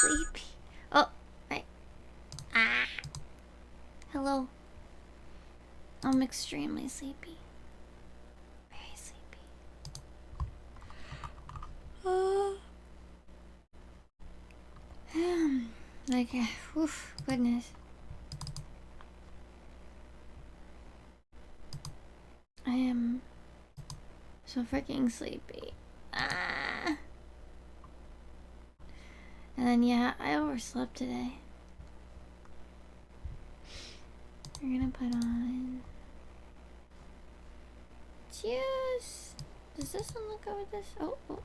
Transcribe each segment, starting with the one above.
sleepy. Oh, right. Ah. Hello. I'm extremely sleepy. Very sleepy. Like, oof, goodness. I am so freaking sleepy. Ah. And then, yeah, I overslept today. We're gonna put on... Cheers! Does this one look over this? Oh, oh.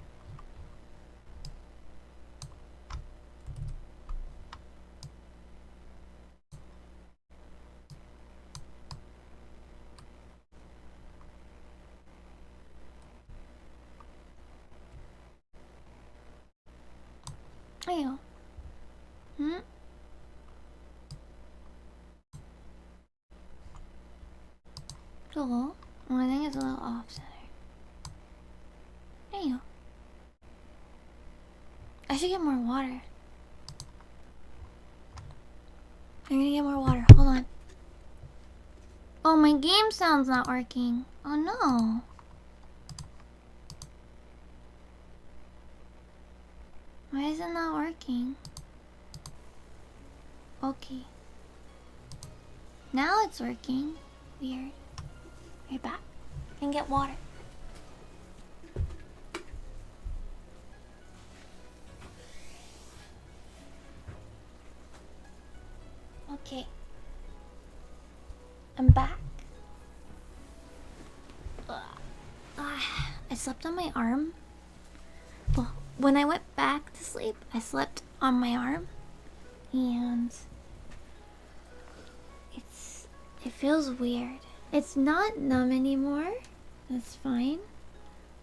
Ayo. Hmm? Hello? Oh, I think it's a little off center. Ayo. I should get more water. I'm gonna get more water. Hold on. Oh, my game sound's not working. Oh no. Why is it not working? Okay. Now it's working. Weird. Right back. And get water. Okay. I'm back. I slept on my arm. Well, when I went back to sleep, I slept on my arm. And it feels weird. It's not numb anymore. That's fine.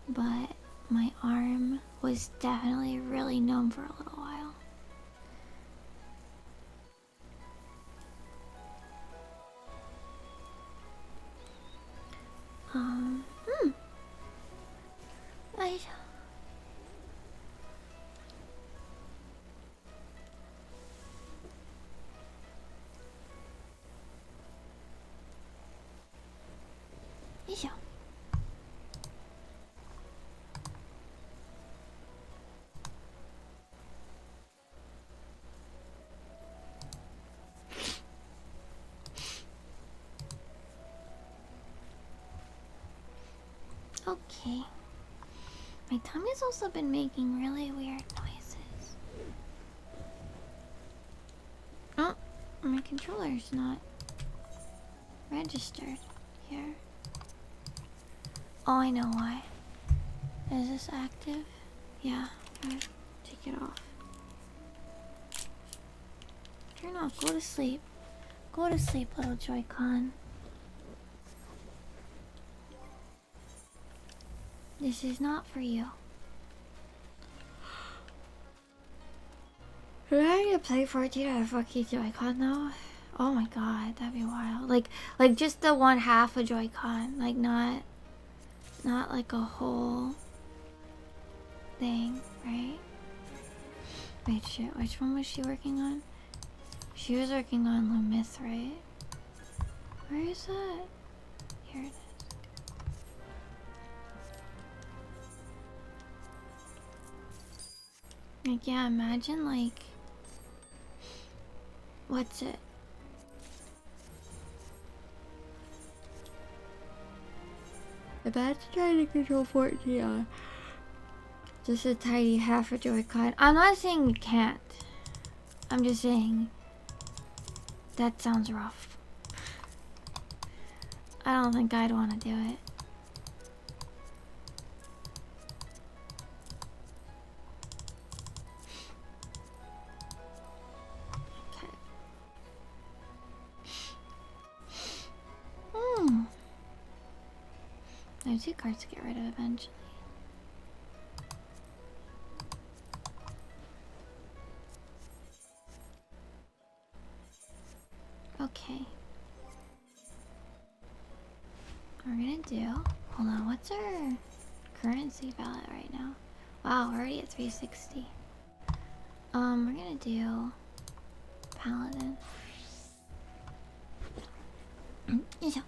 But my arm was definitely really numb for a little while. I... Yeah. Okay. My tummy's also been making really weird noises. Oh, my controller's not registered here. Oh, I know why. Is this active? Yeah, take it off. Turn off, go to sleep. Go to sleep, little Joy-Con. This is not for you. Should I need to play 14 out of fucking Joy-Con now? Oh my god, that'd be wild. Like just the one half of Joy-Con. Like not like a whole thing, right? Wait, shit, which one was she working on? She was working on Lumith, right? Where is that? Here it is. Like, yeah, imagine, like... What's it? Imagine trying to control 14 on just a tiny half a Joy-Con. I'm not saying you can't. I'm just saying... That sounds rough. I don't think I'd want to do it. I have 2 cards to get rid of eventually. Okay. We're gonna do... Hold on, what's our currency ballot right now? Wow, we're already at 360. We're gonna do Paladin. Yo.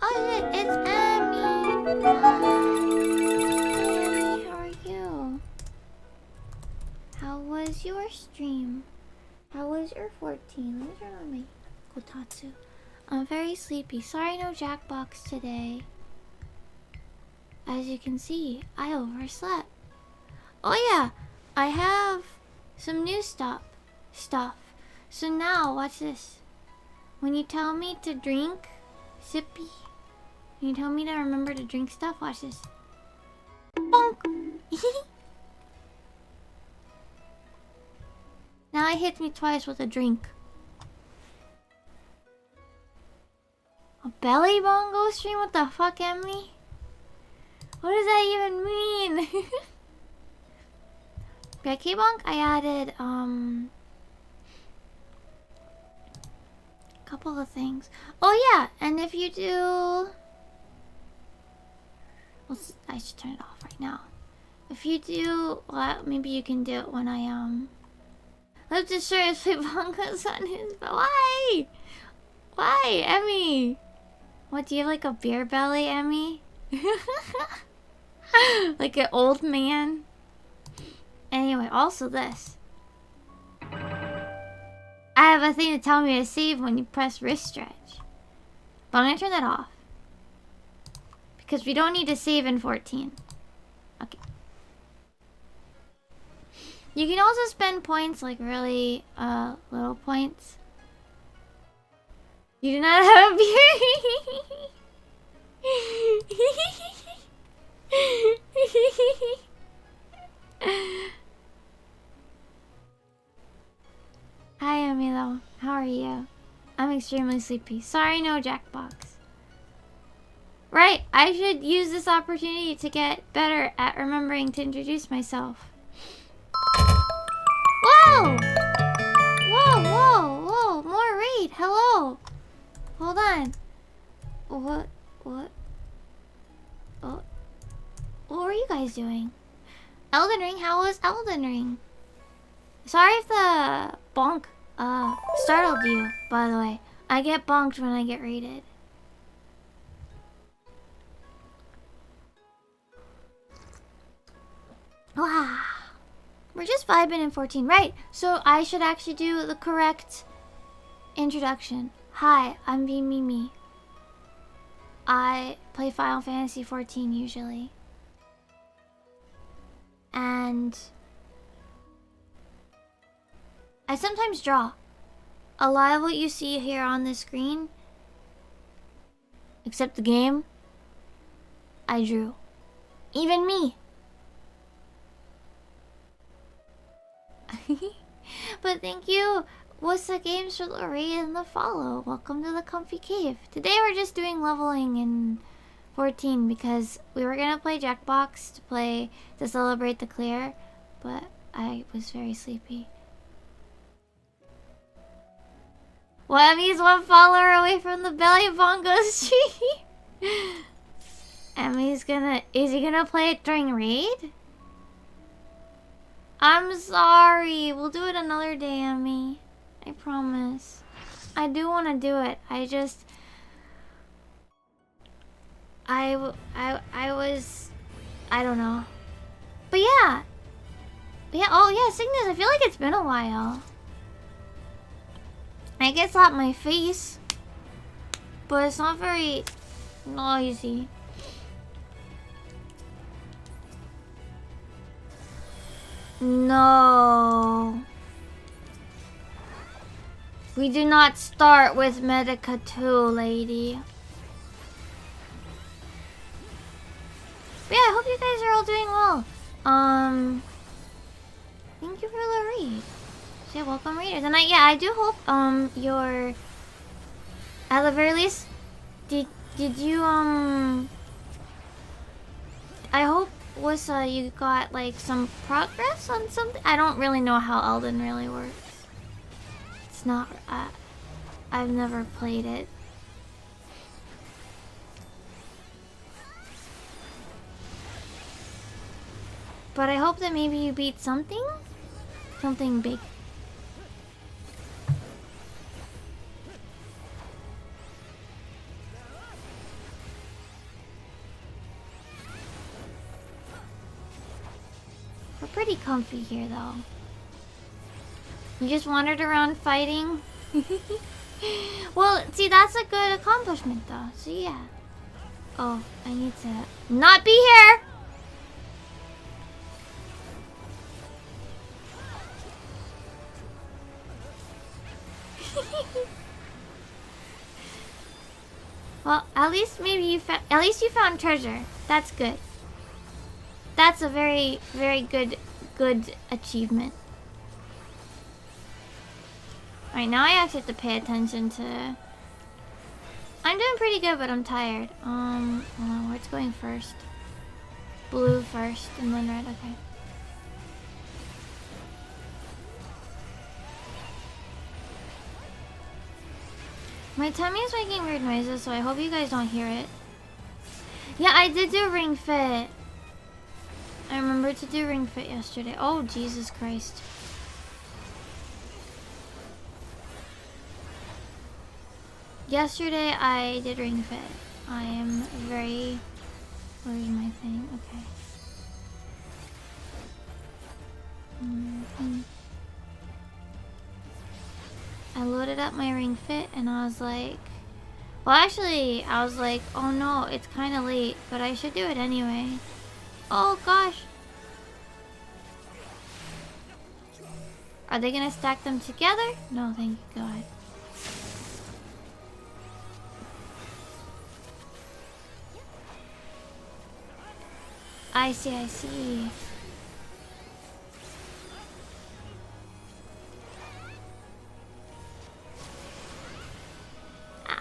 Oh shit, it's Emmy! Hi, Emmy, how are you? How was your stream? How was your 14? Let me turn on my Kotatsu. I'm very sleepy. Sorry no Jackbox today. As you can see, I overslept. Oh yeah, I have some new stuff. So now, watch this. When you tell me to drink, sippy. When you tell me to remember to drink stuff, watch this. Bonk! Now it hits me twice with a drink. A belly bongo stream? What the fuck, Emily? What does that even mean? Yeah, K-Bonk, I added, couple of things. Oh yeah, and if you do... Well, I should turn it off right now. If you do... Well, maybe you can do it when I, Let's just sure play bongos on his... But why? Why, Emmy? What, do you have like a beer belly, Emmy? Like an old man? Anyway, also this. I have a thing to tell me to save when you press wrist stretch. But I'm gonna turn that off. Because we don't need to save in 14. Okay. You can also spend points, like really, little points. You do not have a beer. Hi, Emilo. How are you? I'm extremely sleepy. Sorry, no Jackbox. Right, I should use this opportunity to get better at remembering to introduce myself. Whoa! Whoa, whoa, whoa, more raid. Hello. Hold on. What? Oh. What were you guys doing? Elden Ring? How was Elden Ring? Sorry if the bonk, startled you, by the way. I get bonked when I get raided. Wow. We're just vibing in 14, right? So I should actually do the correct introduction. Hi, I'm V Mimi. I play Final Fantasy 14 usually. And I sometimes draw. A lot of what you see here on the screen, except the game, I drew. Even me. But thank you, What's the Games, for the raid and the follow. Welcome to the comfy cave. Today we're just doing leveling in 14 because we were gonna play Jackbox to celebrate the clear, but I was very sleepy. Well, Emmy's one follower away from the belly bongo stream. Emmy's is he gonna play it during raid? I'm sorry. We'll do it another day, Emmy. I promise. I do want to do it. I was, I don't know. But yeah. Oh yeah, Cygnus, I feel like it's been a while. I get slapped my face, but it's not very noisy. No. We do not start with Medica 2, lady. But yeah, I hope you guys are all doing well. Thank you for the read. So yeah, welcome readers. And I do hope your, at the very least, did you I hope Wissa, you got like some progress on something. I don't really know how Elden really works. It's not, I've never played it. But I hope that maybe you beat something? Something big. We're pretty comfy here though. You just wandered around fighting? Well, see, that's a good accomplishment though, so yeah. Oh, I need to not be here! Well, at least maybe you found treasure. That's good. That's a very, very good achievement. Alright, now I actually have to pay attention to... I'm doing pretty good, but I'm tired. Hold on, where's going first? Blue first, and then red, okay. My tummy is making weird noises, so I hope you guys don't hear it. Yeah, I did do Ring Fit. I remembered to do Ring Fit yesterday. Oh, Jesus Christ. Yesterday I did Ring Fit. I am very... Where's my thing? Okay. I loaded up my Ring Fit and I was like... Well, actually, I was like, oh no, it's kind of late, but I should do it anyway. Oh gosh. Are they gonna stack them together? No, thank God. I see, I see.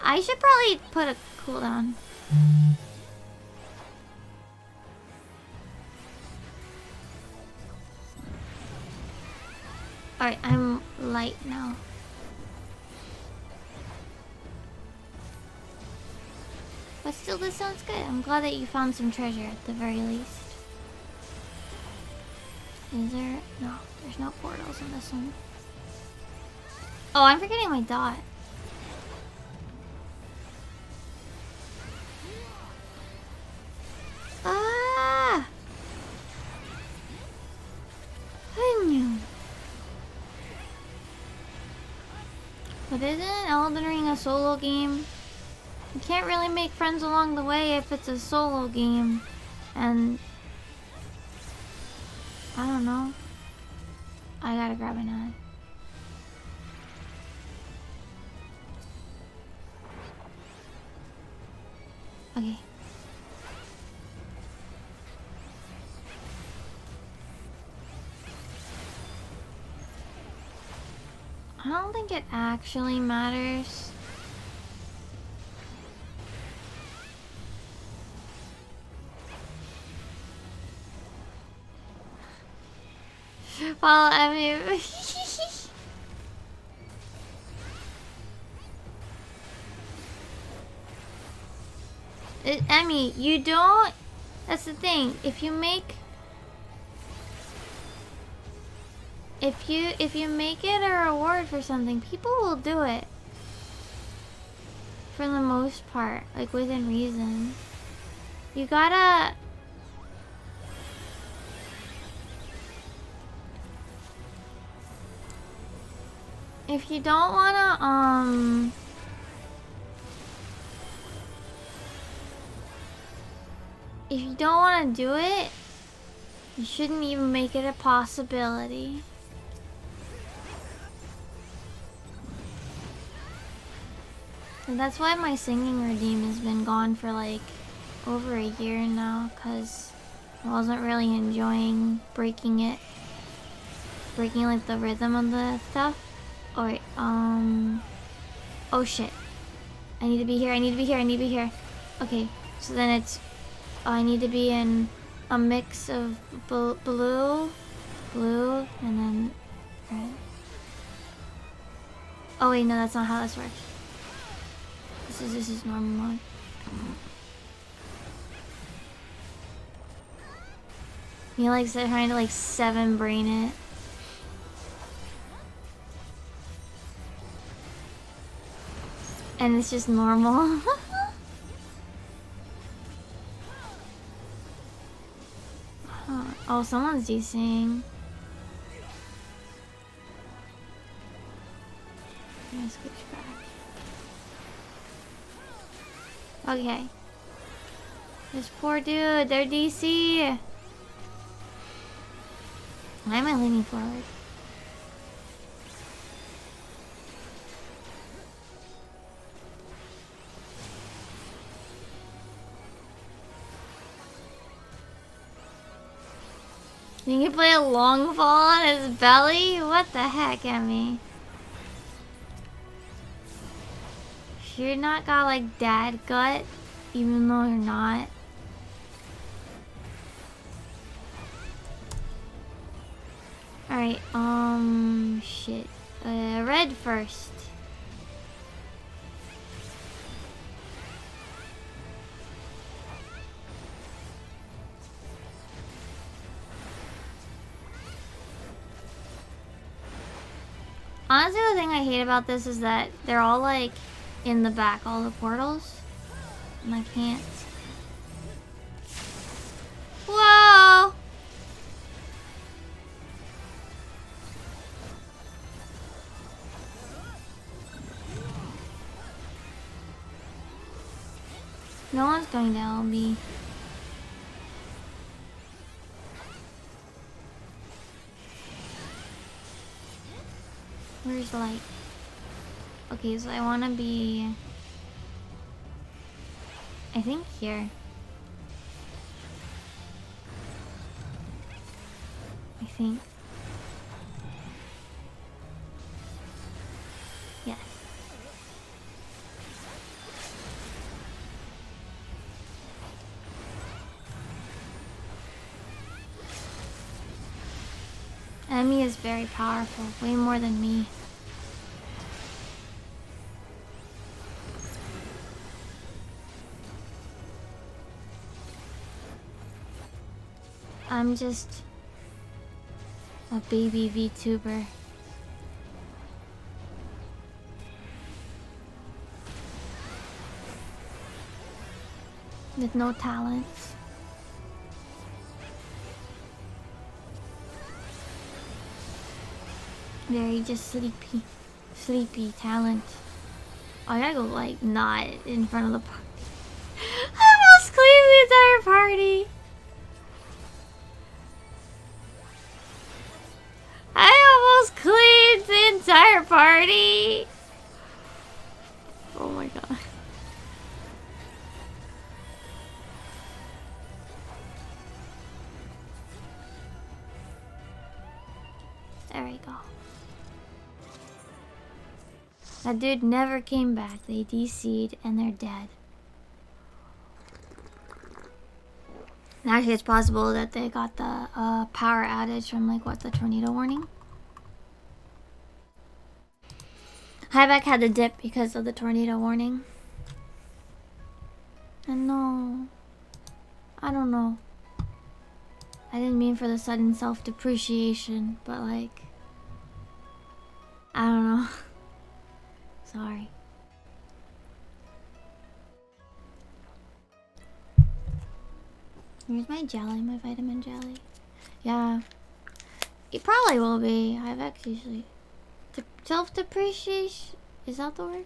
I should probably put a cooldown. Alright, I'm light now. But still, this sounds good. I'm glad that you found some treasure at the very least. Is there? No, there's no portals in this one. Oh, I'm forgetting my dot. Ah! I knew. But isn't Elden Ring a solo game? You can't really make friends along the way if it's a solo game. And... I don't know. I gotta grab an ad. Okay. I don't think it actually matters. Well, I mean... Emmy, you don't... That's the thing. If you make... If you make it a reward for something, people will do it. For the most part. Like, within reason. You gotta... If you don't wanna, if you don't wanna do it, you shouldn't even make it a possibility. And that's why my singing redeem has been gone for like over a year now, cause I wasn't really enjoying breaking it. Breaking like the rhythm of the stuff. Oh wait, oh shit. I need to be here, I need to be here, I need to be here. Okay, so then it's, I need to be in a mix of blue, and then red. Oh wait, no, that's not how this works. This is normal mode. You like trying to like 7 brain it. And it's just normal. Huh. Oh, someone's DCing. I'm gonna switch back. Okay. This poor dude, they're DC. Why am I leaning forward? You can play a long fall on his belly? What the heck, Emmy? You're not got like dad gut, even though you're not. Alright, shit. Red first. Honestly, the thing I hate about this is that they're all like in the back, all the portals. And I can't. Whoa! No one's going to LB. Where's the light? Okay, so I want to be... I think here. I think. Yes. Emmy is very powerful, way more than me. I'm just a baby VTuber. With no talents. Very just sleepy talent. I gotta go like not in front of the party. I almost cleaned the entire party. I almost cleaned the entire party. Oh my god. There we go. That dude never came back. They DC'd and they're dead. And actually, it's possible that they got the power outage from like what, the tornado warning? Highback had the dip because of the tornado warning. And no, I don't know. I didn't mean for the sudden self-depreciation, but like, I don't know. Sorry. Here's my jelly, my vitamin jelly. Yeah. It probably will be. I've actually... Self-depreciation? Is that the word?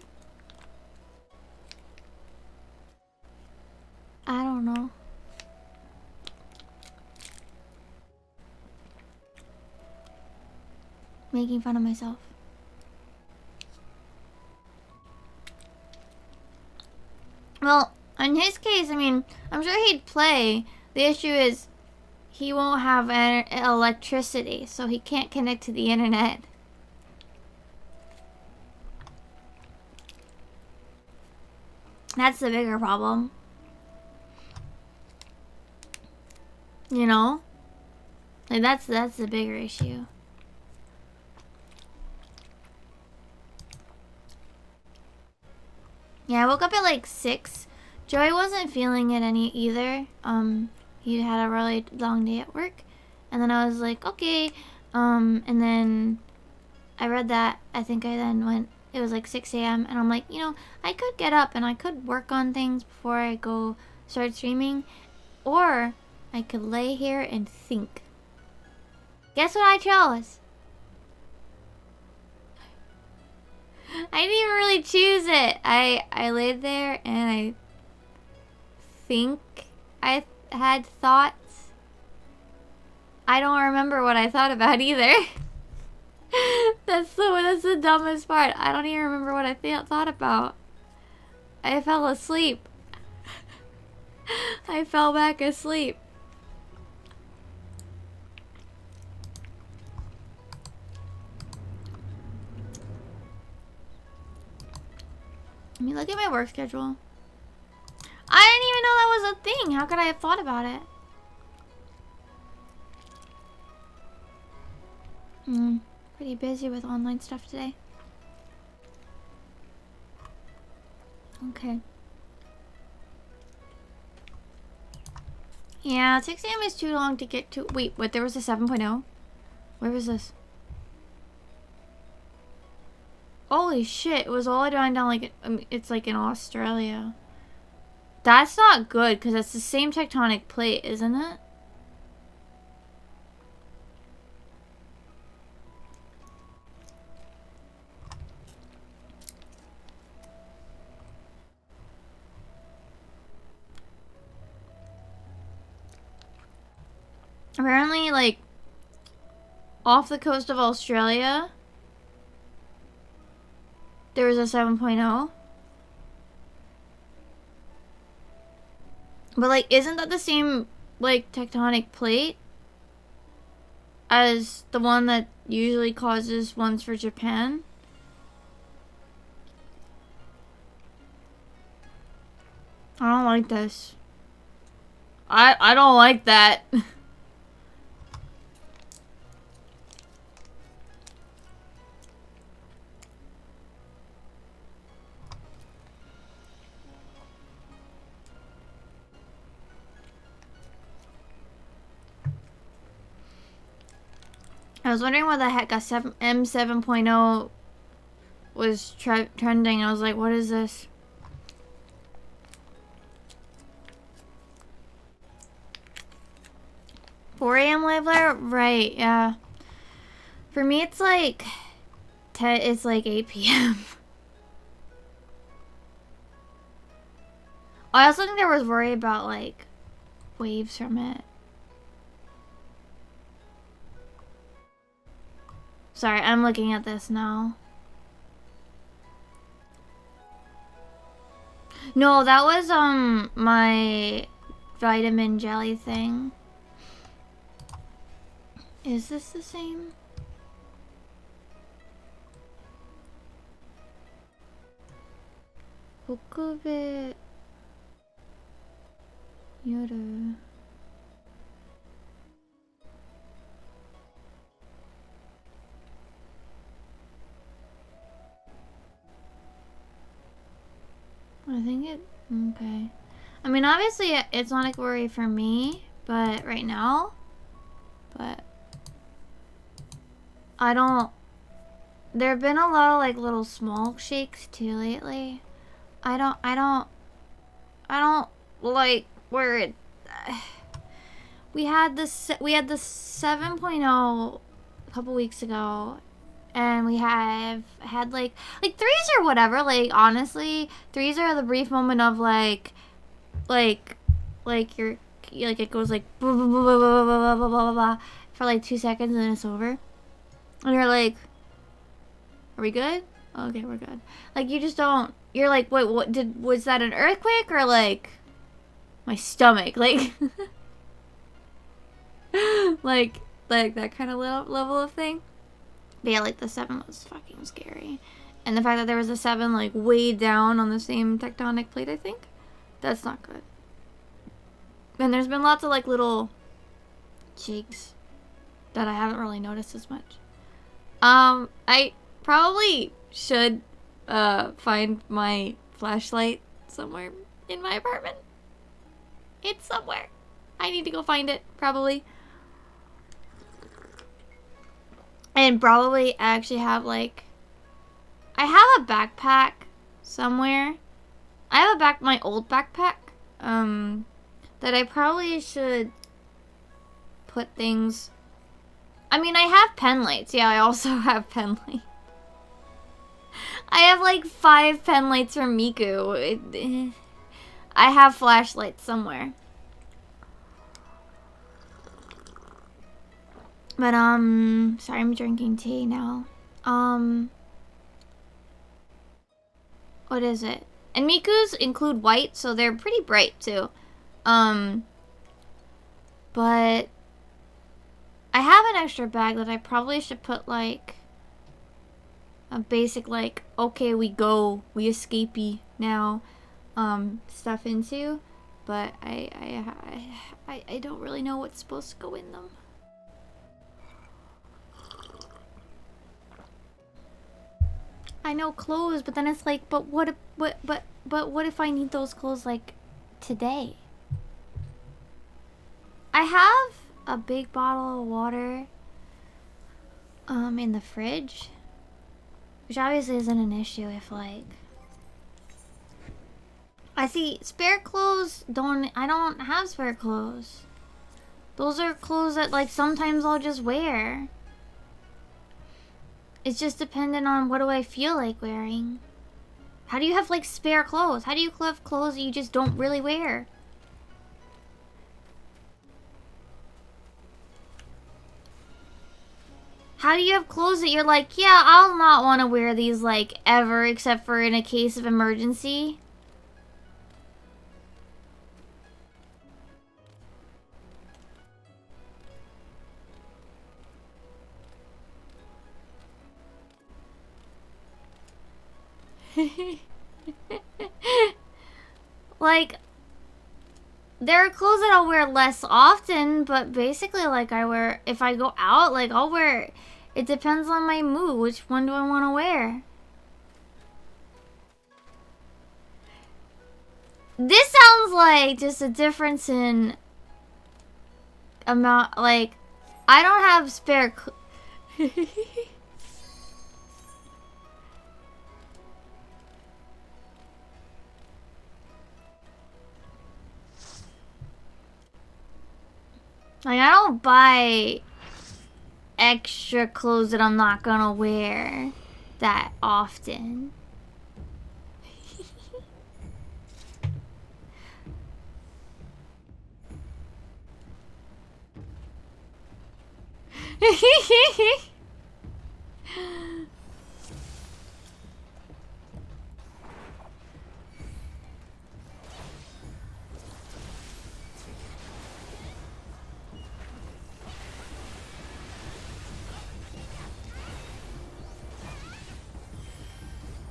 I don't know. Making fun of myself. Well, in his case, I mean, I'm sure he'd play. The issue is he won't have electricity, so he can't connect to the internet. That's the bigger problem. You know? Like, that's the bigger issue. Yeah, I woke up at like 6. Joey wasn't feeling it any either. He had a really long day at work. And then I was like, okay. And then I read that. I think I then went, it was like 6 a.m. And I'm like, you know, I could get up and I could work on things before I go start streaming. Or I could lay here and think. Guess what I chose? I didn't even really choose it. I laid there and I think I had thoughts. I don't remember what I thought about either. That's the dumbest part. I don't even remember what I thought about. I fell asleep. I fell back asleep. Let me look at my work schedule. I didn't even know that was a thing. How could I have thought about it? Pretty busy with online stuff today. Okay. Yeah, 6 a.m. is too long to get to. Wait, what? There was a 7.0? Where was this? Holy shit, it was all the way down like, it's like in Australia. That's not good, because it's the same tectonic plate, isn't it? Apparently, like, off the coast of Australia, there was a 7.0. But, like, isn't that the same, like, tectonic plate as the one that usually causes ones for Japan? I don't like this. I don't like that. I was wondering what the heck a M7.0 was trending. I was like, what is this? $4 a.m. live layer? Right, yeah. For me, it's like it's like 8 p.m. I also think there was worry about like waves from it. Sorry, I'm looking at this now. No, that was my vitamin jelly thing. Is this the same? Hokube Yoru. I think it... Okay. I mean, obviously, it's not a worry for me, but right now... But... I don't... There have been a lot of, like, little small shakes, too, lately. I don't like where it... We had the 7.0 a couple weeks ago, and we had like threes or whatever. Like honestly, threes are the brief moment of like you're like it goes like blah, blah, blah, blah, blah, blah, blah, blah, blah, for like 2 seconds and then it's over, and you're like, are we good? Okay, we're good. Like you just don't. You're like, wait, was that an earthquake or like my stomach? Like. like that kind of level of thing. But yeah, like the 7 was fucking scary. And the fact that there was a 7 like way down on the same tectonic plate, I think, that's not good. And there's been lots of like little shakes that I haven't really noticed as much. I probably should find my flashlight somewhere in my apartment. It's somewhere. I need to go find it, probably. And probably actually have like, I have a backpack somewhere. I have my old backpack, that I probably should put things. I mean, I have pen lights. Yeah, I also have pen lights. I have like 5 pen lights from Miku. I have flashlights somewhere. But, sorry, I'm drinking tea now. What is it? And Miku's include white, so they're pretty bright, too. But I have an extra bag that I probably should put, like, a basic, like, okay, we escapee now, stuff into. But I don't really know what's supposed to go in them. I know clothes, but then it's like, but what if I need those clothes like today? I have a big bottle of water in the fridge, which obviously isn't an issue if like I see spare clothes. I don't have spare clothes. Those are clothes that like sometimes I'll just wear. It's just dependent on what do I feel like wearing. How do you have like spare clothes? How do you have clothes that you just don't really wear? How do you have clothes that you're like, yeah, I'll not want to wear these like ever except for in a case of emergency? Like, there are clothes that I'll wear less often, but basically, like, if I go out, like, I'll wear, it depends on my mood, which one do I want to wear? This sounds like just a difference in amount, like, I don't have spare like, I don't buy extra clothes that I'm not gonna wear that often.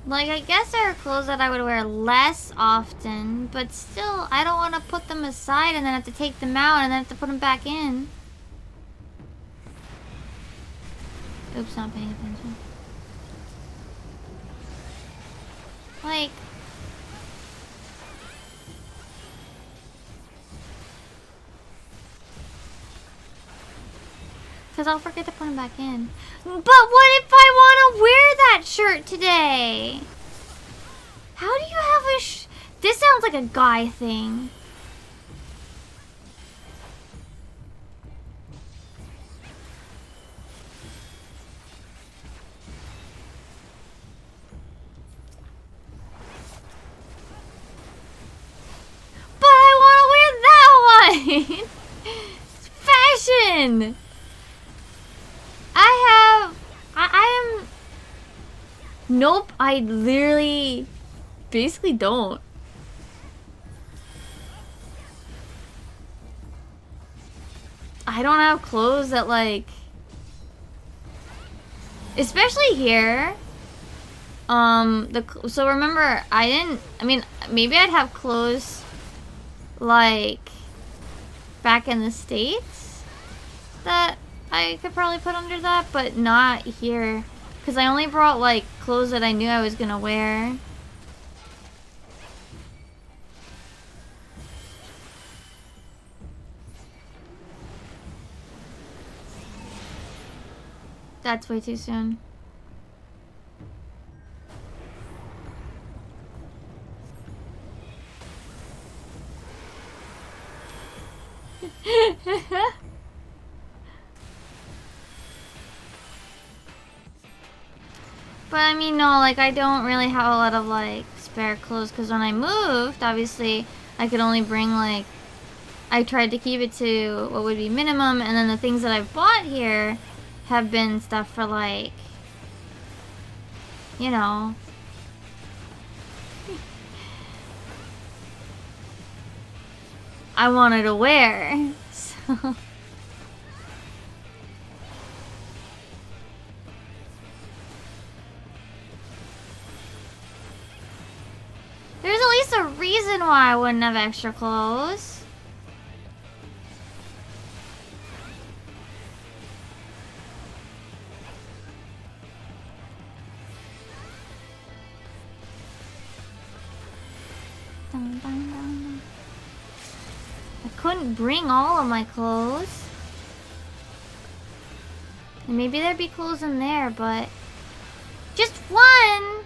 Like, I guess there are clothes that I would wear less often, but still, I don't want to put them aside and then have to take them out and then have to put them back in. Oops, not paying attention. Like... because I'll forget to put them back in. But what if I want to wear that shirt today? How do you have a this sounds like a guy thing. It's fashion! I am... Nope, I literally... basically don't. I don't have clothes that, like... Especially here. So remember, I mean, maybe I'd have clothes, like, back in the States that I could probably put under that, but not here. Because I only brought, like, clothes that I knew I was gonna wear. That's way too soon. But I mean, no, like, I don't really have a lot of, like, spare clothes, because when I moved, obviously, I could only bring, like, I tried to keep it to what would be minimum, and then the things that I've bought here have been stuff for, like, you know, I wanted to wear, so... There's at least a reason why I wouldn't have extra clothes. Dun, dun, dun. I couldn't bring all of my clothes. And maybe there'd be clothes in there, but... Just one!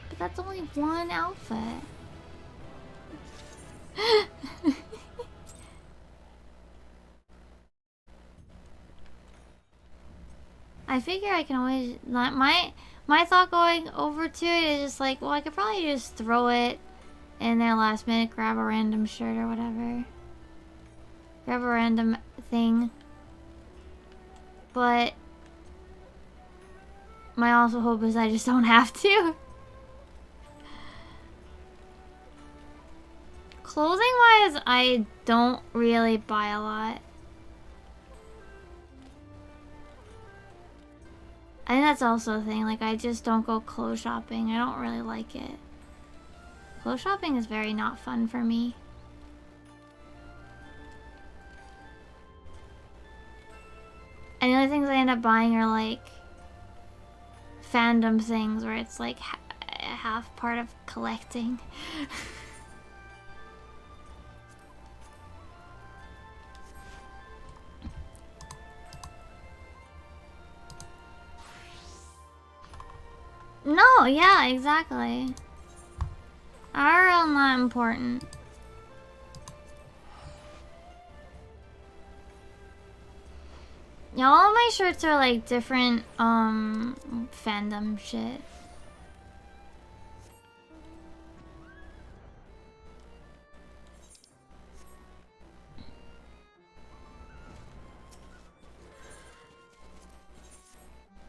But that's only one outfit. I figure I can always... My thought going over to it is just like, well, I could probably just throw it in there last minute, grab a random shirt or whatever. Grab a random thing. But... my also hope is I just don't have to. Clothing-wise, I don't really buy a lot. I think that's also a thing, like, I just don't go clothes shopping. I don't really like it. Clothes shopping is very not fun for me. And the only things I end up buying are, like, fandom things where it's, like, half part of collecting. No, yeah, exactly. Are not important. Yeah, all of my shirts are like different fandom shit.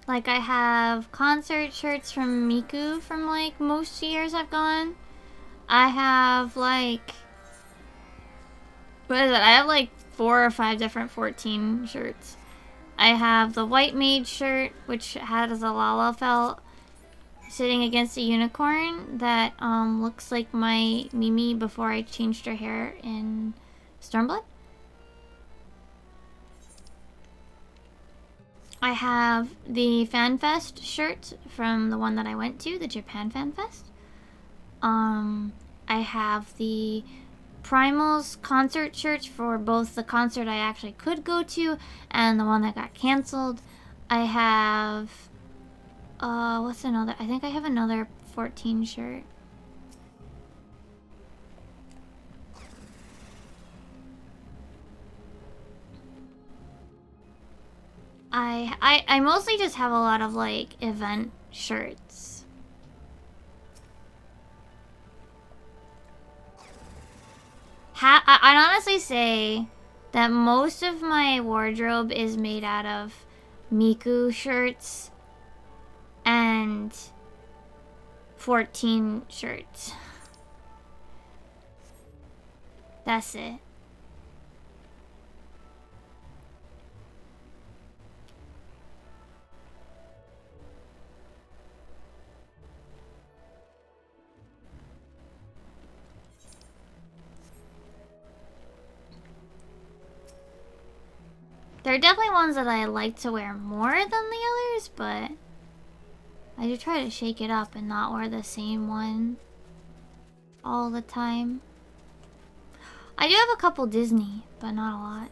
Like, I have concert shirts from Miku from, like, most years I've gone. I have, like... what is it? I have, like, 4 or 5 different 14 shirts. I have the White Mage shirt, which has a Lala felt sitting against a unicorn that, looks like my Mimi before I changed her hair in Stormblood. I have the FanFest shirt from the one that I went to, the Japan FanFest. I have the Primal's concert shirts for both the concert I actually could go to and the one that got canceled. I have, what's another? I think I have another 14 shirt. I mostly just have a lot of, like, event shirts. I'd honestly say that most of my wardrobe is made out of Miku shirts and 14 shirts. That's it. There are definitely ones that I like to wear more than the others, but I do try to shake it up and not wear the same one all the time. I do have a couple Disney, but not a lot.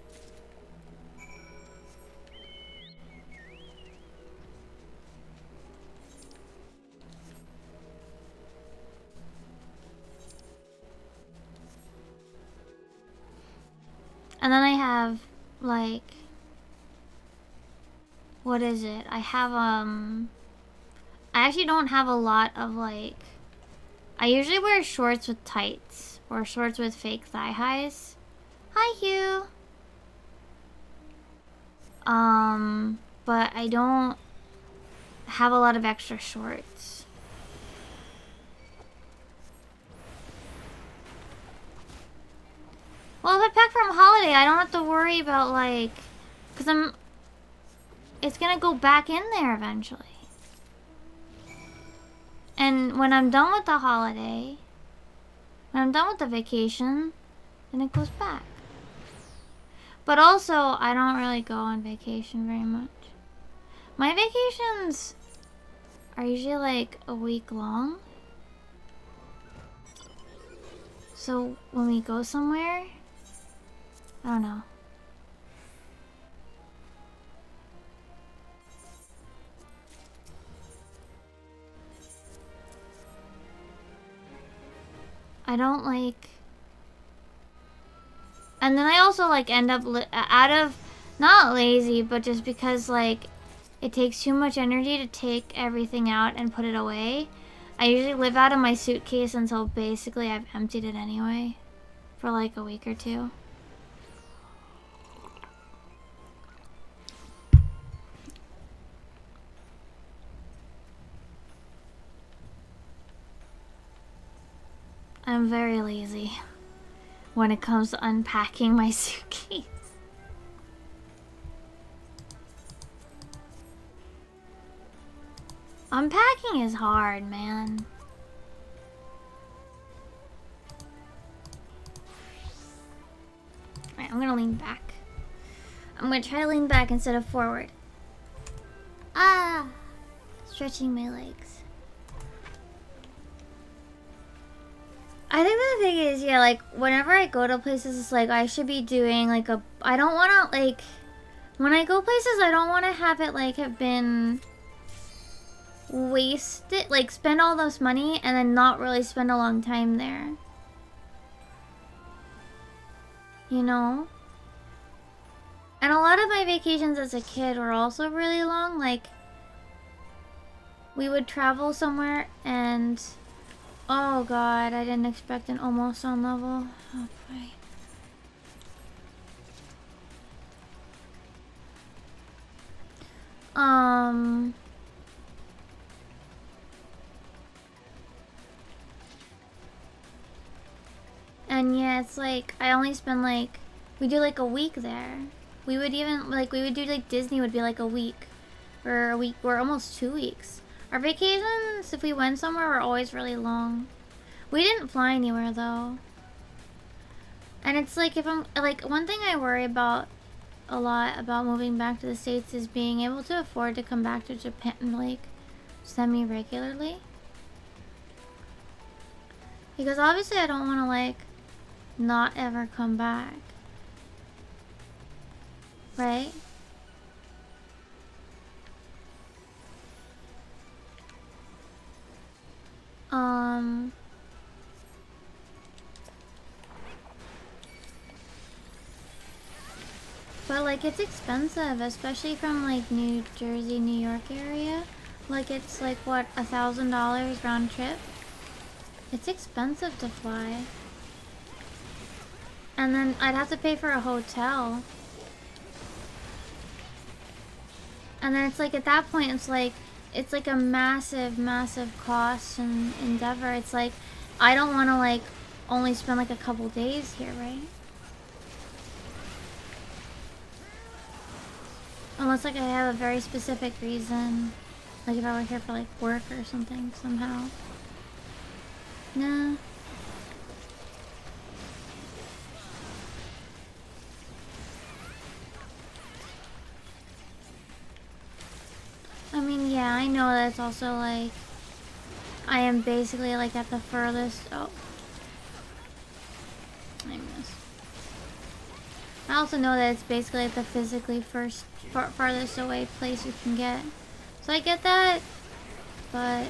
And then I have, like, what is it? I have, I actually don't have a lot of, like, I usually wear shorts with tights or shorts with fake thigh highs. Hi, Hugh. But I don't have a lot of extra shorts. Well, if I pack from holiday, I don't have to worry about, like, because it's gonna go back in there eventually. And when I'm done with the holiday, when I'm done with the vacation, then it goes back. But also, I don't really go on vacation very much. My vacations are usually like a week long. So when we go somewhere, I don't know. I don't like... And then I also like end up out of... Not lazy, but just because like it takes too much energy to take everything out and put it away. I usually live out of my suitcase until basically I've emptied it anyway. For like a week or two. I'm very lazy when it comes to unpacking my suitcase. Unpacking is hard, man. Alright, I'm gonna lean back. I'm gonna try to lean back instead of forward. Ah! Stretching my legs. I think the thing is, yeah, like, whenever I go to places, it's like, I should be doing, like, I don't want to, like, when I go places, I don't want to have it, like, have been wasted, like, spend all this money and then not really spend a long time there. You know? And a lot of my vacations as a kid were also really long, like, we would travel somewhere and... Oh god, I didn't expect an almost on level. Oh boy. And yeah, it's like, I only spend like, we do like a week there. We would even, like, we would do like Disney would be like a week. Or a week, or almost 2 weeks. Our vacations, if we went somewhere, were always really long. We didn't fly anywhere, though. And it's like, if I'm, like, one thing I worry about a lot about moving back to the States is being able to afford to come back to Japan, like, semi-regularly. Because obviously I don't want to, like, not ever come back. Right? But like it's expensive, especially from like New Jersey, New York area. Like it's like what, $1,000 round trip? It's expensive to fly. And then I'd have to pay for a hotel. And then it's like, at that point, it's like a massive, massive cost and endeavor. It's like, I don't want to like only spend like a couple days here, right? Unless like I have a very specific reason. Like if I were here for like work or something somehow. Nah. I mean, yeah, I know that it's also like I am basically like at the furthest. Oh, I missed. I also know that it's basically at the physically farthest away place you can get. So I get that, but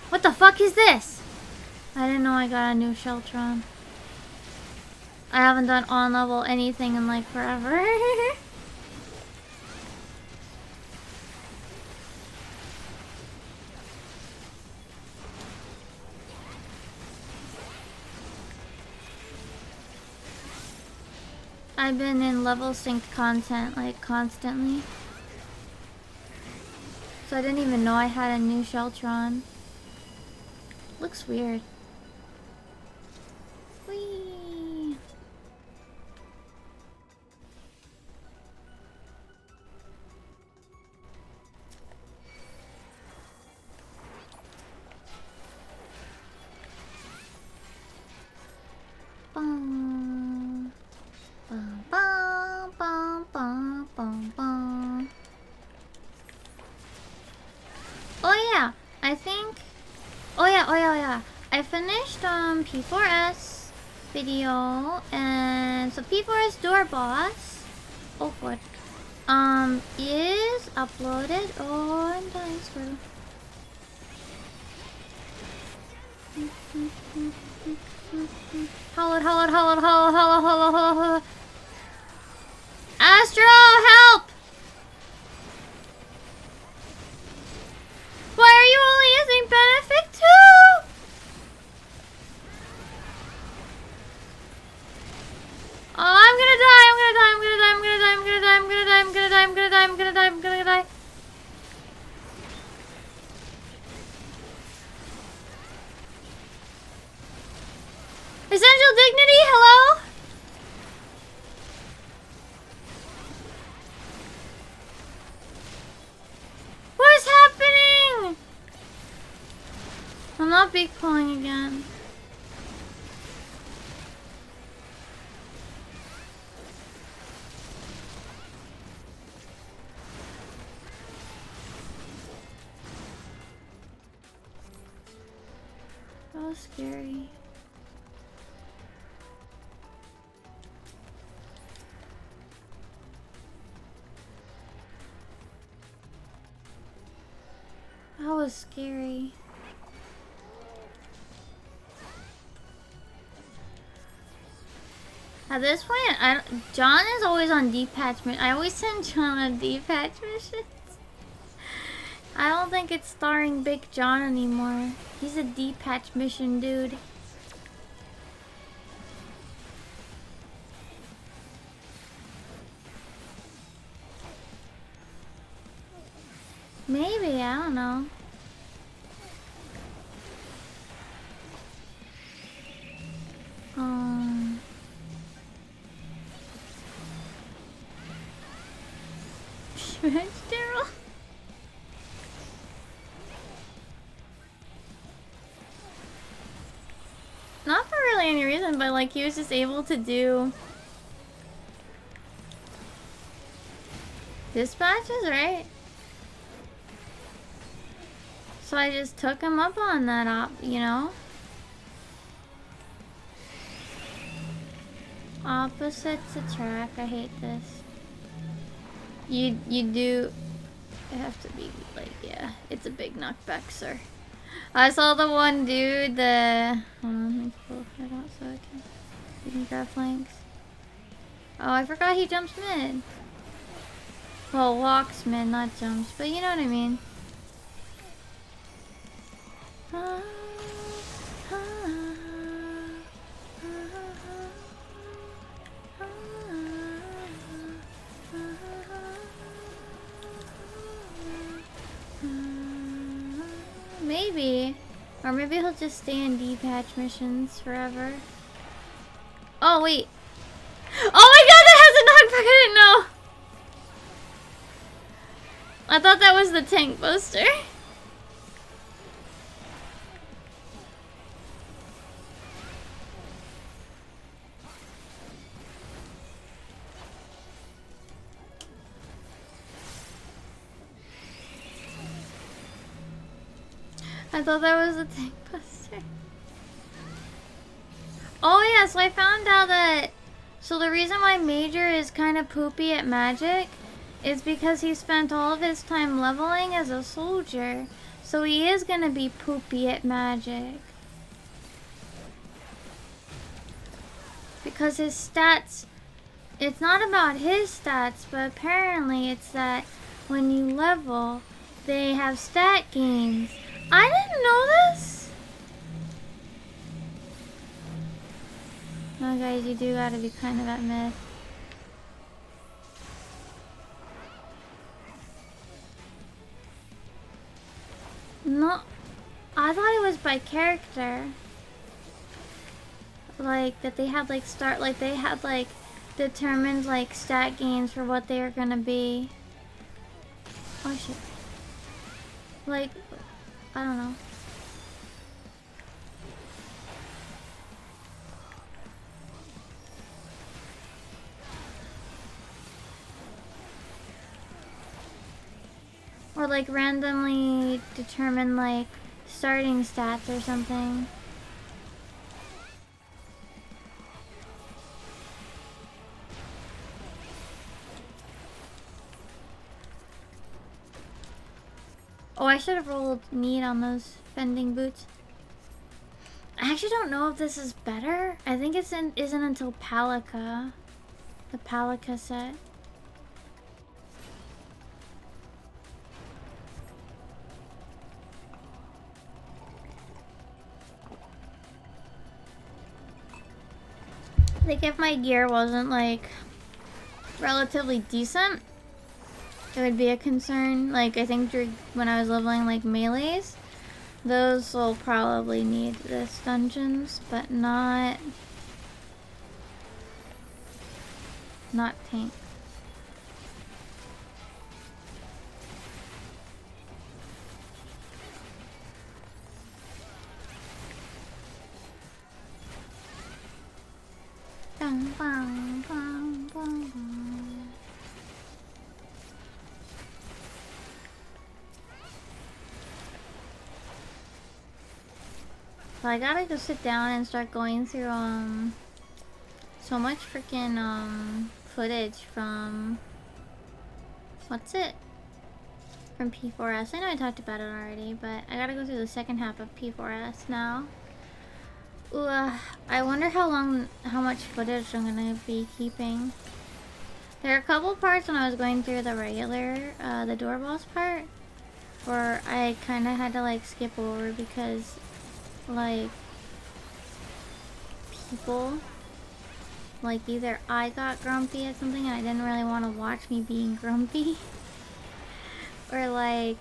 what the fuck is this? I didn't know I got a new Sheltron. I haven't done on level anything in like forever. I've been in level synced content like constantly. So I didn't even know I had a new Sheltron. Looks weird. Whee! Bum. Bum, bum, bum, bum, bum, bum. Oh yeah, I think. Oh yeah. I finished P4S video, and so P4S door boss. Oh god. Is uploaded. Oh, I'm dying, screw. Hello. Astro, help! Why are you only using benefit 2? Oh, I'm gonna die. Essential dignity, hello? What is happening? I'm not big pulling again. That was scary. That was scary. At this point, John is always on detachment. I always send John on detach missions. I don't think it's starring Big John anymore. He's a detach mission dude. Maybe, I don't know. Daryl? Not for really any reason, but like he was just able to do dispatches, right? So I just took him up on that you know? Opposites attract. I hate this. You do have to be like, yeah, it's a big knockback, sir. I saw the one dude, hold on, let me pull that out so we can grab flanks. Oh, I forgot he jumps mid. Well, walks mid, not jumps, but you know what I mean. Or maybe he'll just stay in D-patch missions forever. Oh, wait. Oh my god, that has a knockback! I didn't know! I thought that was the tank buster. I thought that was the tank buster. Oh yeah, so I found out that... So the reason why Major is kind of poopy at magic is because he spent all of his time leveling as a soldier. So he is gonna be poopy at magic. Because his stats... It's not about his stats, but apparently it's that when you level, they have stat gains. I didn't know this! No, guys, you do gotta be kind of at mid. No, I thought it was by character. Like, that they had, like, they had, like, determined, like, stat gains for what they were gonna be. Oh, shit. Like, I don't know. Or like randomly determine like starting stats or something. Oh, I should have rolled need on those bending boots. I actually don't know if this is better. I think it isn't until Palika. The Palika set. Like if my gear wasn't like relatively decent, it would be a concern. Like I think when I was leveling like melees, those will probably need this dungeons, but not tank. Bang, bang, bang, bang, bang. So I gotta go sit down and start going through so much freaking footage from what's it? From P4S. I know I talked about it already, but I gotta go through the second half of P4S now. Ooh, I wonder how much footage I'm gonna be keeping. There are a couple parts when I was going through the regular, the door boss part, where I kind of had to like skip over because, like, people, like either I got grumpy at something and I didn't really want to watch me being grumpy, or like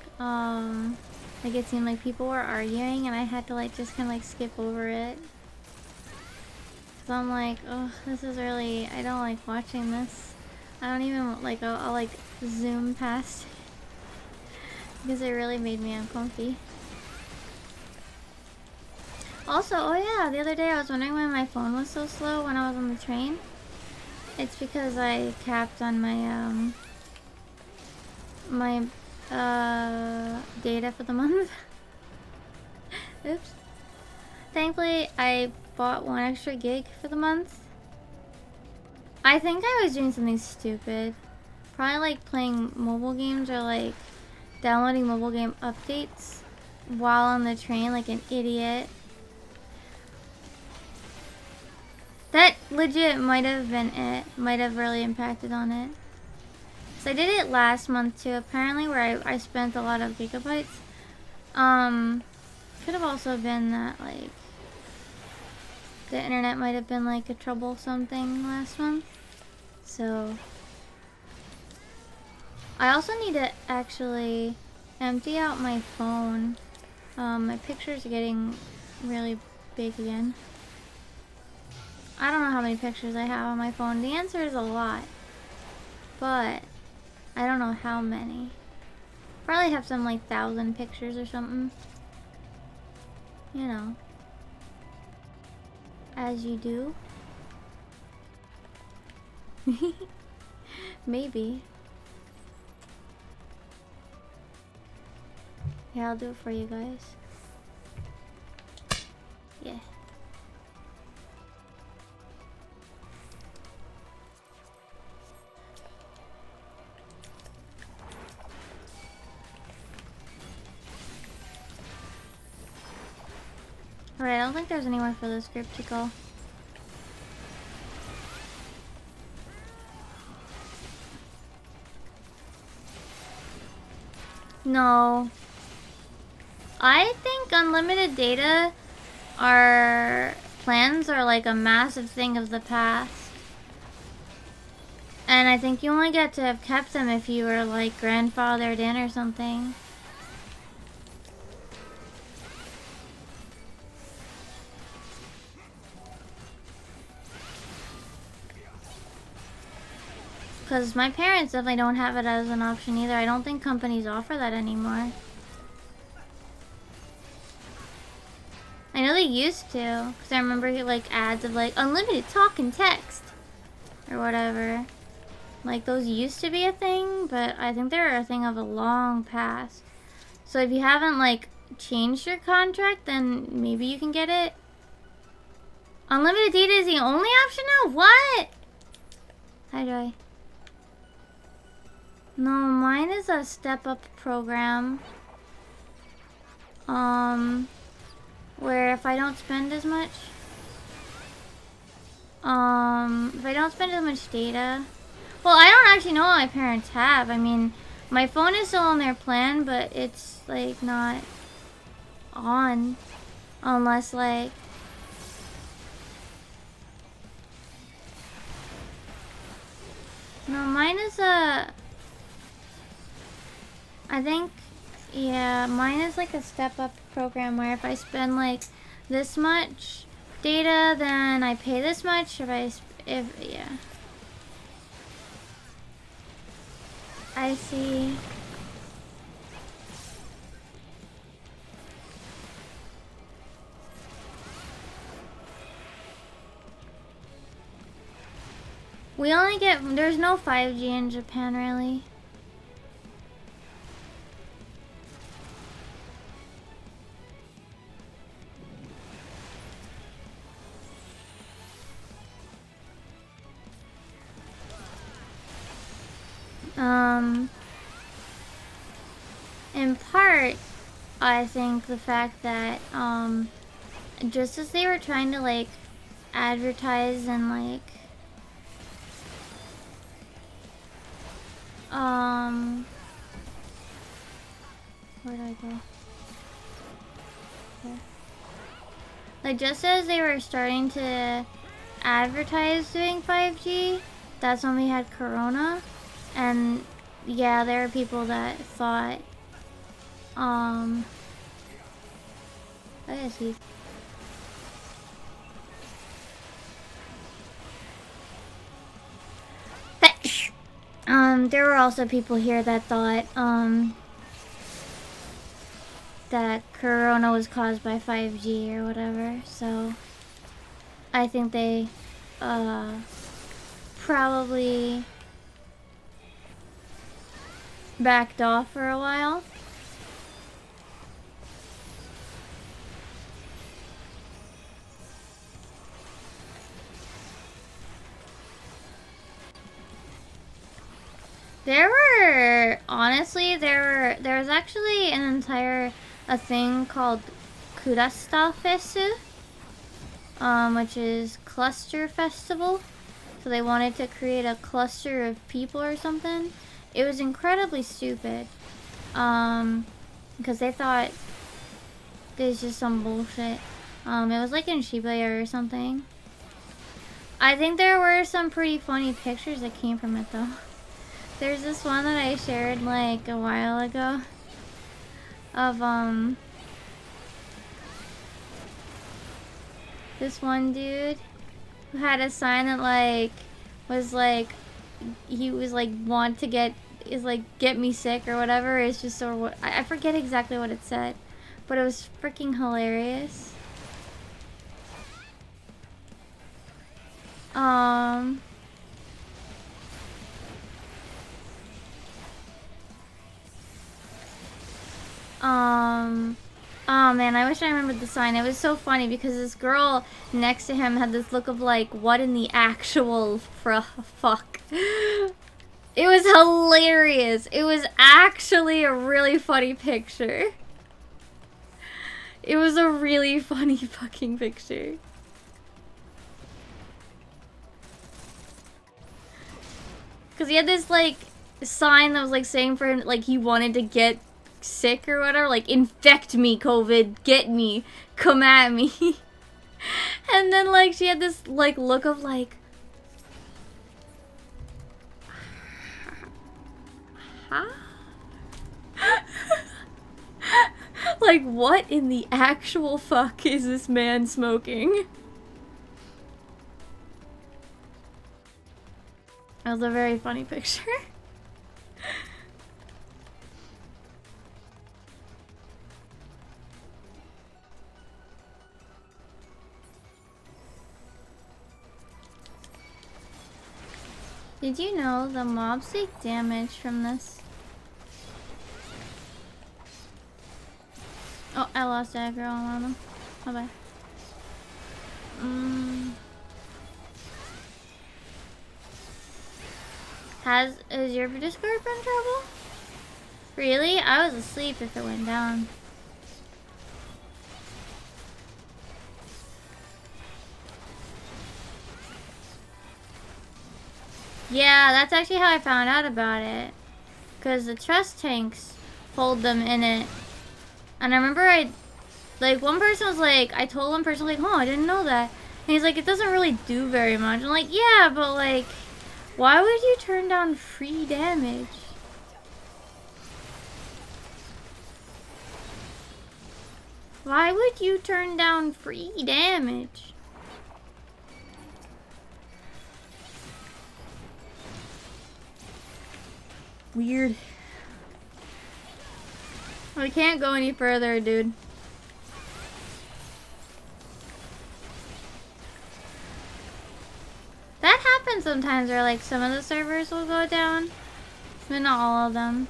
it seemed like people were arguing and I had to like just kind of like skip over it. So I'm like, oh, this is really, I don't like watching this. I don't even, like, I'll like, zoom past because it really made me uncomfy. Also, oh yeah, the other day I was wondering why my phone was so slow when I was on the train. It's because I capped on my, data for the month. Oops. Thankfully, I bought 1 extra gig for the month. I think I was doing something stupid. Probably like playing mobile games or like downloading mobile game updates while on the train like an idiot. That legit might have been it. Might have really impacted on it. So I did it last month too, apparently, where I spent a lot of gigabytes. Could have also been that like the internet might have been like a troublesome thing last month. So I also need to actually empty out my phone My pictures are getting really big again. I don't know how many pictures I have on my phone. The answer is a lot. But I don't know how many. Probably have some like 1,000 pictures or something. You know. As you do. Maybe. Yeah, I'll do it for you guys. Yeah. Alright, I don't think there's anywhere for this group to go. No. I think unlimited data plans are like a massive thing of the past. And I think you only get to have kept them if you were like grandfathered in or something. Because my parents definitely don't have it as an option either. I don't think companies offer that anymore. I know they used to, because I remember like ads of like unlimited talk and text or whatever. Like those used to be a thing, but I think they're a thing of a long past. So if you haven't like changed your contract, then maybe you can get it. Unlimited data is the only option now? What? Hi, Joy. No, mine is a step-up program. Where if I don't spend as much... if I don't spend as much data... Well, I don't actually know what my parents have. I mean, my phone is still on their plan, but it's, like, not on. Unless, like... No, mine is a... I think, yeah, mine is like a step-up program where if I spend like this much data, then I pay this much. Yeah. I see. We only get, there's no 5G in Japan really. In part, I think the fact that, just as they were trying to, like, advertise and, like, where did I go? There. Like, just as they were starting to advertise doing 5G, that's when we had Corona. And yeah, there are people that thought, I guess he's... there were also people here that thought, that Corona was caused by 5G or whatever, so I think they, probably backed off for a while. There was actually a thing called Kurasta Fesu, which is cluster festival. So they wanted to create a cluster of people or something. It was incredibly stupid, because they thought there's just some bullshit. It was like in Shibuya or something. I think there were some pretty funny pictures that came from it though. There's this one that I shared like a while ago of This one dude who had a sign that like was like he was like want to get is like get me sick or whatever. It's just so I forget exactly what it said, but it was freaking hilarious. Oh man, I wish I remembered the sign. It was so funny because this girl next to him had this look of like, what in the actual fuck? It was hilarious. It was actually a really funny picture. It was a really funny fucking picture. Because he had this like sign that was like saying for him like he wanted to get sick or whatever, like infect me, COVID, get me, come at me. And then like she had this like look of like, huh? Like what in the actual fuck is this man smoking? That was a very funny picture. Did you know the mobs take damage from this? Oh, I lost aggro on one of them. Bye-bye. Is your Discord been trouble? Really? I was asleep if it went down. Yeah, that's actually how I found out about it. Because the trust tanks hold them in it. And I remember like one person was like, I told one person like, oh, I didn't know that. And he's like, it doesn't really do very much. I'm like, yeah, but like, why would you turn down free damage? Why would you turn down free damage? Weird. We can't go any further, dude. That happens sometimes where like some of the servers will go down, but not all of them.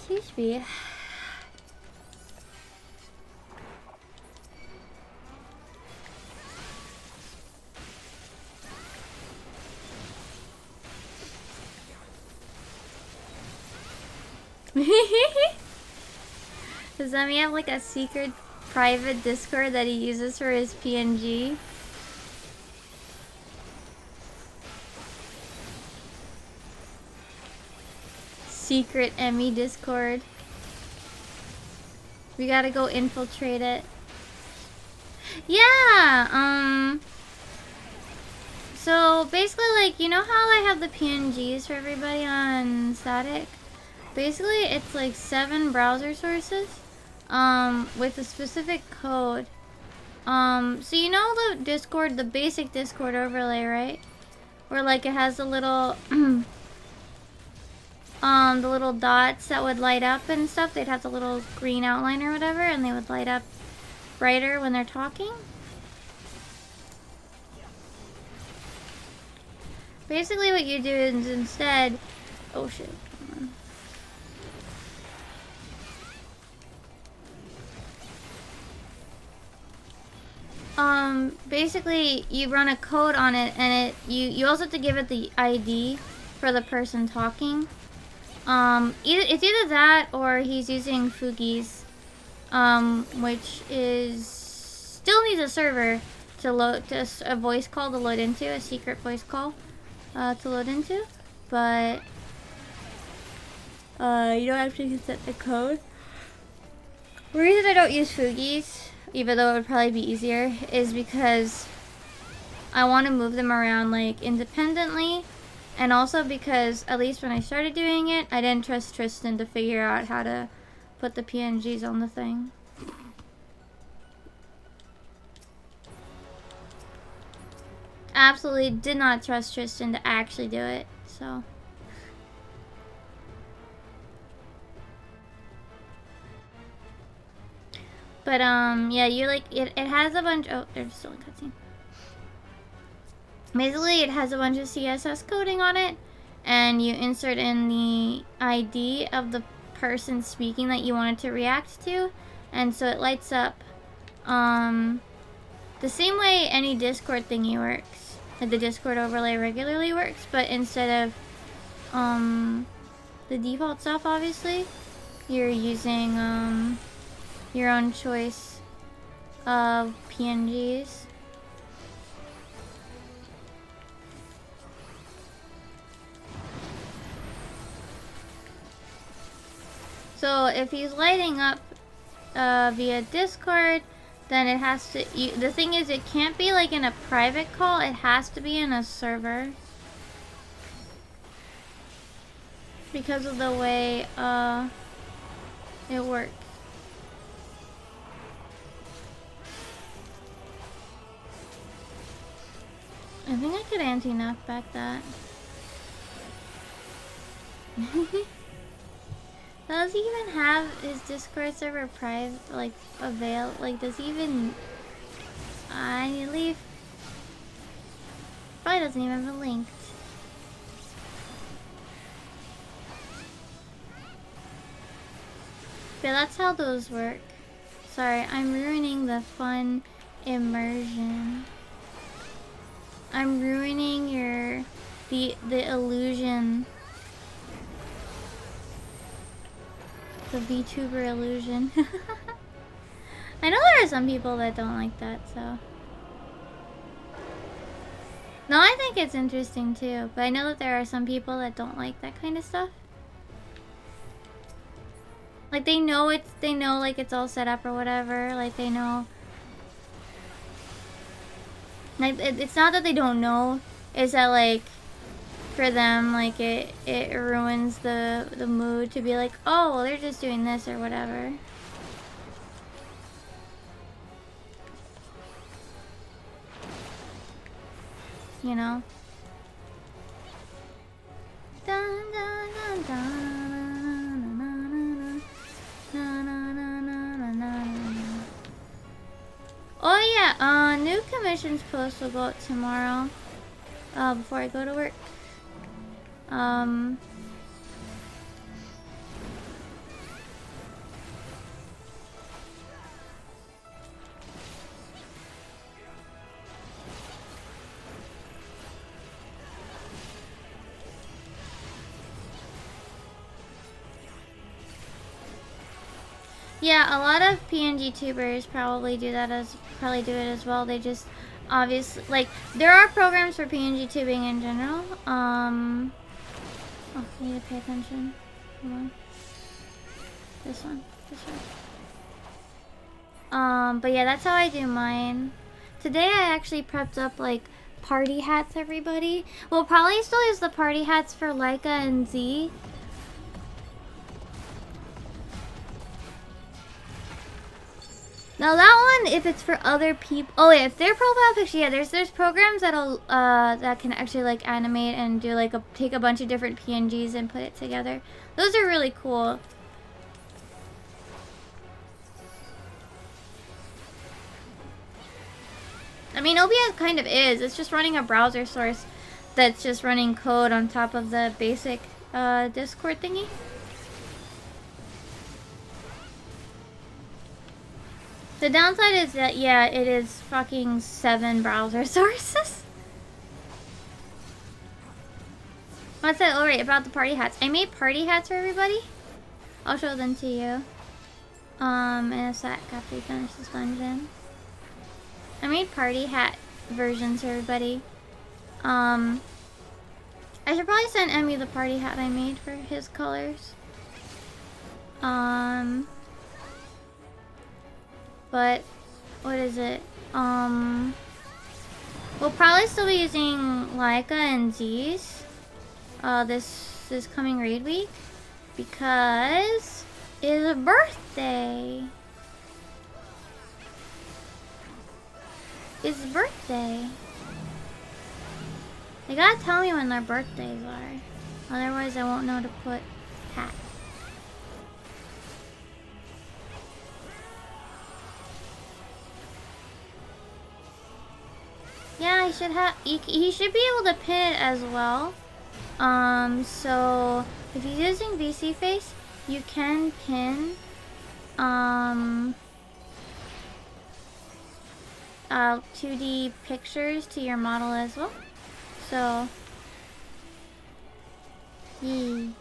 Excuse me. Does that mean have like a secret private Discord that he uses for his PNG? Secret Emmy Discord. We gotta go infiltrate it. Yeah, so basically like, you know how I have the PNGs for everybody on static? Basically it's like 7 browser sources, with a specific code. So you know the Discord, the basic Discord overlay, right? Where like it has the little the little dots that would light up and stuff. They'd have the little green outline or whatever, and they would light up brighter when they're talking. Basically what you do is instead... Oh shit, basically you run a code on it, and you also have to give it the ID for the person talking. It's either that or he's using Fugi's, which is still needs a server a voice call to load into, a secret voice call to load into, but you don't have to set the code. The reason I don't use Fugies, even though it would probably be easier, is because I want to move them around like independently, and also because at least when I started doing it, I didn't trust Tristan to figure out how to put the PNGs on the thing. Absolutely did not trust Tristan to actually do it, so. But yeah, you like it has a bunch. Oh, there's still a cutscene. Basically, it has a bunch of CSS coding on it, and you insert in the ID of the person speaking that you want it to react to, and so it lights up the same way any Discord thingy works, like the Discord overlay regularly works, but instead of the default stuff, obviously, you're using your own choice of PNGs. So if he's lighting up via Discord, then it has to, the thing is, it can't be like in a private call, it has to be in a server. Because of the way it works. I think I could anti-knock back that. Does he even have his Discord server private, like, like, does he even... I need to leave. Probably doesn't even have a link. But that's how those work. Sorry, I'm ruining the fun immersion. I'm ruining the illusion. The VTuber illusion. I know there are some people that don't like that, so. No, I think it's interesting too, but I know that there are some people that don't like that kind of stuff. Like they know like it's all set up or whatever, like they know. Like it's not that they don't know, it's that like for them like it ruins the mood to be like, oh well, they're just doing this or whatever. You know? Dun, dun, dun, dun. Oh yeah, new commissions post will go out tomorrow. Before I go to work. Yeah, a lot of PNG tubers probably do it as well. They just obviously like there are programs for PNG tubing in general. Oh, I need to pay attention. Hold on. This one. But yeah, that's how I do mine. Today I actually prepped up like party hats, everybody. We'll probably still use the party hats for Leica and Z. Now that one, if it's for other people, oh yeah, if their profile picture, yeah, there's programs that'll that can actually like animate and do like take a bunch of different PNGs and put it together. Those are really cool. I mean, OBS kind of is. It's just running a browser source that's just running code on top of the basic Discord thingy. The downside is that, yeah, it is fucking 7 browser sources. What's that? Oh, right, about the party hats. I made party hats for everybody. I'll show them to you. In a sec after we finish this dungeon. I made party hat version to everybody. I should probably send Emmy the party hat I made for his colors. But what is it? We'll probably still be using Laika and Z's this coming raid week because it's a birthday. It's birthday. They gotta tell me when their birthdays are. Otherwise I won't know to put hat. Yeah, he should have. He should be able to pin it as well. So if he's using VC Face, you can pin 2D pictures to your model as well. So, yee.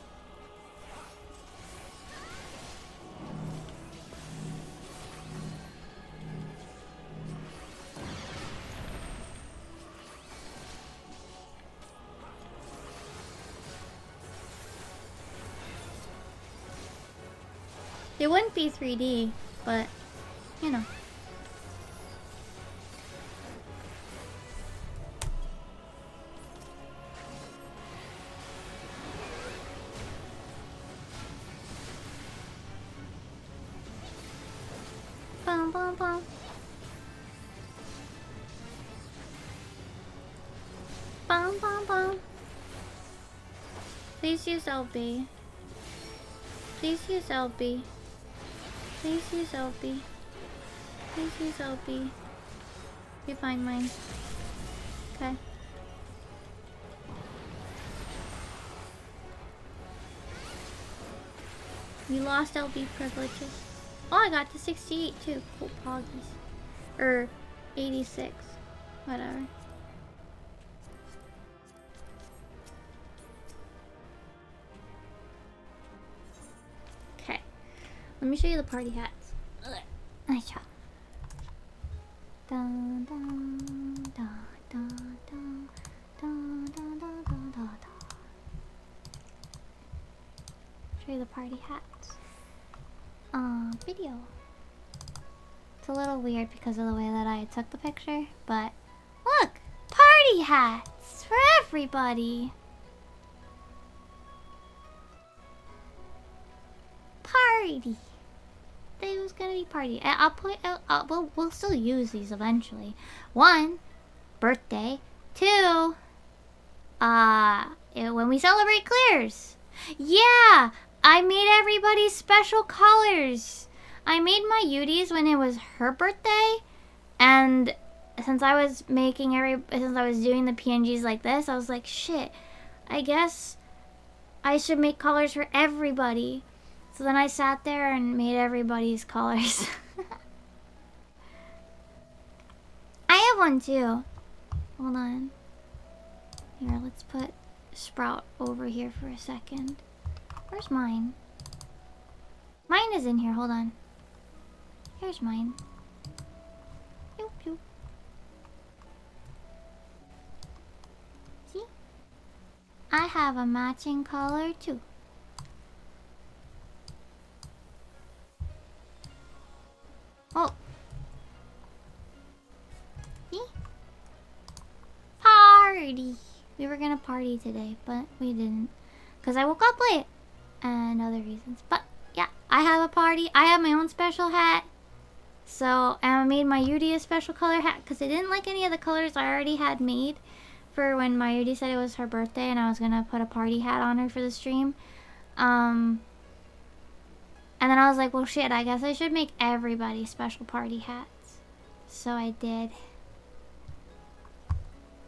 It wouldn't be 3D, but, you know. Bum, bum, bum. Bum, bum, bum. Please use LB. Please use LB. Please use LB. Please use LB. You find mine. Okay. We lost LB privileges. Oh, I got to 68 too. Cool poggies. 86. Whatever. Okay. Let me show you the party hats. Nice job. Dun, dun, dun, dun, dun, dun, dun, dun, dun, dun. Show you the party hats. Video. It's a little weird because of the way that I took the picture, but look! Party hats for everybody! Party! It was gonna be party. I'll put. We'll still use these eventually. 1, birthday. 2, when we celebrate clears. Yeah, I made everybody special colors. I made my Yudi's when it was her birthday, and since I was doing the PNGs like this, I was like, shit. I guess I should make colors for everybody. So then I sat there and made everybody's colors. I have one too. Hold on. Here, let's put Sprout over here for a second. Where's mine? Mine is in here, hold on. Here's mine. Pew, pew. See? I have a matching color too. Oh. See? Party. We were gonna party today, but we didn't. Because I woke up late. And other reasons. But, yeah. I have a party. I have my own special hat. So, and I made my Yudi a special color hat. Because I didn't like any of the colors I already had made. For when my Yudi said it was her birthday. And I was gonna put a party hat on her for the stream. And then I was like, well, shit, I guess I should make everybody special party hats. So I did.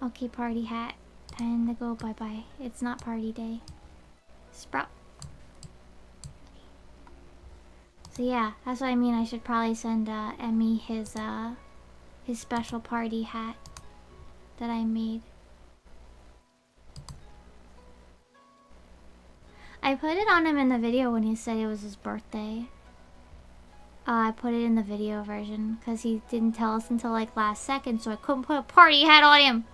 Okay, party hat. Time to go bye-bye. It's not party day. Sprout. So yeah, that's what I mean. I should probably send Emmy his special party hat that I made. I put it on him in the video when he said it was his birthday. I put it in the video version because he didn't tell us until like last second, so I couldn't put a party hat on him.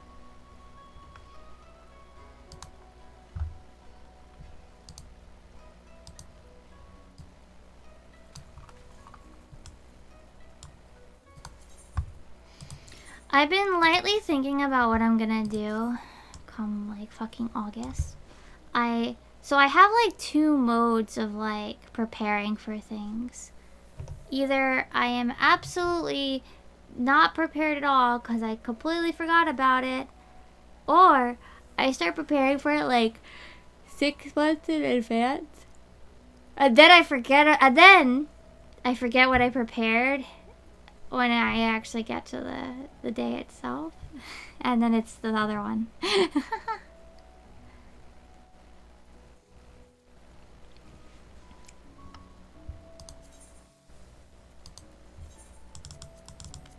I've been lightly thinking about what I'm gonna do come like fucking August. So I have like two modes of like preparing for things. Either I am absolutely not prepared at all because I completely forgot about it, or I start preparing for it like 6 months in advance, and then I forget it, and then I forget what I prepared when I actually get to the day itself, and then it's the other one.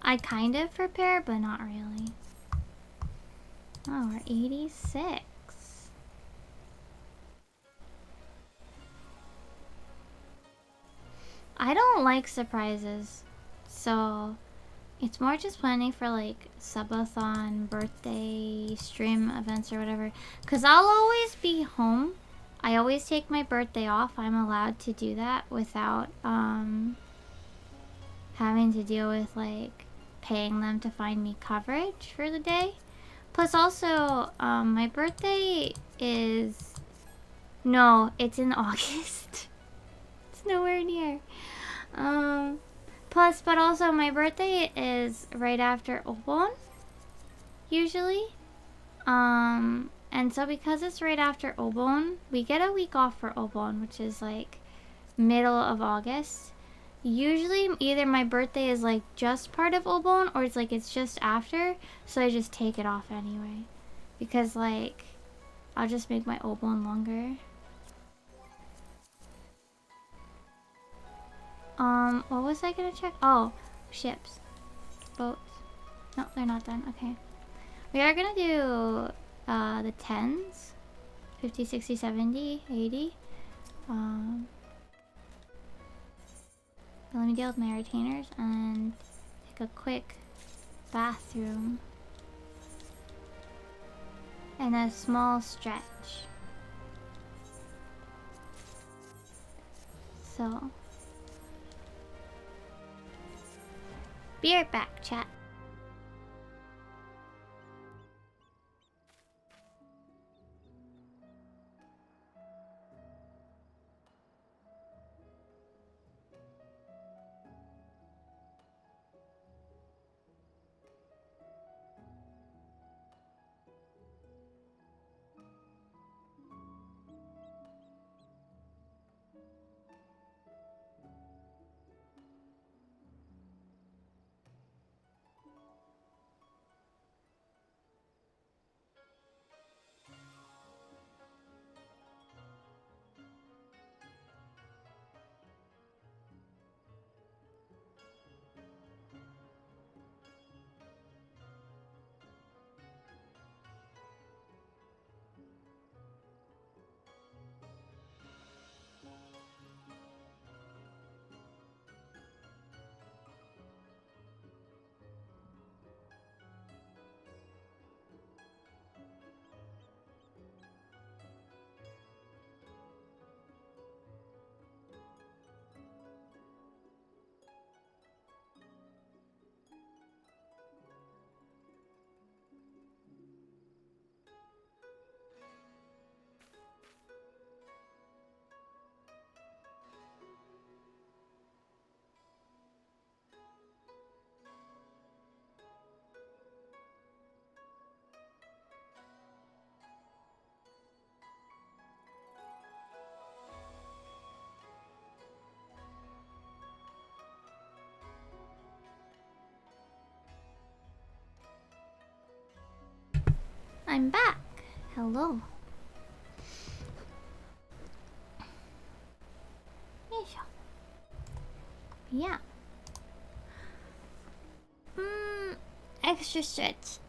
I kind of prepare, but not really. Oh, we're 86. I don't like surprises, so it's more just planning for like subathon, birthday, stream events or whatever. Cause I'll always be home. I always take my birthday off. I'm allowed to do that without having to deal with like paying them to find me coverage for the day. Plus also, my birthday is... No, it's in August. It's nowhere near. Plus, but also my birthday is right after Obon, usually. And so because it's right after Obon, we get a week off for Obon, which is like middle of August. Usually either my birthday is like just part of Obon or it's just after, so I just take it off anyway. Because like, I'll just make my Obon longer. What was I gonna check? Oh, ships. Boats. No, they're not done. Okay. We are gonna do the 10s. 50, 60, 70, 80. Let me deal with my retainers and take a quick bathroom. And a small stretch. So. Be right back, chat. I'm back. Hello. Yeah. Extra stretch.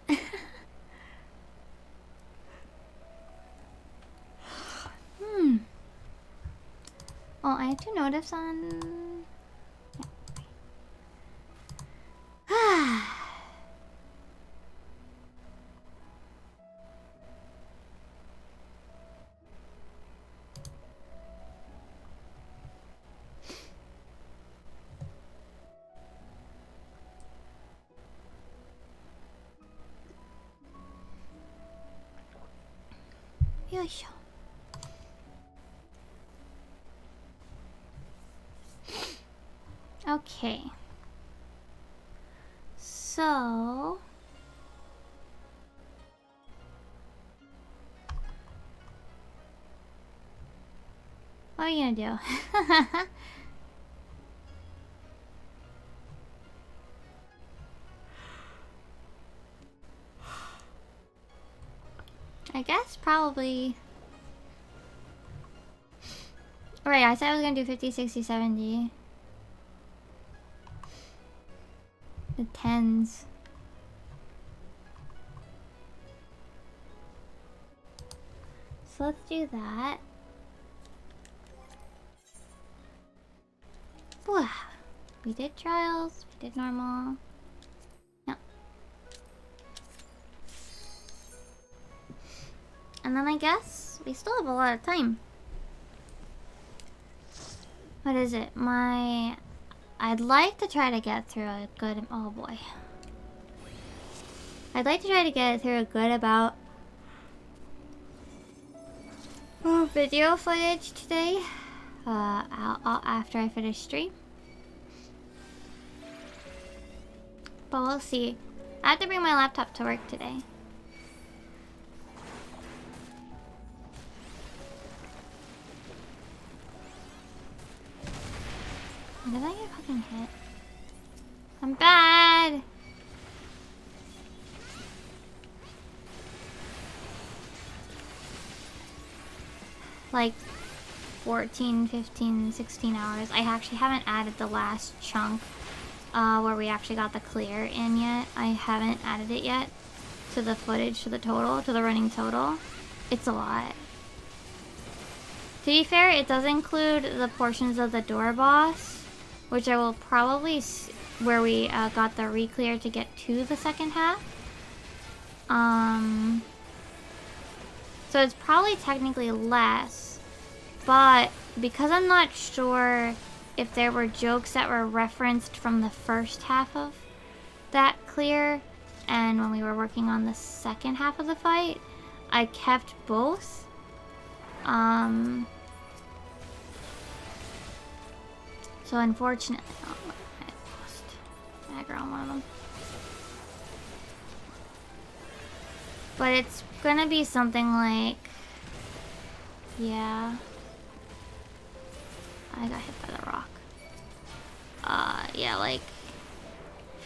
Oh, I have to notice on... Yeah, Yoisho. Okay. So... what are you gonna do? I guess probably... right, I said I was gonna do 50, 60, 70. The 10s. So let's do that. Wow. We did trials, we did normal. No. And then I guess we still have a lot of time. What is it? I'd like to try to get through a good... oh boy. I'd like to try to get through a good about... video footage today. After I finish stream. But we'll see. I have to bring my laptop to work today. Did I get fucking hit? I'm bad! Like 14, 15, 16 hours. I actually haven't added the last chunk where we actually got the clear in yet. I haven't added it yet to the footage, to the total, to the running total. It's a lot. To be fair, it does include the portions of the door boss, which I will probably where we got the re-clear to get to the second half. So it's probably technically less, but because I'm not sure if there were jokes that were referenced from the first half of that clear and when we were working on the second half of the fight, I kept both. So unfortunately, oh, I lost dagger on one of them. But it's gonna be something like, yeah, I got hit by the rock. Yeah, like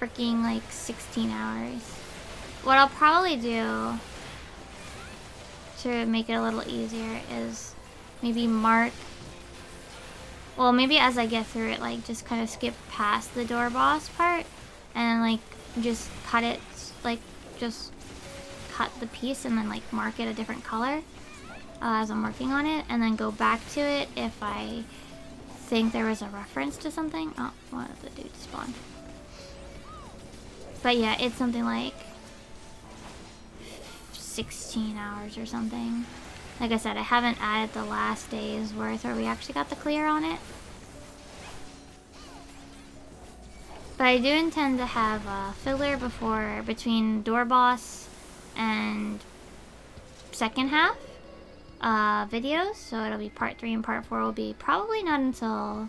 freaking like 16 hours. What I'll probably do to make it a little easier is maybe mark, well, maybe as I get through it, like just kind of skip past the door boss part and like just cut it, like just cut the piece and then like mark it a different color as I'm working on it, and then go back to it if I think there was a reference to something. Oh, one of the dudes spawned. But yeah, it's something like 16 hours or something. Like I said, I haven't added the last day's worth where we actually got the clear on it. But I do intend to have a filler between door boss and second half videos. So it'll be part 3 and part 4 will be probably not until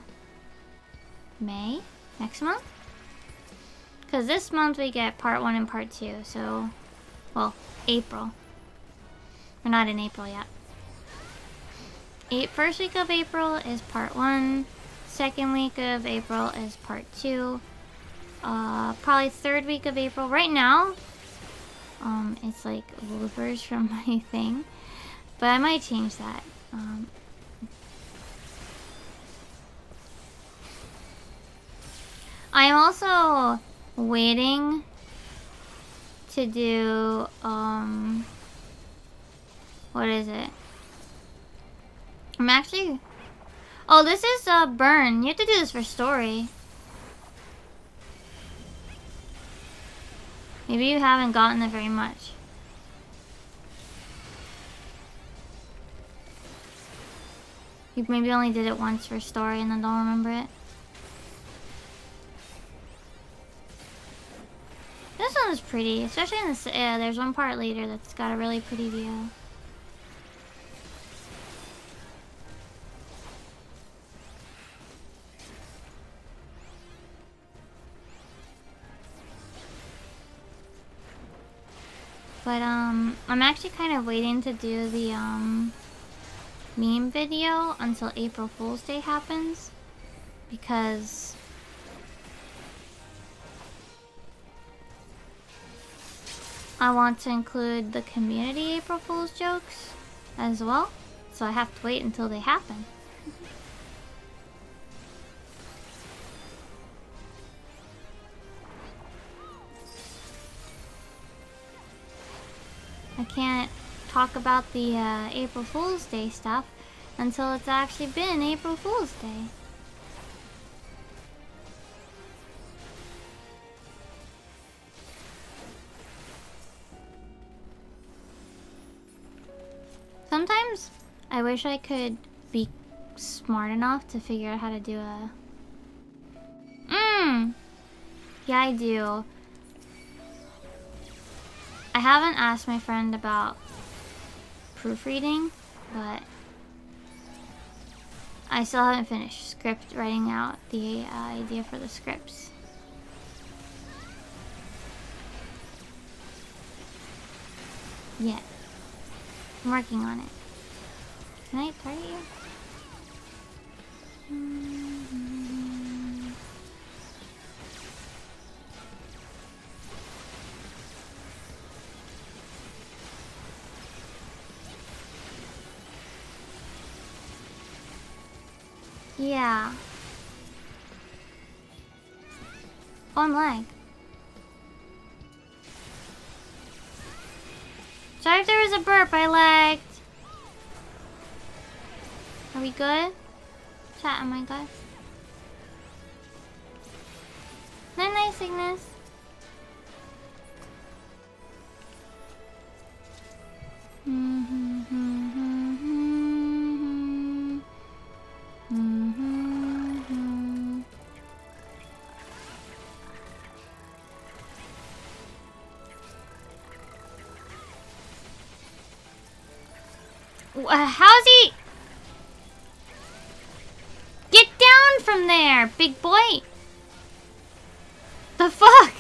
May next month. Because this month we get part 1 and part 2. So, well, April. We're not in April yet. First week of April is part 1. Second week of April is part 2. Probably third week of April. Right now, it's like bloopers from my thing. But I might change that. I'm also waiting to do, what is it? I'm actually... oh, this is burn. You have to do this for story. Maybe you haven't gotten it very much. You maybe only did it once for story and then don't remember it. This one is pretty, especially in this. Yeah, there's one part later that's got a really pretty view. But I'm actually kind of waiting to do the meme video until April Fool's Day happens, because I want to include the community April Fool's jokes as well, so I have to wait until they happen. I can't talk about the April Fool's Day stuff until it's actually been April Fool's Day. Sometimes I wish I could be smart enough to figure out how to do a... Yeah, I do. I haven't asked my friend about proofreading, but I still haven't finished script writing out the idea for the scripts. Yet. I'm working on it. Can I target you? Yeah. Oh, I'm lag. Sorry if there was a burp, I lagged. Are we good? Chat, am I good? Night night, Cygnus. How's he? Get down from there, big boy. The fuck?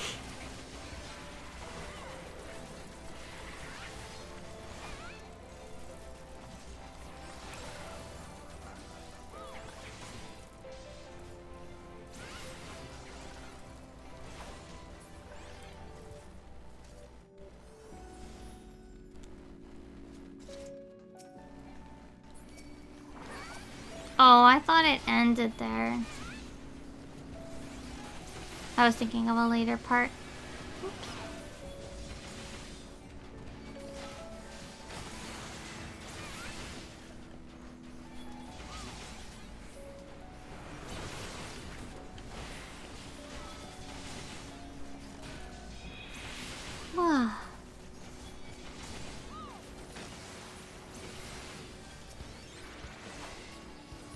Oh, I thought it ended there. I was thinking of a later part. Oops.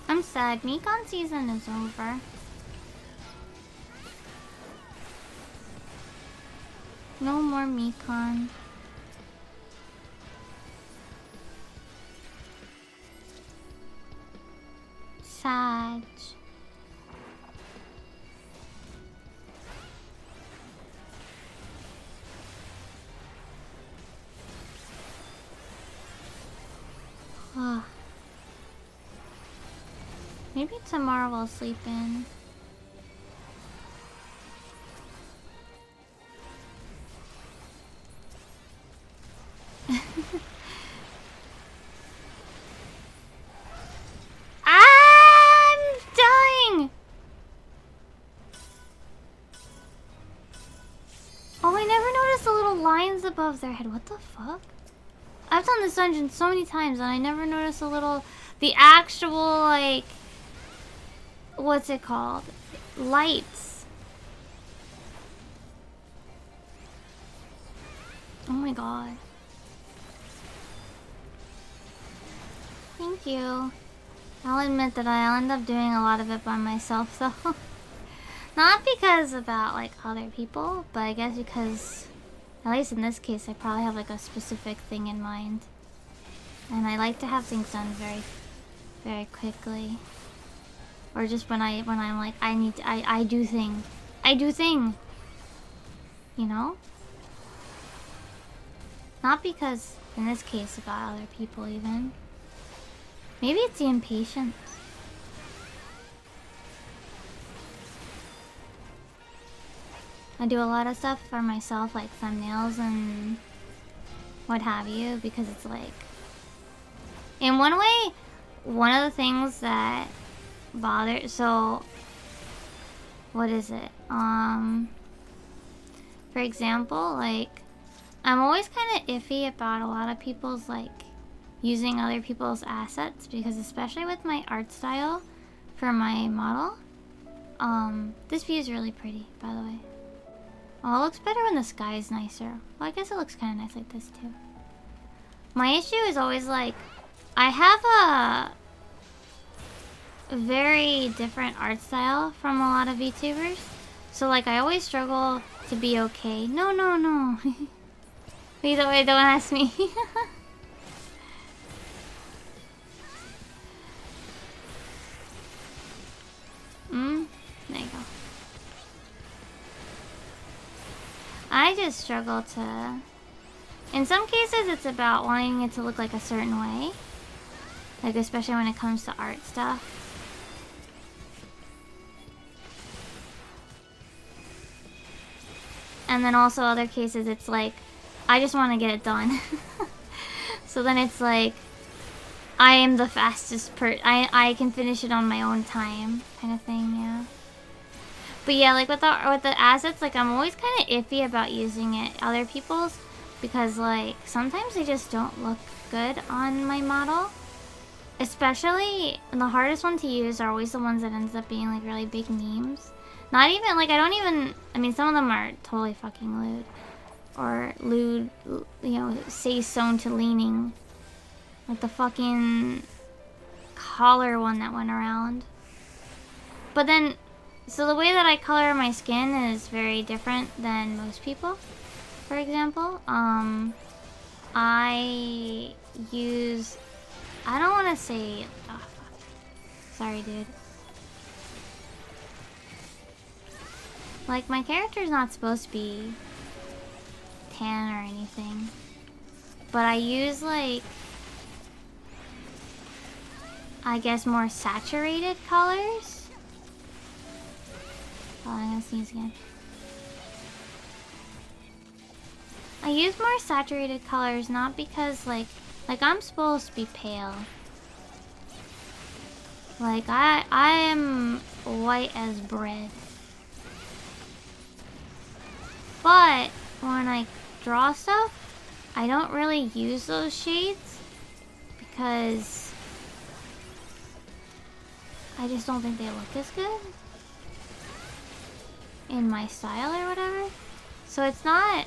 I'm sad. Mekon season is over. No more Mekon. Sad. Maybe tomorrow I'll sleep in. I'm dying! Oh, I never noticed the little lines above their head. What the fuck? I've done this dungeon so many times and I never noticed the actual, like, what's it called? Lights. Oh my god. Thank you. I'll admit that I'll end up doing a lot of it by myself, though. Not because about, like, other people, but I guess because, at least in this case, I probably have, like, a specific thing in mind. And I like to have things done very, very quickly. Or just when I'm like, I do thing. I do thing! You know? Not because, in this case, about other people even. Maybe it's the impatience. I do a lot of stuff for myself, like thumbnails and what have you, because it's like... In one way, one of the things that bother... So... What is it? For example, like... I'm always kind of iffy about a lot of people's, like... using other people's assets, because especially with my art style for my model... this view is really pretty, by the way. Oh, it looks better when the sky is nicer. Well, I guess it looks kind of nice like this, too. My issue is always, like... I have a very different art style from a lot of VTubers. So, like, I always struggle to be okay. No, no, no. Wait, don't ask me. There you go. I just struggle to... In some cases, it's about wanting it to look like a certain way. Like, especially when it comes to art stuff. And then also other cases, it's like, I just want to get it done. So then it's like, I am the fastest I can finish it on my own time, kind of thing, yeah. But yeah, like with the assets, like I'm always kind of iffy about using other people's, because like sometimes they just don't look good on my model. Especially the hardest one to use are always the ones that ends up being like really big memes. Not even like I mean some of them are totally fucking lewd, or lewd, you know, say sewn to leaning, like the fucking collar one that went around. But then. So the way that I color my skin is very different than most people. For example, I use... I don't want to say... Oh, fuck. Sorry, dude. Like, my character's not supposed to be tan or anything. But I use, like... I guess more saturated colors. Oh, I'm gonna sneeze again. I use more saturated colors not because like I'm supposed to be pale. Like I am white as bread. But when I draw stuff, I don't really use those shades because I just don't think they look as good in my style or whatever. So it's not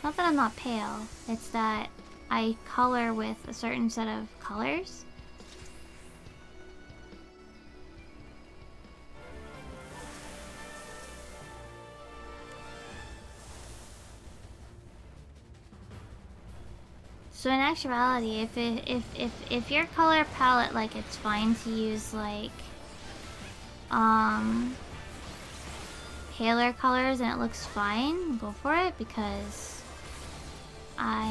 that I'm not pale, it's that I color with a certain set of colors. So in actuality, if your color palette, like, it's fine to use like paler colors and it looks fine, go for it, because I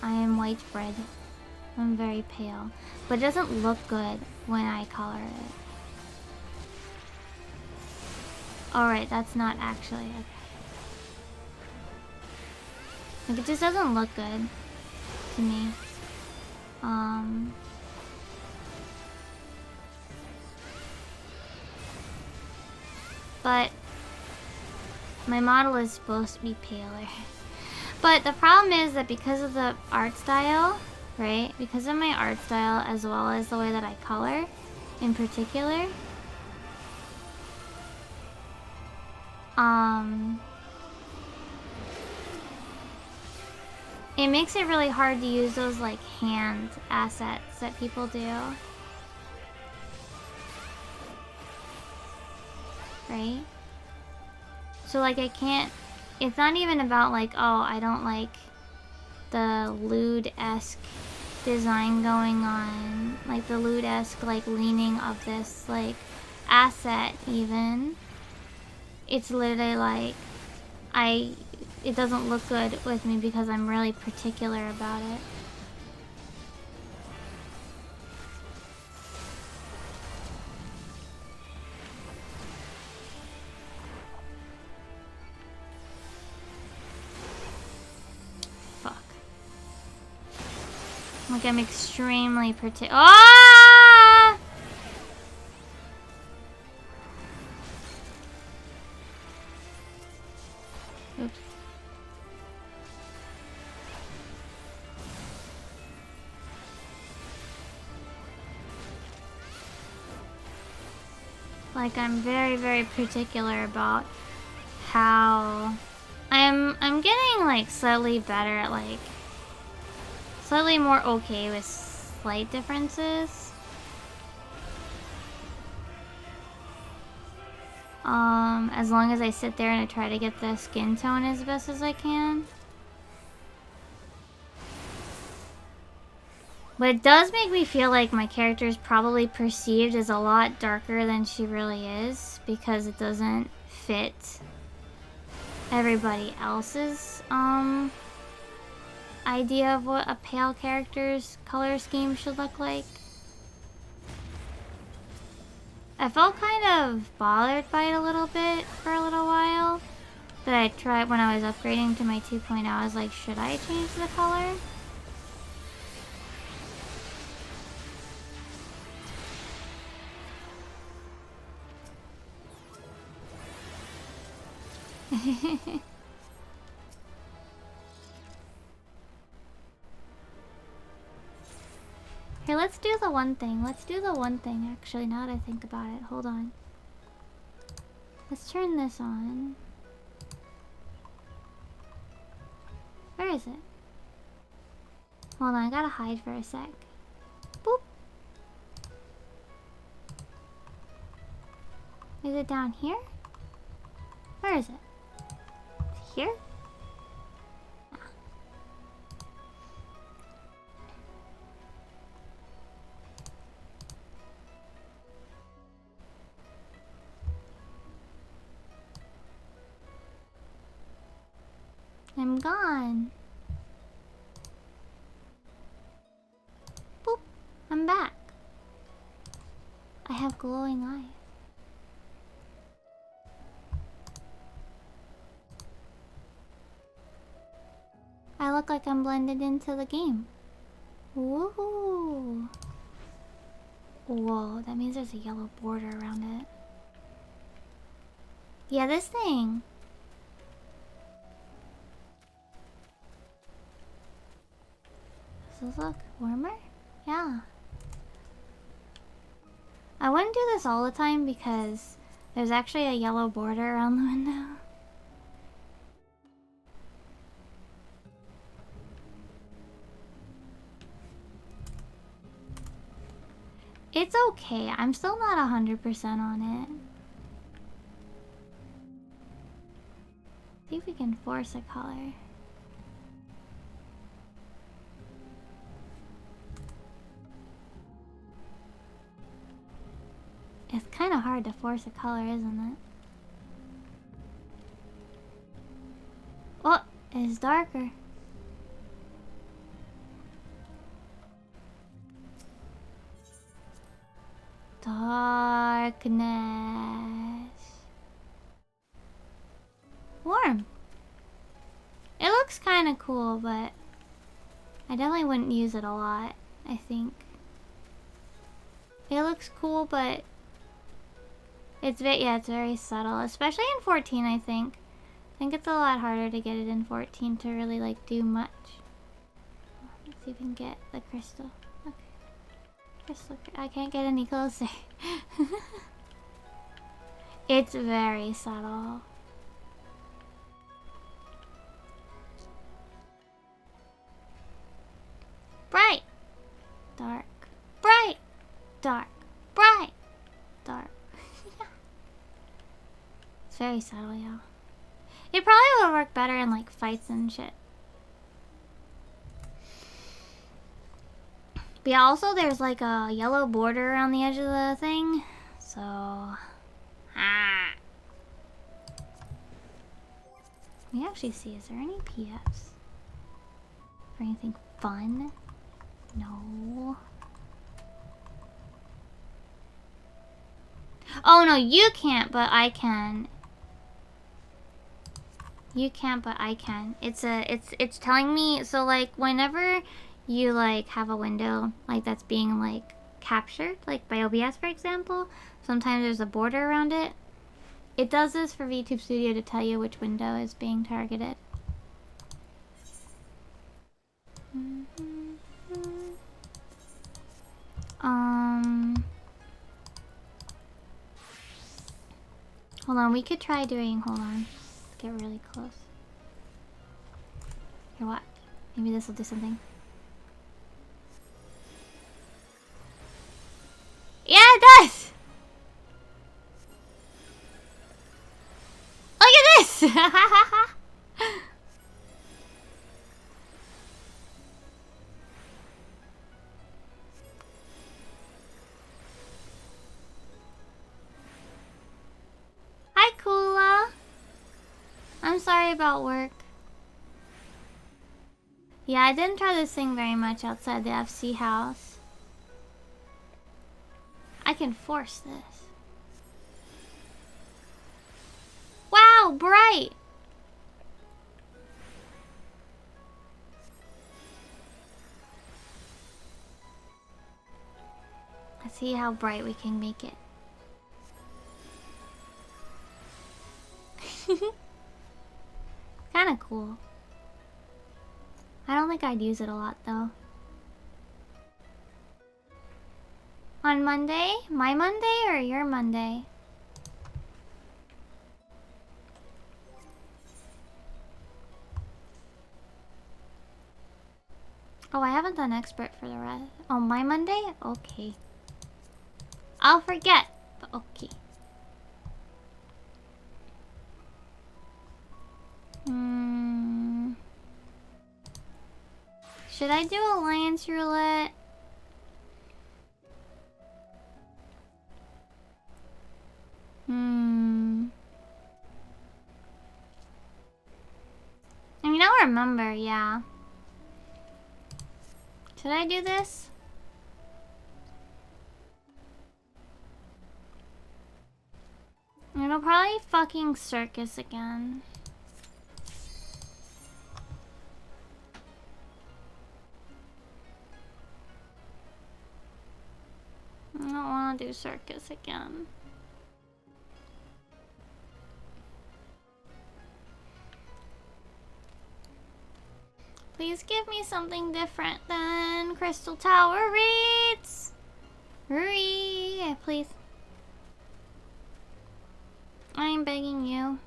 am white bread. I'm very pale. But it doesn't look good when I color it. Alright, that's not actually okay. Like, it just doesn't look good to me. But my model is supposed to be paler. But the problem is that because of the art style, right? Because of my art style as well as the way that I color in particular, it makes it really hard to use those like hand assets that people do. Right? So like I can't, it's not even about like, oh, I don't like the lewd-esque design going on, like the lewd-esque like leaning of this like asset even. It's literally like, I it doesn't look good with me because I'm really particular about it. Fuck. Like I'm extremely particular. Ah! Oops. Like I'm very, very particular about how I'm getting like slightly better at like slightly more okay with slight differences. As long as I sit there and I try to get the skin tone as best as I can. But it does make me feel like my character is probably perceived as a lot darker than she really is because it doesn't fit everybody else's idea of what a pale character's color scheme should look like. I felt kind of bothered by it a little bit for a little while. That I tried when I was upgrading to my 2.0. I was like, should I change the color? Here, let's do the one thing. Let's do the one thing, actually, now that I think about it. Hold on. Let's turn this on. Where is it? Hold on, I gotta hide for a sec. Boop. Is it down here? Where is it? Here? I'm gone. Boop. I'm back. I have glowing eyes. I look like I'm blended into the game. Woohoo! Whoa, that means there's a yellow border around it. Yeah, this thing. Does this look warmer? Yeah. I wouldn't do this all the time because there's actually a yellow border around the window. It's okay. I'm still not 100% on it. See if we can force a color. It's kind of hard to force a color, isn't it? Oh, it's darker. Darkness. Warm. It looks kind of cool, but I definitely wouldn't use it a lot, I think. It looks cool, but it's very subtle, especially in 14, I think. I think it's a lot harder to get it in 14 to really like do much. Let's see if we can get the crystal. Okay. Crystal, I can't get any closer. It's very subtle. Bright, dark, bright, dark, bright, dark. It's very subtle, y'all. It probably would work better in like fights and shit. But yeah, also there's like a yellow border around the edge of the thing. So Let me actually see, is there any PFs? For anything fun? No. Oh no, you can't, but I can. You can't, but I can. It's telling me, so like whenever you like have a window like that's being like captured, like by OBS for example, sometimes there's a border around it. It does this for VTube Studio to tell you which window is being targeted. Hold on, we could try doing, hold on. Let's get really close. Here, what? Maybe this will do something. Yeah, it does! Look at this! Hi, Kula. I'm sorry about work. Yeah, I didn't try this thing very much outside the FC house. I can force this. Wow, bright! Let's see how bright we can make it. Kinda cool. I don't think I'd use it a lot though. On Monday? My Monday or your Monday? Oh, I haven't done expert for the rest. Oh, my Monday? Okay. I'll forget, but okay. Should I do Alliance Roulette? I mean, I'll remember, yeah. Should I do this? It'll probably fucking circus again. I don't want to do circus again. Please give me something different than Crystal Tower reads. Hurry, please. I'm begging you.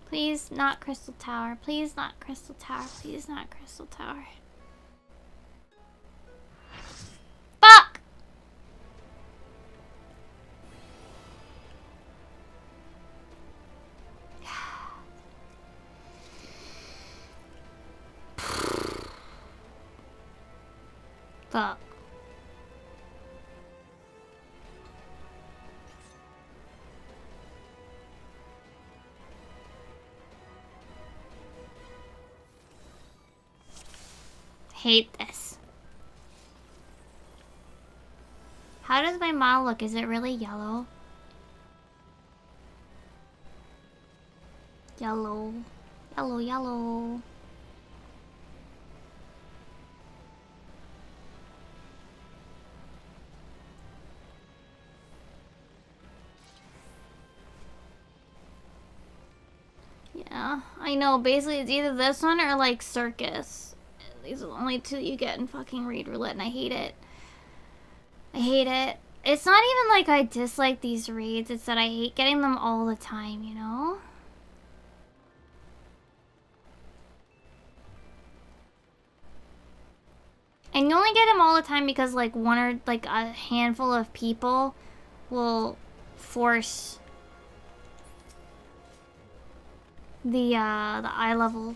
Please, not Crystal Tower. Please, not Crystal Tower. Please, not Crystal Tower. Fuck! Fuck. Hate this. How does my model look? Is it really yellow? Yellow. Yellow, yellow. Yeah, I know. Basically, it's either this one or like circus. These are the only two you get in fucking Read Roulette, and I hate it. I hate it. It's not even like I dislike these raids, it's that I hate getting them all the time, you know? And you only get them all the time because like one or like a handful of people will force the eye level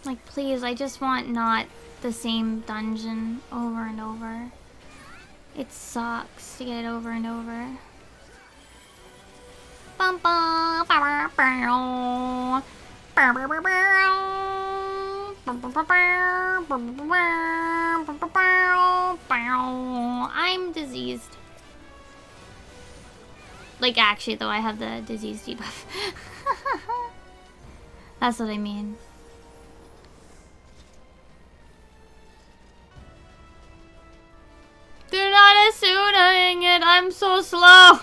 Like, please, I just want not the same dungeon over and over. It sucks to get it over and over. Bum bum bow bow bow. I'm diseased. Like, actually, though, I have the disease debuff. That's what I mean. They're not assuming it. I'm so slow.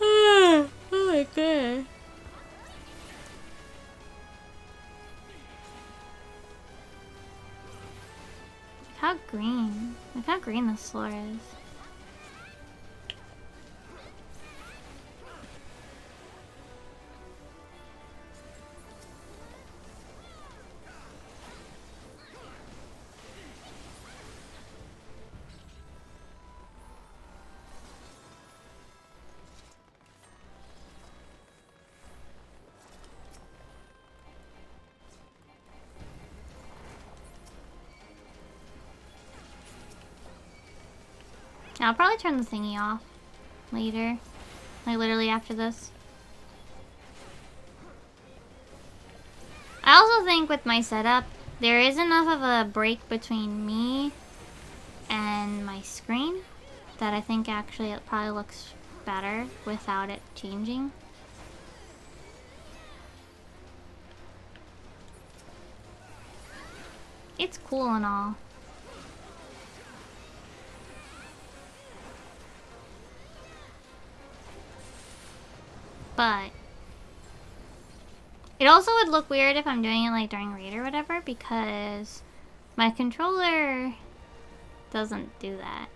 Oh my god. How green. Look how green this floor is. I'll probably turn the thingy off later. Like literally after this. I also think with my setup, there is enough of a break between me and my screen that I think actually it probably looks better without it changing. It's cool and all. But it also would look weird if I'm doing it like during raid or whatever, because my controller doesn't do that.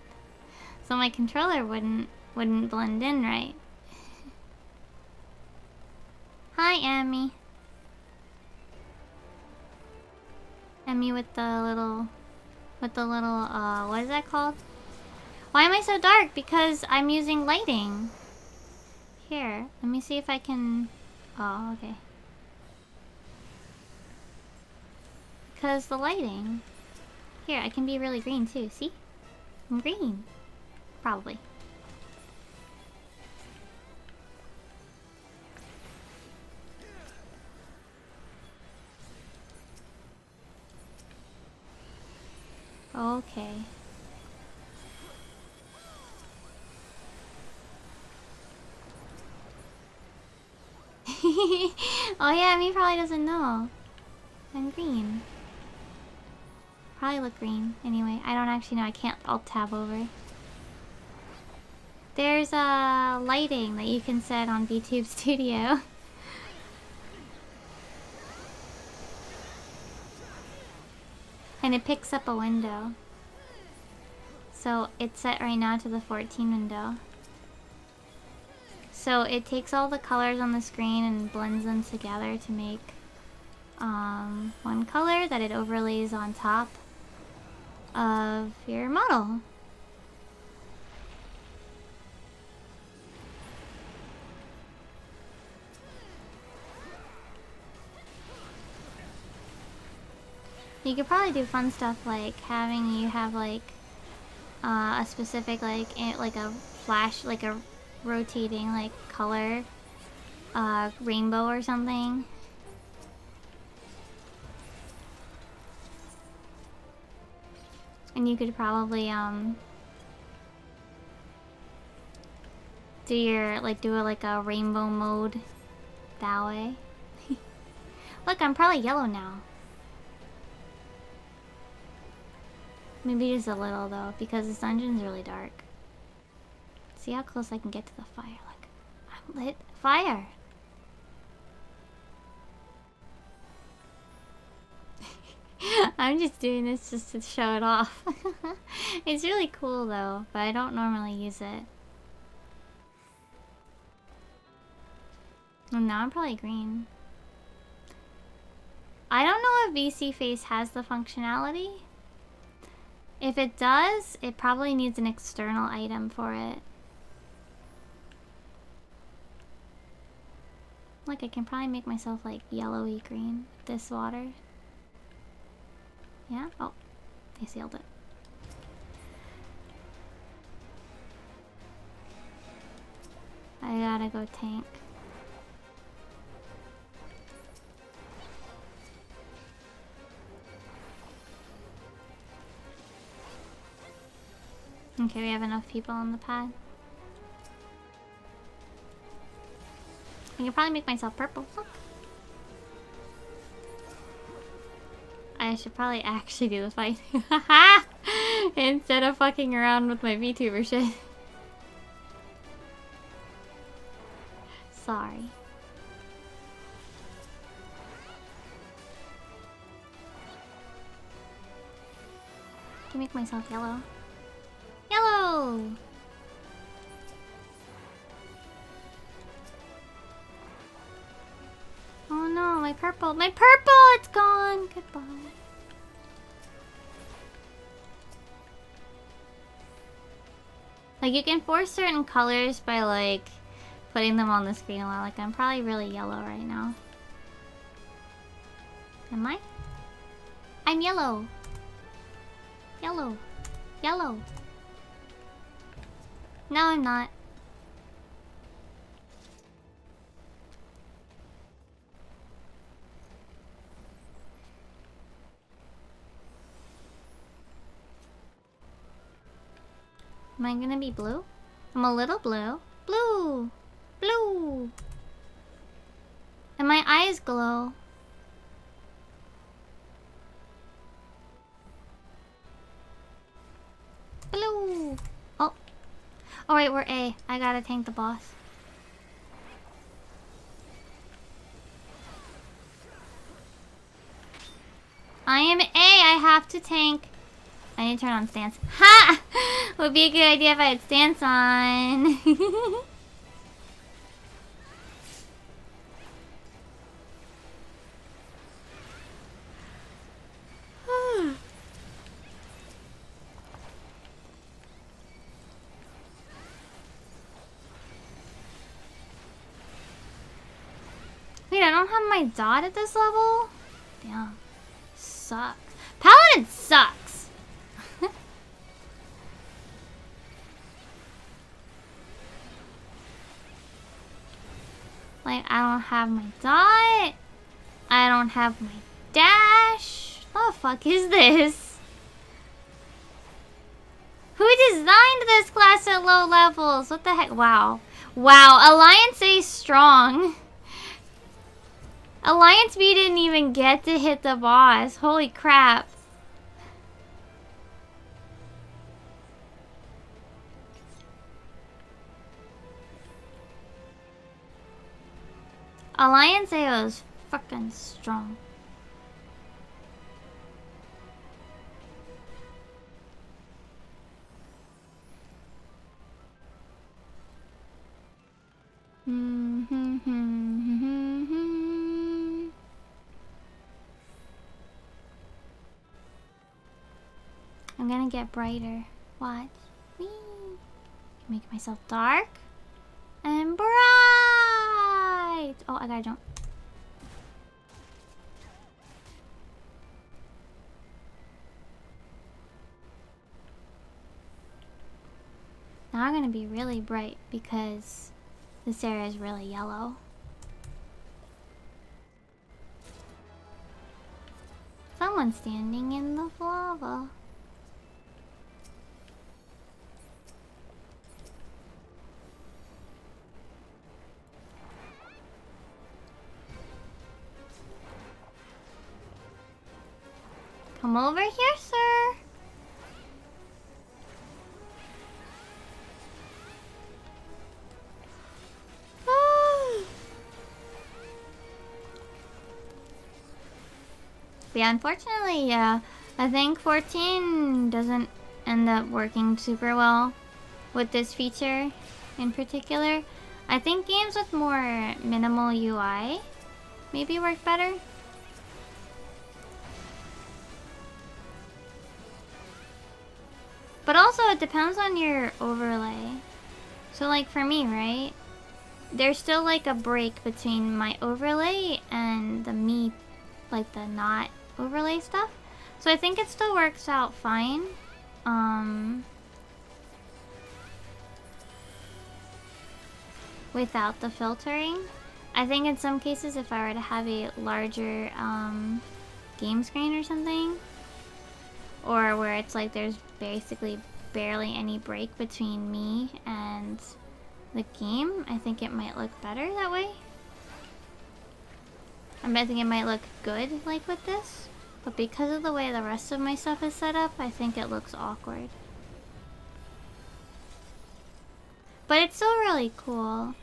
So my controller wouldn't blend in right. Hi, Emmy. Emmy with the little what is that called? Why am I so dark? Because I'm using lighting. Here, let me see if I can... Oh, okay. Because the lighting... Here, I can be really green too, see? I'm green. Probably. Okay. Oh yeah, me probably doesn't know. I'm green. Probably look green. Anyway, I don't actually know. I can't alt-tab over. There's a lighting that you can set on VTube Studio. And it picks up a window. So it's set right now to the 14 window. So it takes all the colors on the screen and blends them together to make one color that it overlays on top of your model. You could probably do fun stuff like having you have like a specific like a flash, like a rotating like color rainbow or something. And you could probably do a rainbow mode that way. Look, I'm probably yellow now. Maybe just a little though, because this dungeon's really dark. See how close I can get to the fire. Look, I'm lit fire. I'm just doing this just to show it off. It's really cool though, but I don't normally use it. And now I'm probably green. I don't know if VC Face has the functionality. If it does, it probably needs an external item for it. Look, I can probably make myself like yellowy green with this water. Yeah? Oh, they sealed it. I gotta go tank. Okay, we have enough people on the pad. I can probably make myself purple. Look. I should probably actually do the fight. Instead of fucking around with my VTuber shit. Sorry. I can make myself yellow. Yellow! Oh no, my purple. My purple! It's gone! Goodbye. Like, you can force certain colors by, like, putting them on the screen a lot. Like, I'm probably really yellow right now. Am I? I'm yellow. Yellow. Yellow. No, I'm not. Am I gonna be blue? I'm a little blue. Blue! Blue! And my eyes glow. Blue! Oh. Oh wait, we're A. I gotta tank the boss. I am A. I have to tank. I need to turn on stance. Ha! Would be a good idea if I had stance on. Wait, I don't have my dot at this level? Damn. Sucks. Paladin sucks! Like, I don't have my dot. I don't have my dash. What the fuck is this? Who designed this class at low levels? What the heck? Wow. Wow, Alliance A strong. Alliance B didn't even get to hit the boss. Holy crap. Alliance A was fucking strong. I'm gonna get brighter. Watch. Whee! Make myself dark and bright. Oh, I gotta jump. Now I'm gonna be really bright because this area is really yellow. Someone's standing in the lava. Come over here, sir. Yeah, unfortunately, yeah. I think 14 doesn't end up working super well with this feature in particular. I think games with more minimal UI maybe work better. But also, it depends on your overlay. So, like, for me, right? there's still like a break between my overlay and the me, like the not overlay stuff. So I think it still works out fine. Without the filtering. I think in some cases if I were to have a larger game screen or something, or where it's like there's basically barely any break between me and the game, I think it might look better that way. I think it might look good like with this, but because of the way the rest of my stuff is set up, I think it looks awkward. But it's still really cool.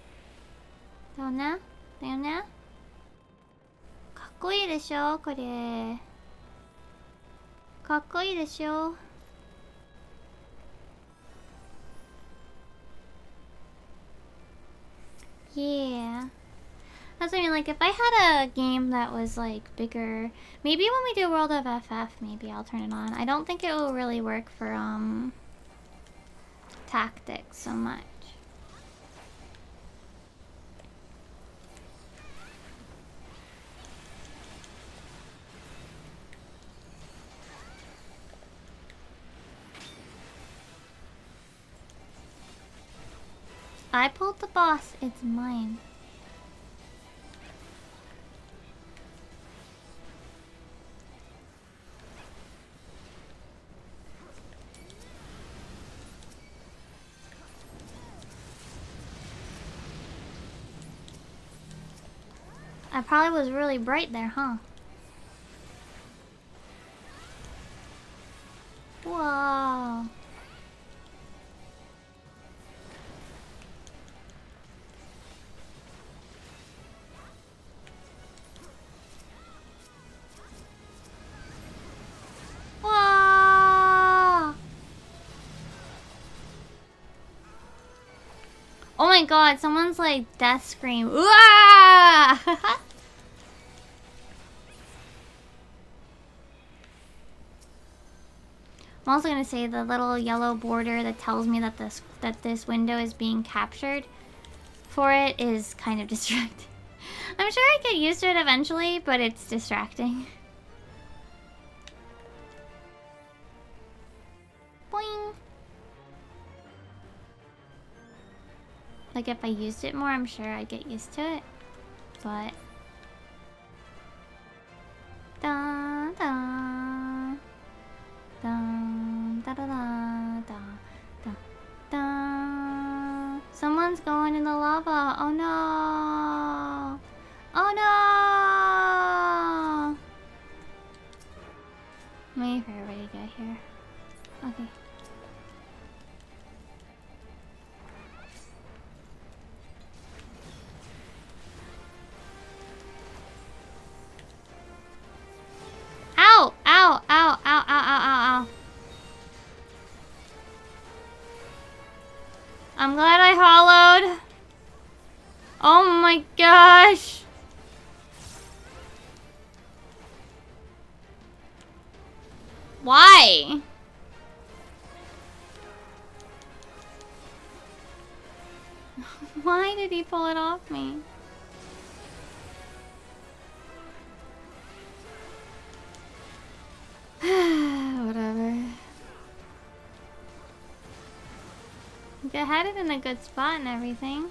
だよね? だよね? かっこいいでしょこれ。かっこいいでしょ? Yeah. That's what I mean, like if I had a game that was like bigger, maybe when we do World of FF, maybe I'll turn it on. I don't think it will really work for tactics so much. I pulled the boss, it's mine. I probably was really bright there, huh? Whoa. Whoa. Oh my god, someone's like death scream. Ooh! I'm also gonna say the little yellow border that tells me that this window is being captured for it is kind of distracting. I'm sure I get used to it eventually, but it's distracting. Boing. Like if I used it more, I'm sure I'd get used to it. But da da da da da da da da da. Someone's going in the lava. Oh no! Oh no! I'm waiting for everybody to get here. Okay. Ow! Ow! Ow! Ow! Ow! Ow! Ow! Ow! I'm glad I hollowed. Oh my gosh! Why? Why did he pull it off me? Whatever. I had it in a good spot and everything.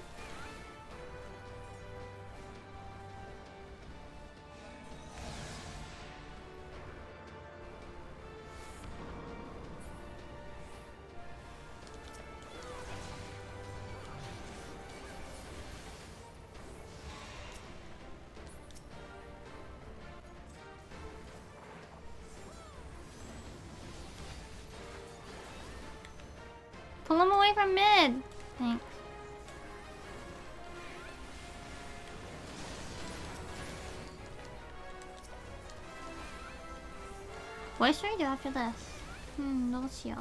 Pull him away from mid. Thanks. What should I do after this? どうしよ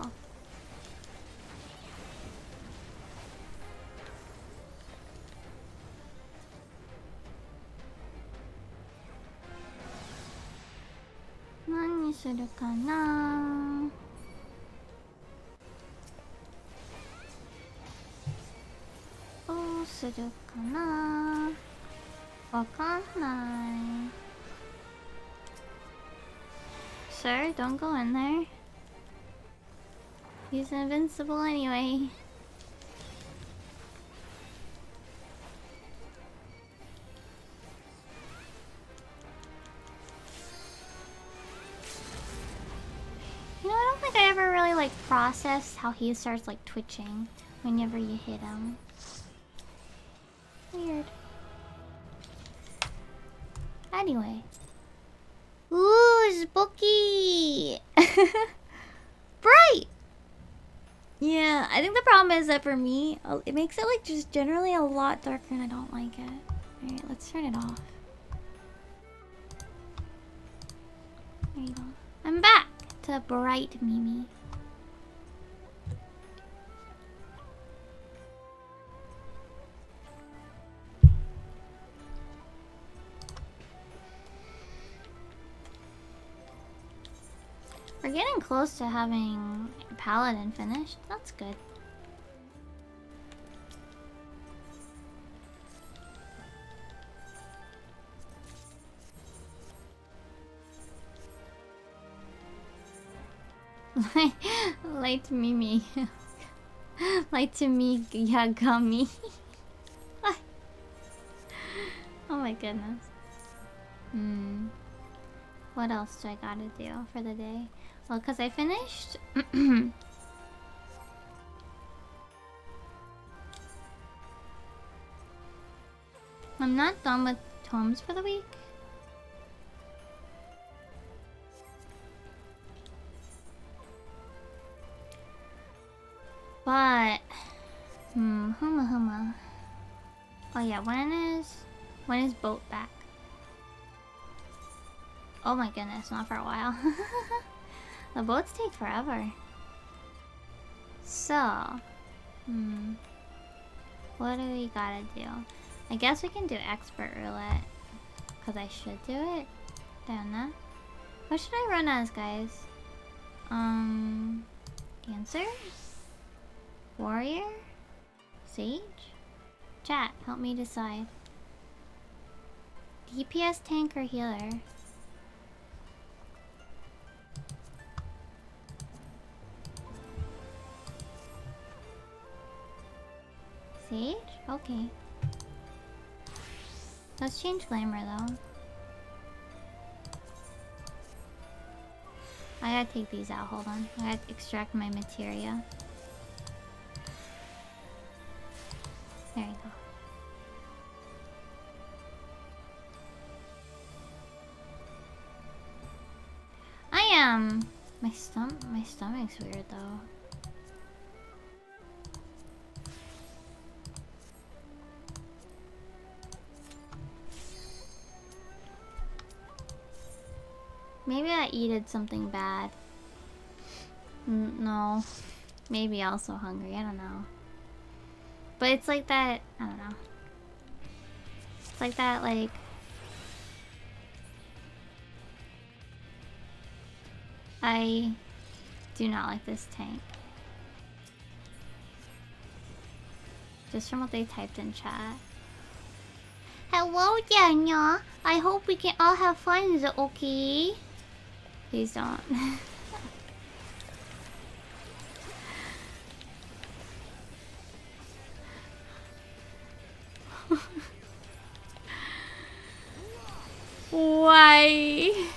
う。何にするかな。するかな。わかんない。Sir, don't go in there. He's invincible anyway. You know, I don't think I ever really like processed how he starts like twitching whenever you hit him. Weird. Anyway. Ooh, spooky! Bright! Yeah, I think the problem is that for me, it makes it like just generally a lot darker and I don't like it. Alright, let's turn it off. There you go. I'm back to bright Mimi. We're getting close to having Paladin finished. That's good. Light Mimi. Light to me, Yagami. Oh my goodness. What else do I gotta do for the day? Well, because I finished... I'm not done with tomes for the week. But... huma. Oh yeah, when is boat back? Oh my goodness, not for a while. The boats take forever. So, what do we gotta do? I guess we can do expert roulette. Cause I should do it. Don't know. What should I run as, guys? Dancer? Warrior? Sage? Chat, help me decide. DPS tank or healer? Sage? Okay. Let's change glamour though. I gotta take these out, hold on. I gotta extract my materia. There you go. I am... My stomach's weird though. Maybe I eated something bad. No. Maybe also hungry, I don't know. But it's like that, I don't know. It's like that, like... I do not like this tank. Just from what they typed in chat. Hello, Daniel. I hope we can all have fun, is it okay? Please don't. Why?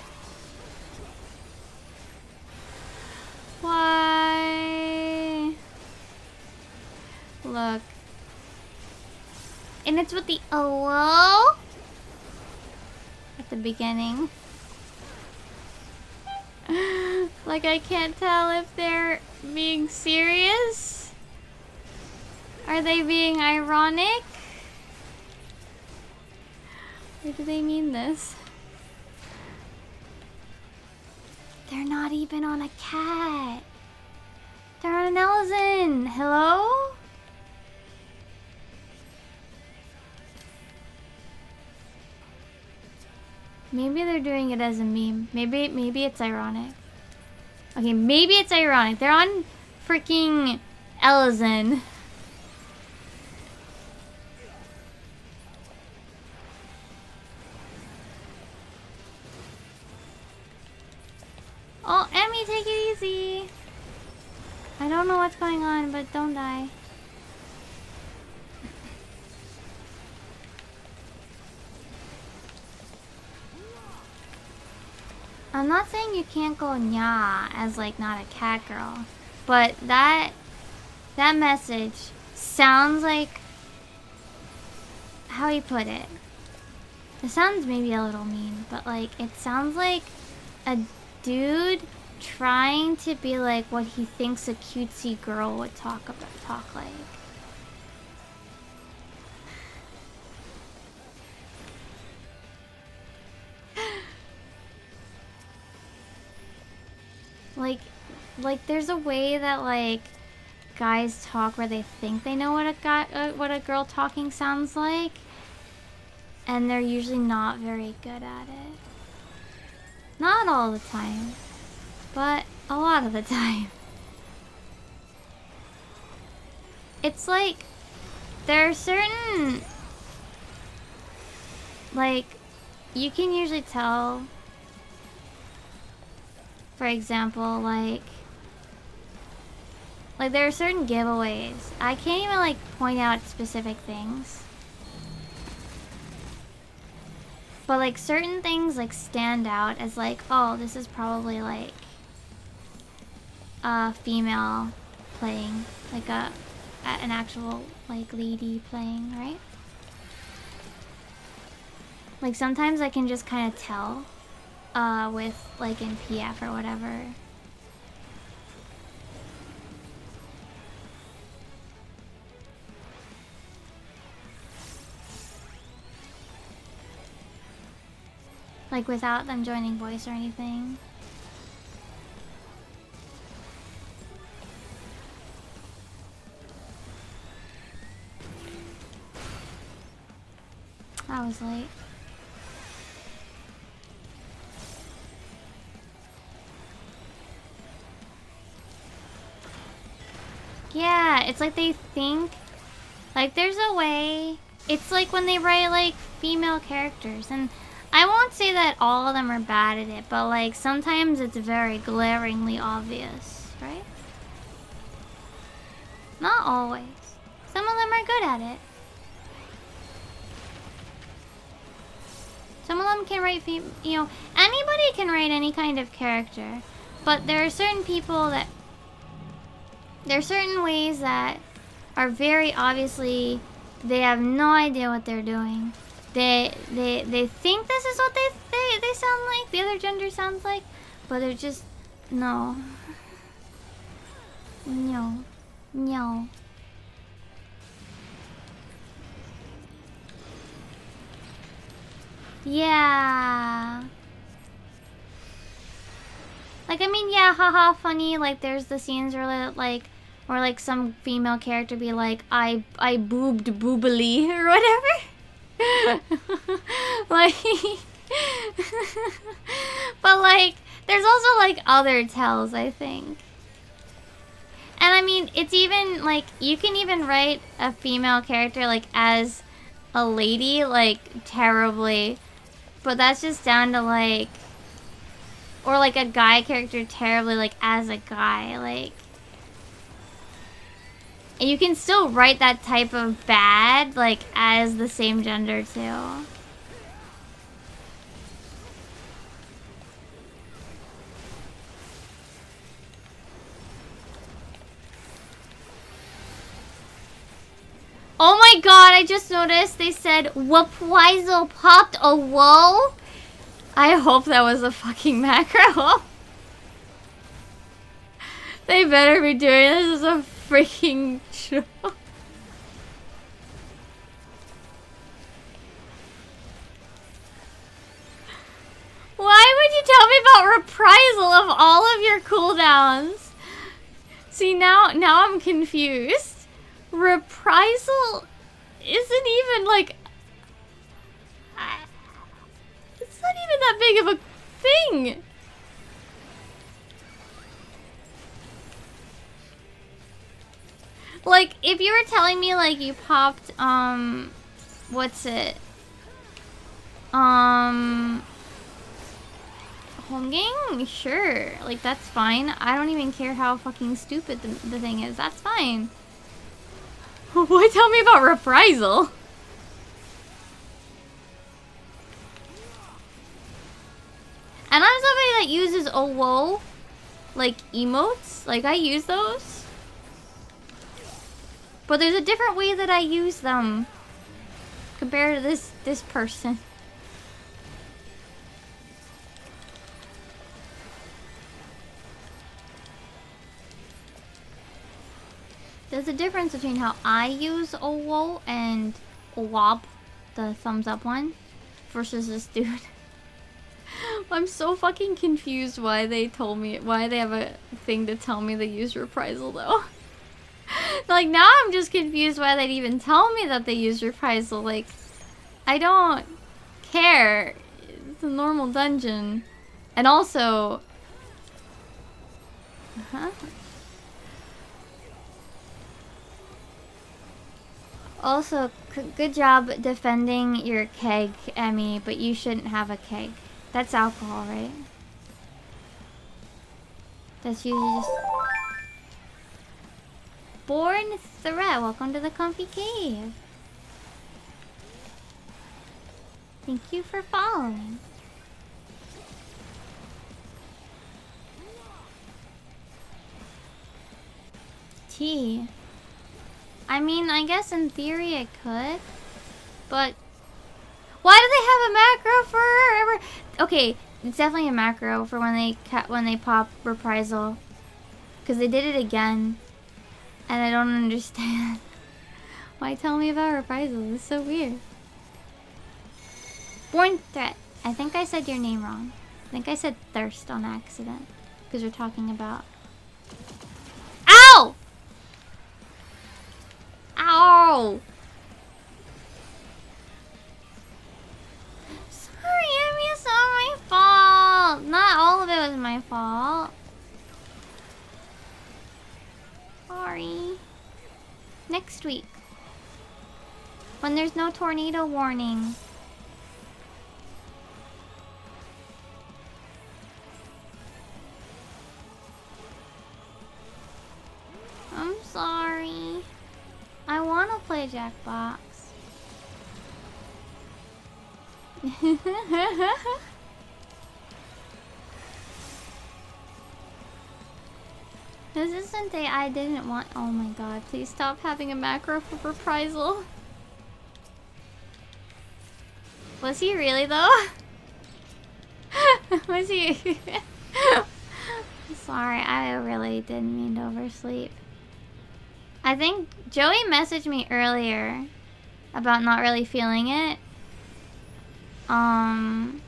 Why? Look. And it's with the hello at the beginning. Like I can't tell if they're being serious. Are they being ironic? Or do they mean this? They're not even on a cat. They're on an Elzen. Hello? Maybe they're doing it as a meme. Maybe it's ironic. Okay, maybe it's ironic. They're on freaking Elzen. Oh, Emmy, take it easy. I don't know what's going on, but don't die. I'm not saying you can't go nya as like not a cat girl, but that message sounds like, how you put it? It sounds maybe a little mean, but like it sounds like a dude trying to be like what he thinks a cutesy girl would talk like. Like there's a way that like guys talk where they think they know what what a girl talking sounds like, and they're usually not very good at it. Not all the time, but a lot of the time. It's like there are certain, like, you can usually tell, for example, like there are certain giveaways. I can't even like point out specific things, but like certain things like stand out as like, oh, this is probably like a female playing, like an actual like lady playing, right? Like sometimes I can just kind of tell with like in PF or whatever. Like without them joining voice or anything. I was late. Yeah, it's like they think, like there's a way. It's like when they write like female characters, and I won't say that all of them are bad at it, but like sometimes it's very glaringly obvious, right? Not always. Some of them are good at it. Some of them can write, you know, anybody can write any kind of character, but there are certain people that, there are certain ways that are very obviously, they have no idea what they're doing. They think this is what they sound like, the other gender sounds like, but they're just, no. No. No. Yeah. Like, I mean, yeah, haha, funny. Like, there's the scenes where, like, some female character be like, I boobed boobily or whatever. Like, but like, there's also like other tells, I think. And I mean, it's even like, you can even write a female character like as a lady, like terribly, but that's just down to like, or like a guy character terribly, like as a guy, like, and you can still write that type of bad, like as the same gender too. Oh my god, I just noticed they said Wapwizel popped a whoa. I hope that was a fucking macro. They better be doing this as a freaking show. Why would you tell me about reprisal of all of your cooldowns? See, now I'm confused. Reprisal isn't even like, it's not even that big of a thing. Like, if you were telling me like you popped what's it, hold Home game? Sure. Like, that's fine. I don't even care how fucking stupid the thing is. That's fine. What? Tell me about reprisal. And I'm somebody that uses oh whoa, like emotes. Like, I use those. But there's a different way that I use them compared to this person. There's a difference between how I use OWO and OWOB, the thumbs up one, versus this dude. I'm so fucking confused why they told me, why they have a thing to tell me they use reprisal though. Like, now I'm just confused why they'd even tell me that they use reprisal. Like, I don't care. It's a normal dungeon. And also... Also, good job defending your keg, Emmy, but you shouldn't have a keg. That's alcohol, right? That's usually just... Born Threat, welcome to the comfy cave. Thank you for following. Tea. I mean, I guess in theory it could, but why do they have a macro for? Okay, it's definitely a macro for when they pop reprisal, because they did it again, and I don't understand. Why tell me about reprisal? It's so weird. Born Threat. I think I said your name wrong. I think I said thirst on accident, because we're talking about. Ow! Ow! Sorry, Emmy, it's not my fault. Not all of it was my fault. Sorry. Next week. When there's no tornado warning. I'm sorry. I want to play Jackbox. This isn't a I didn't want. Oh my god, please stop having a macro for reprisal. Was he really though? Was he? Sorry, I really didn't mean to oversleep. I think Joey messaged me earlier about not really feeling it. And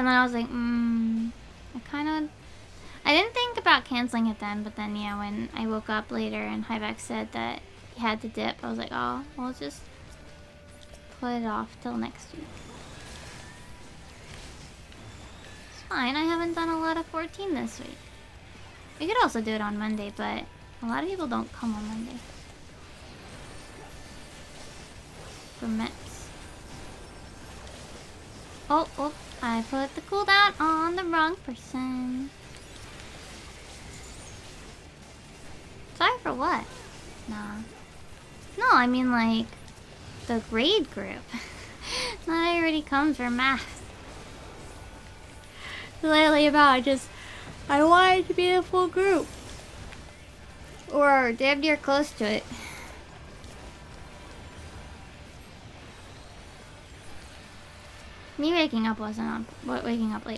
then I was like, I didn't think about canceling it then, but then yeah, when I woke up later and Hyvex said that he had to dip, I was like, oh, we'll just put it off till next week. Fine, I haven't done a lot of 14 this week. We could also do it on Monday, but a lot of people don't come on Monday. For Mets. Oh, I put the cooldown on the wrong person. Sorry for what? Nah. No, I mean like the grade group. Not everybody comes for math. Literally about I want it to be a full group. Or damn near close to it. Me waking up late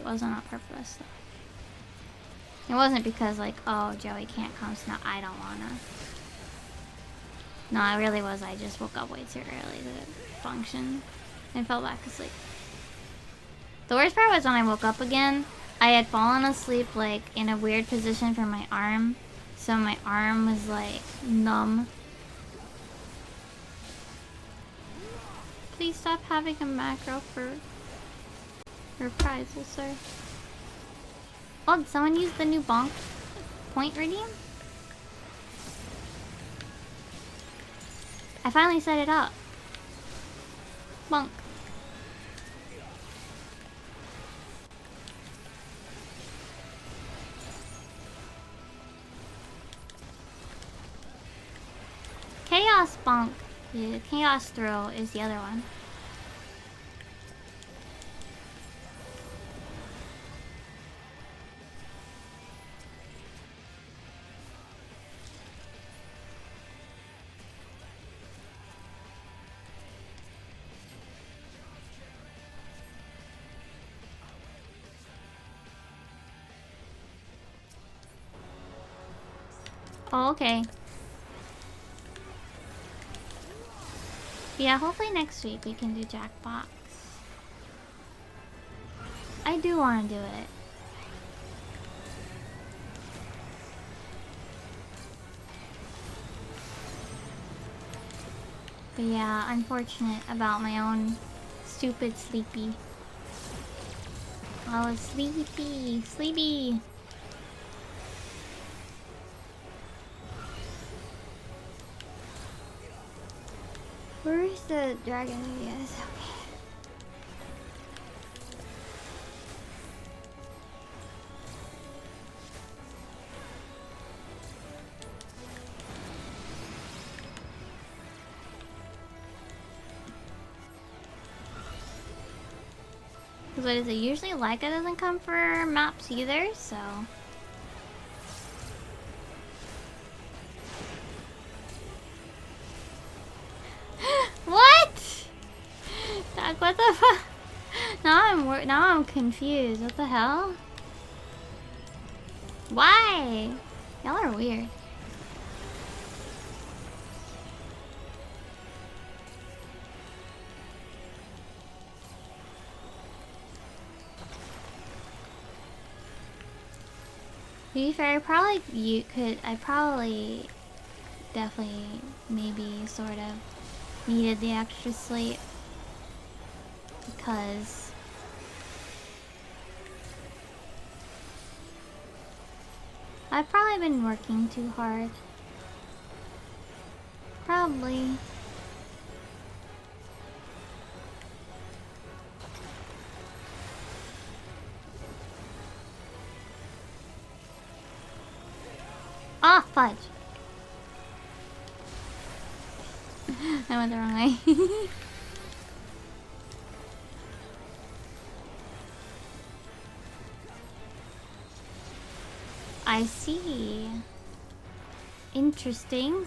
wasn't on purpose though. It wasn't because like, oh, Joey can't come, so now I don't wanna. No, it really was I just woke up way too early to function and fell back asleep. The worst part was when I woke up again, I had fallen asleep like in a weird position for my arm. So my arm was like numb. Please stop having a macro for reprisal, sir. Oh, did someone use the new bonk point redeem? I finally set it up. Bonk. Chaos bonk. Yeah, chaos throw is the other one. Oh, okay. Yeah, hopefully next week we can do Jackbox. I do want to do it. But yeah, unfortunate about my own stupid sleepy. I was sleepy. Where's the dragon? Yes, okay. Because what is it? Usually Leica doesn't come for maps either, so... What? Like, what the fuck? Now I'm confused. What the hell? Why? Y'all are weird. To be fair, I probably definitely maybe sort of needed the extra sleep because I've probably been working too hard. Probably. Ah, fudge. I went the wrong way. I see. Interesting.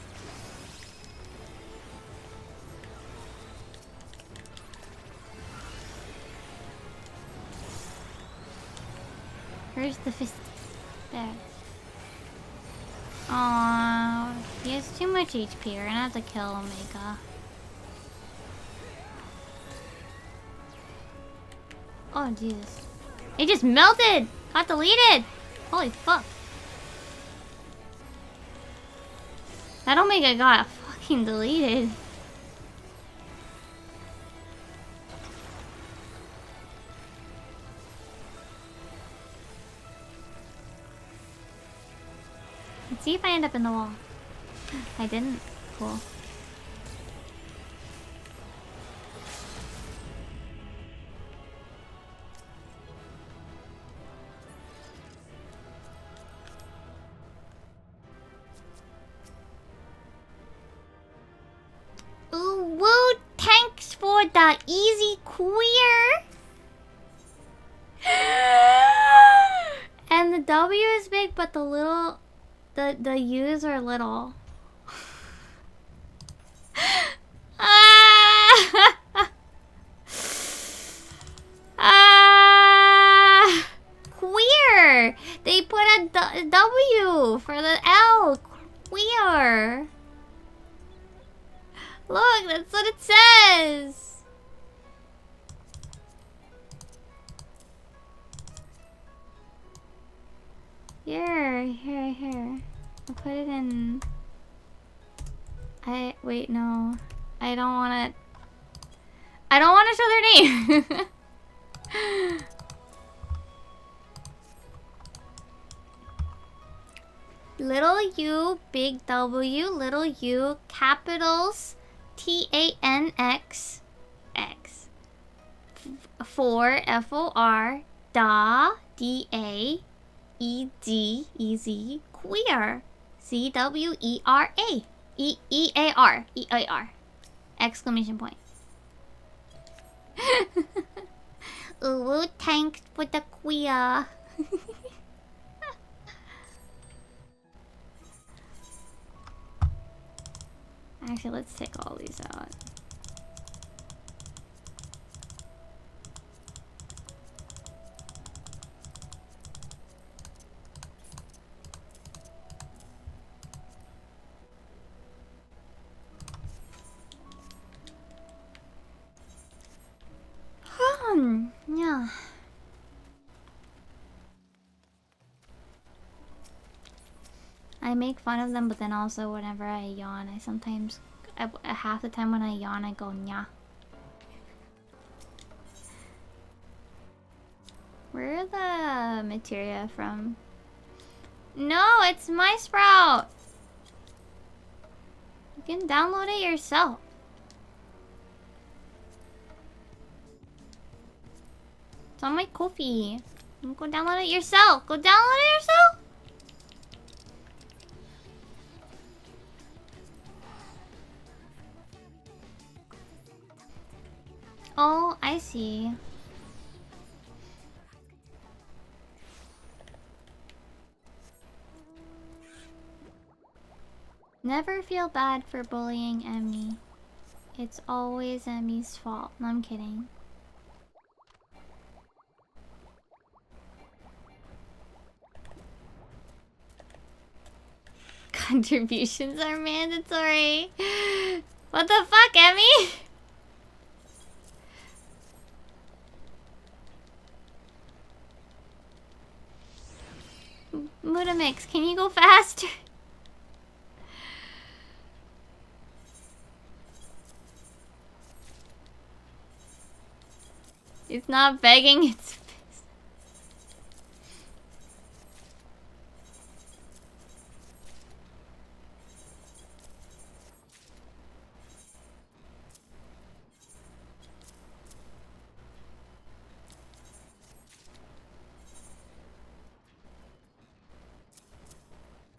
Where's the fist? There. Aww, he has too much HP. We're gonna have to kill Omega. Oh, Jesus. It just melted! Got deleted! Holy fuck. That Omega got fucking deleted. Let's see if I end up in the wall. I didn't. Cool. Ooh, woo! Thanks for the easy queer! And the W is big, but the little... The U's are little. Queer! They put a W for the L. Queer. Look, that's what it says. Here. I'll put it in. Wait, no. I don't want to show their name. Little U, big W, little U, capitals, TANX, X. For F-O-R da D-A-E-D E-Z queer C-W-E-R-A E-E-A-R E-A-R exclamation point. Ooh, thanks for the queer. Actually, let's take all these out. Yeah. I make fun of them, but then also whenever I yawn, I sometimes, half the time when I yawn, I go nya. Where are the materia from? No, it's my sprout. You can download it yourself. It's on my Ko-fi. Go download it yourself. Go download it yourself. Oh, I see. Never feel bad for bullying Emmy. It's always Emmy's fault. No, I'm kidding. Contributions are mandatory. What the fuck, Emmy? Mudamix, can you go faster? It's not begging, it's pissed.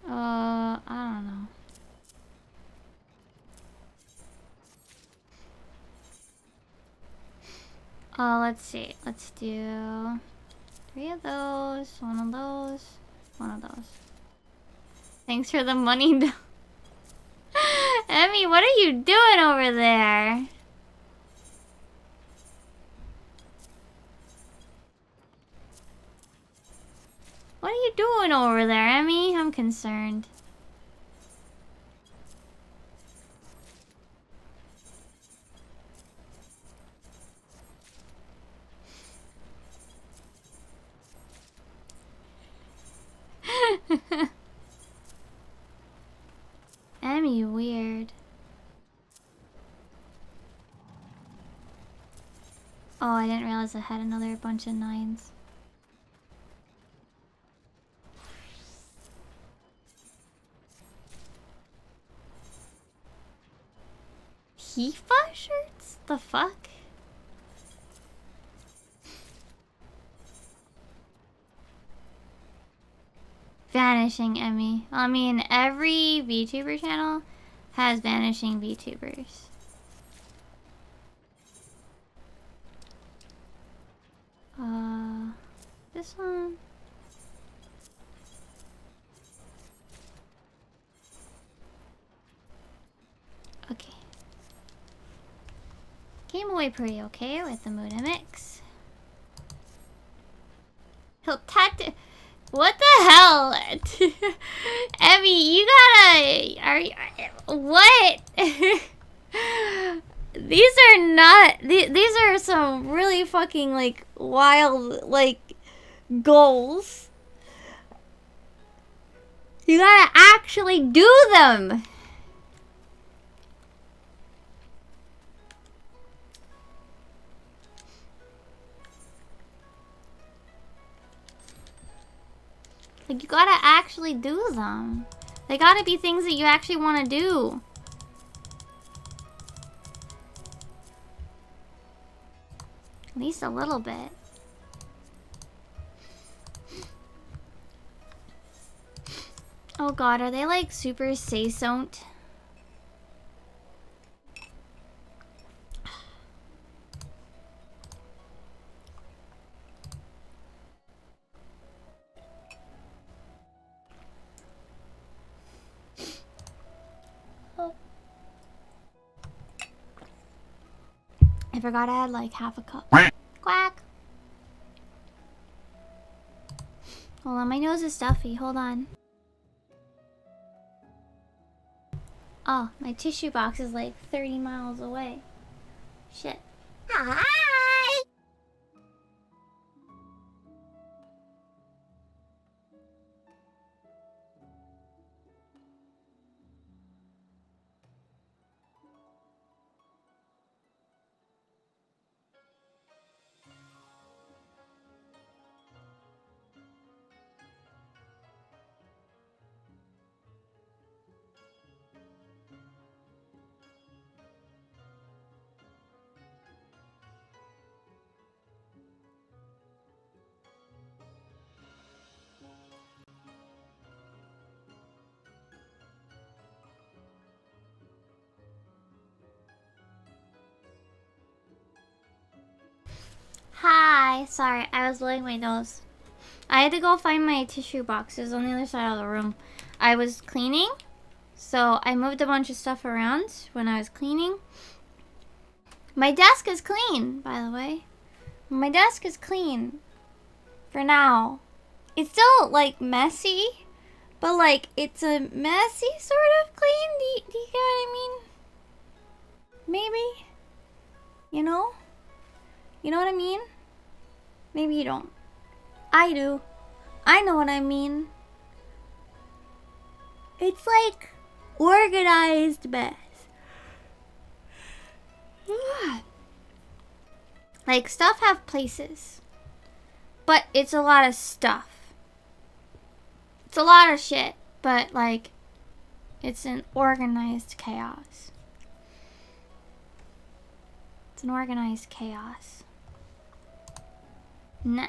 I don't know. Let's see. Let's do 3 of those, 1 of those, 1 of those. Thanks for the money. Emmy, what are you doing over there? What are you doing over there, Emmy? I'm concerned. Emmy, weird. Oh, I didn't realize I had another bunch of 9s. Hifa shirts? The fuck? Vanishing Emmy. I mean, every VTuber channel has vanishing VTubers. This one. Okay. Came away pretty okay with the Mudamix. He'll tattoo. What the hell? Emmy, you gotta... What? These are not... These are some really fucking, like, wild, like, goals. You gotta actually do them. Like, you gotta actually do them. They gotta be things that you actually want to do. At least a little bit. Oh god, are they like super say-sont? I forgot I had like half a cup. Quack! Hold on, my nose is stuffy. Hold on. Oh, my tissue box is like 30 miles away. Shit. Hi! Hi! Sorry, I was blowing my nose. I had to go find my tissue boxes on the other side of the room. I was cleaning, so I moved a bunch of stuff around when I was cleaning. My desk is clean, by the way. My desk is clean. For now. It's still, like, messy. But, like, it's a messy sort of clean. Do you get what I mean? Maybe? You know? You know what I mean? Maybe you don't. I do. I know what I mean. It's like organized mess. Like, stuff have places. But it's a lot of stuff. It's a lot of shit. But, like, it's an organized chaos. It's an organized chaos. Nah.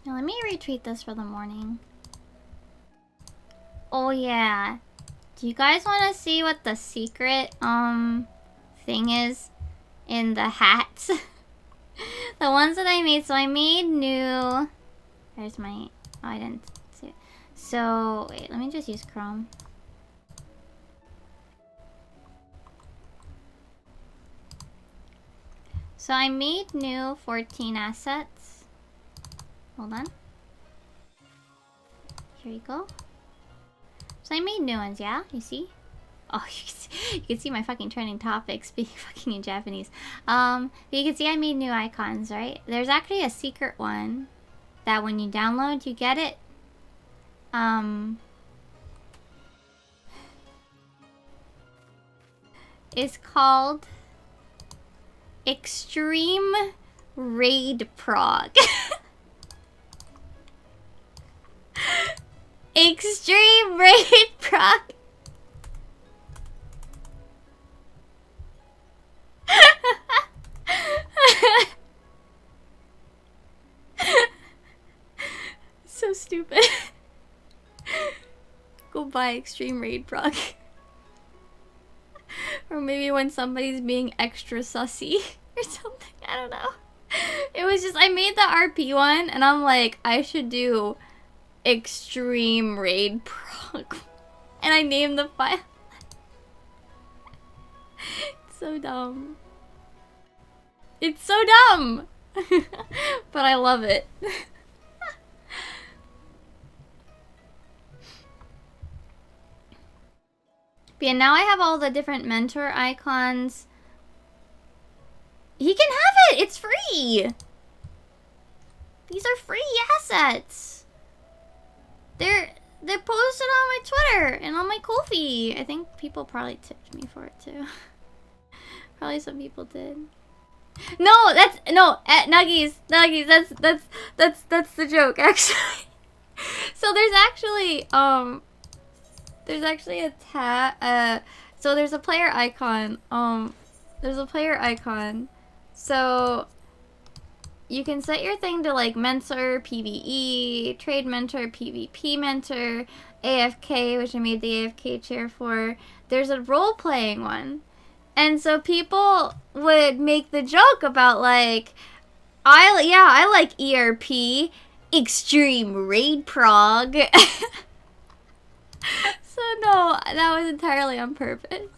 Now let me retweet this for the morning. Oh yeah. Do you guys want to see what the secret thing is in the hats? The ones that I made. So I made new. There's my. Oh, I didn't see it. So wait, let me just use Chrome. So I made new 14 assets. Hold on. Here you go. So I made new ones, yeah? You see? Oh, you can see my fucking trending topics being fucking in Japanese. But you can see I made new icons, right? There's actually a secret one that when you download, you get it. It's called Extreme Raid Prog. Extreme Raid Prog. So stupid. Go buy Extreme Raid Prog. Or maybe when somebody's being extra sussy or something. I don't know. It was just, I made the RP one and I'm like, I should do Extreme Raid Prog. And I named the file. It's so dumb. It's so dumb. But I love it. But yeah, now I have all the different mentor icons. He can have it! It's free! These are free assets. They're posted on my Twitter and on my Ko-fi. I think people probably tipped me for it too. Probably some people did. No, that's no Nuggies, that's the joke actually. So there's actually There's actually a tab. So there's a player icon. There's a player icon. So you can set your thing to like mentor, PvE, trade mentor, PvP mentor, AFK, which I made the AFK chair for. There's a role-playing one. And so people would make the joke about like, I like ERP, extreme raid prog. So no, that was entirely on purpose.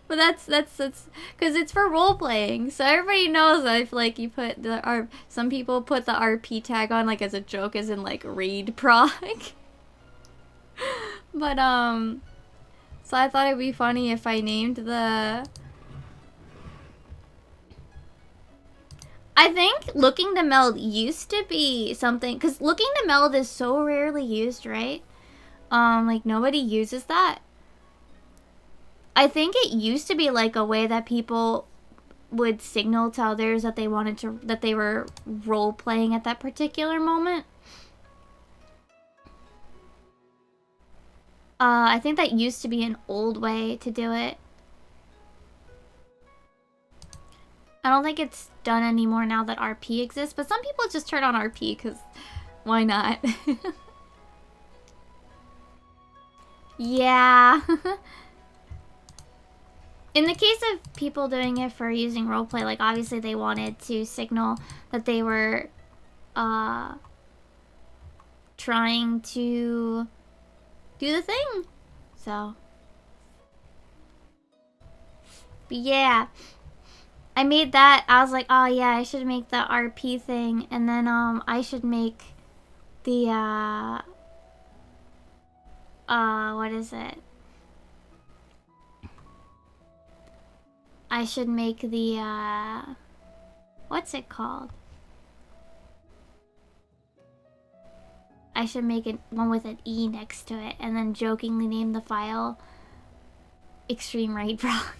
But that's because it's for role playing, so everybody knows that if like you put the some people put the RP tag on like as a joke, as in like raid prog. But so I thought it'd be funny if I named the. I think looking to meld used to be something, because looking to meld is so rarely used, right? Like nobody uses that. I think it used to be like a way that people would signal to others that they wanted to, that they were role playing at that particular moment. I think that used to be an old way to do it. I don't think it's done anymore now that RP exists, but some people just turn on RP because why not? Yeah. In the case of people doing it for using roleplay, like obviously they wanted to signal that they were trying to do the thing. So, but yeah. I made that. I was like, oh yeah, I should make the RP thing, and then I should make the what is it? I should make the what's it called? I should make it one with an E next to it, and then jokingly name the file Extreme Raid Prog.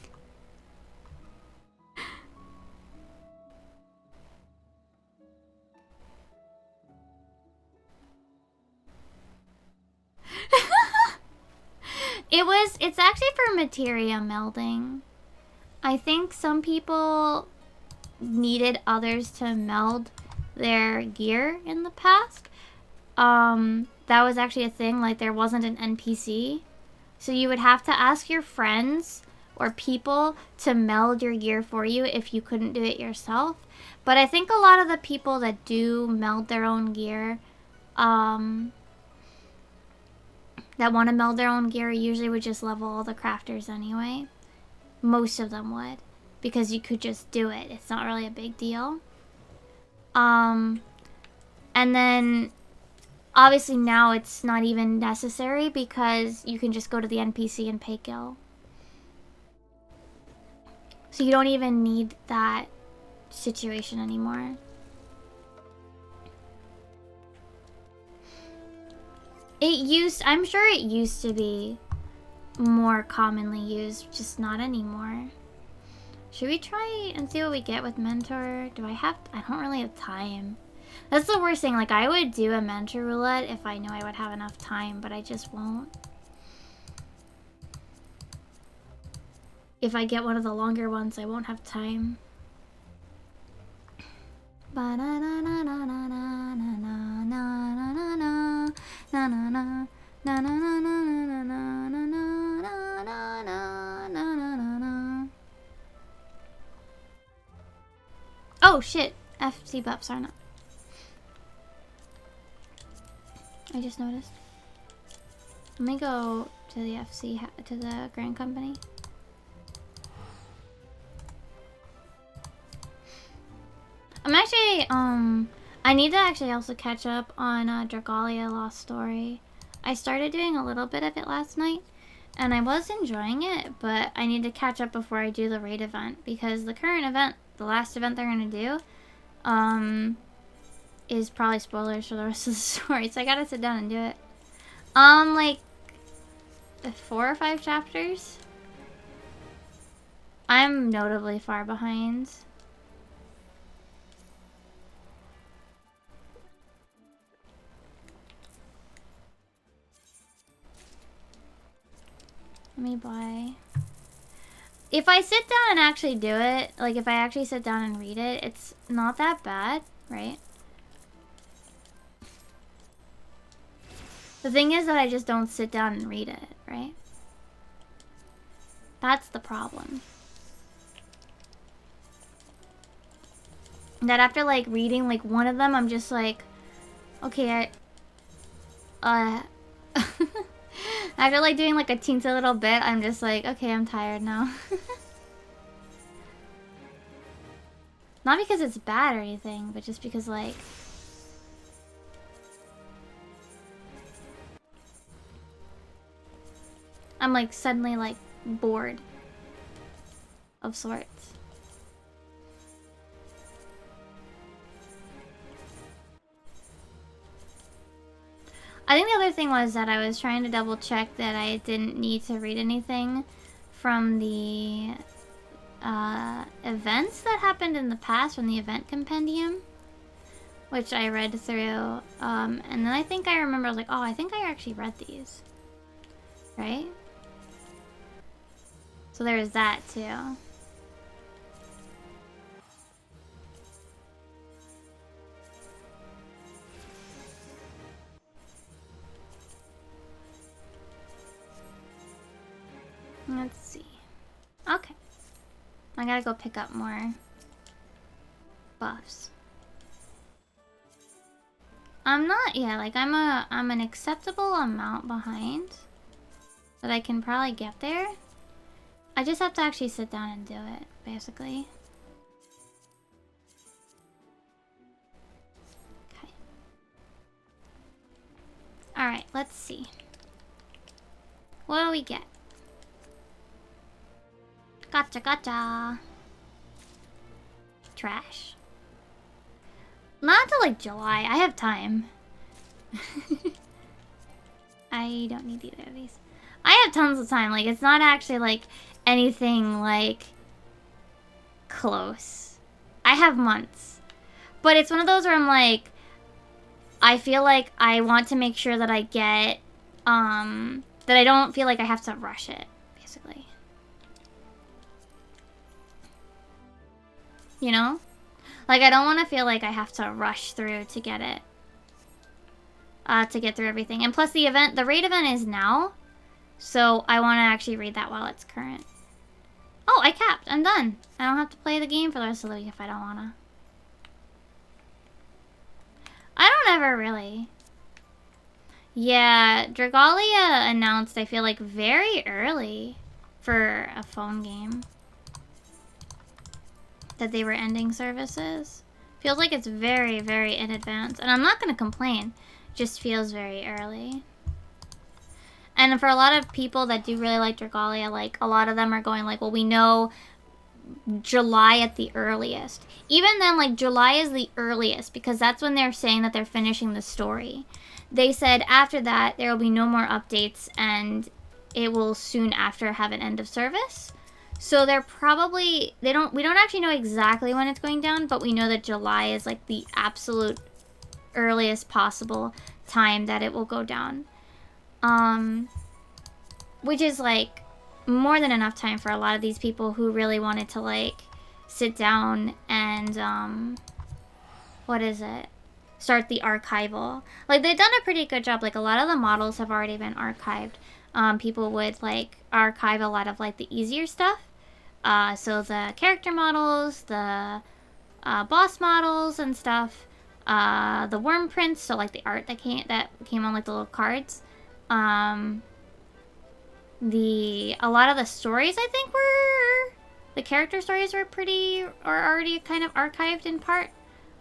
It's actually for materia melding. I think some people needed others to meld their gear in the past. That was actually a thing, like there wasn't an NPC. So you would have to ask your friends or people to meld your gear for you if you couldn't do it yourself. But I think a lot of the people that do meld their own gear, that want to meld their own gear usually would just level all the crafters anyway. Most of them would, because you could just do it. It's not really a big deal. And then obviously now it's not even necessary because you can just go to the NPC and pay gil. So you don't even need that situation anymore. I'm sure it used to be more commonly used, just not anymore. Should we try and see what we get with mentor? I don't really have time. That's the worst thing. Like, I would do a mentor roulette if I knew I would have enough time, but I just won't. If I get one of the longer ones, I won't have time. Oh shit, FC buffs are not. I just noticed. Let me go to the FC, to the Grand Company. I'm actually, I need to actually also catch up on Dragalia Lost Story. I started doing a little bit of it last night, and I was enjoying it, but I need to catch up before I do the raid event, because the current event, the last event they're gonna do, is probably spoilers for the rest of the story, so I gotta sit down and do it. Like, 4 or 5 chapters? I'm notably far behind. Let me buy. If I sit down and actually do it, like if I actually sit down and read it, it's not that bad, right? The thing is that I just don't sit down and read it, right? That's the problem. That after like reading like one of them, I'm just like, okay, after like doing like a teensy little bit, I'm just like, okay, I'm tired now. Not because it's bad or anything, but just because like I'm like suddenly like bored of sorts. I think the other thing was that I was trying to double check that I didn't need to read anything from the events that happened in the past from the event compendium, which I read through. And then I think I remember I was like, oh, I think I actually read these. Right? So there's that too. Let's see. Okay. I gotta go pick up more buffs. I'm not, yeah, like I'm an acceptable amount behind. But I can probably get there. I just have to actually sit down and do it, basically. Okay. Alright, let's see. What do we get? Gotcha, gotcha. Trash. Not until like July. I have time. I don't need either of these. I have tons of time. Like, it's not actually like anything like close. I have months. But it's one of those where I'm like, I feel like I want to make sure that I get, that I don't feel like I have to rush it, basically. You know? Like, I don't want to feel like I have to rush through to get it. To get through everything. And plus the event, the raid event is now. So I want to actually read that while it's current. Oh, I capped. I'm done. I don't have to play the game for the rest of the week if I don't want to. I don't ever really. Yeah, Dragalia announced, I feel like, very early for a phone game that they were ending services. Feels like it's very, very in advance. And I'm not going to complain. Just feels very early. And for a lot of people that do really like Dragalia, like, a lot of them are going like, well, we know July at the earliest. Even then, like, July is the earliest because that's when they're saying that they're finishing the story. They said after that, there will be no more updates and it will soon after have an end of service. So they're probably, we don't actually know exactly when it's going down, but we know that July is like the absolute earliest possible time that it will go down. Which is like more than enough time for a lot of these people who really wanted to like sit down and what is it? Start the archival. Like they've done a pretty good job. Like a lot of the models have already been archived. People would like archive a lot of like the easier stuff. So the character models, the boss models and stuff, the worm prints, so like the art that came on like the little cards. A lot of the stories I think the character stories are already kind of archived in part.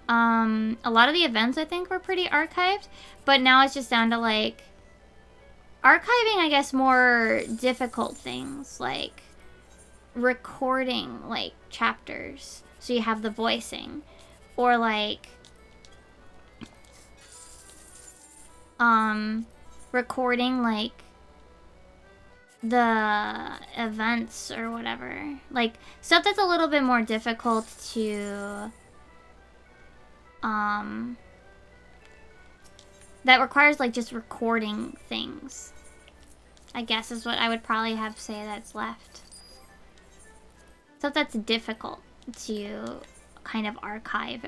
A lot of the events I think were pretty archived, but now it's just down to like archiving, I guess, more difficult things like recording like chapters so you have the voicing, or like recording like the events or whatever, like stuff that's a little bit more difficult to that requires like just recording things. I guess is what I would probably have to say that's left. Stuff that's difficult to kind of archive.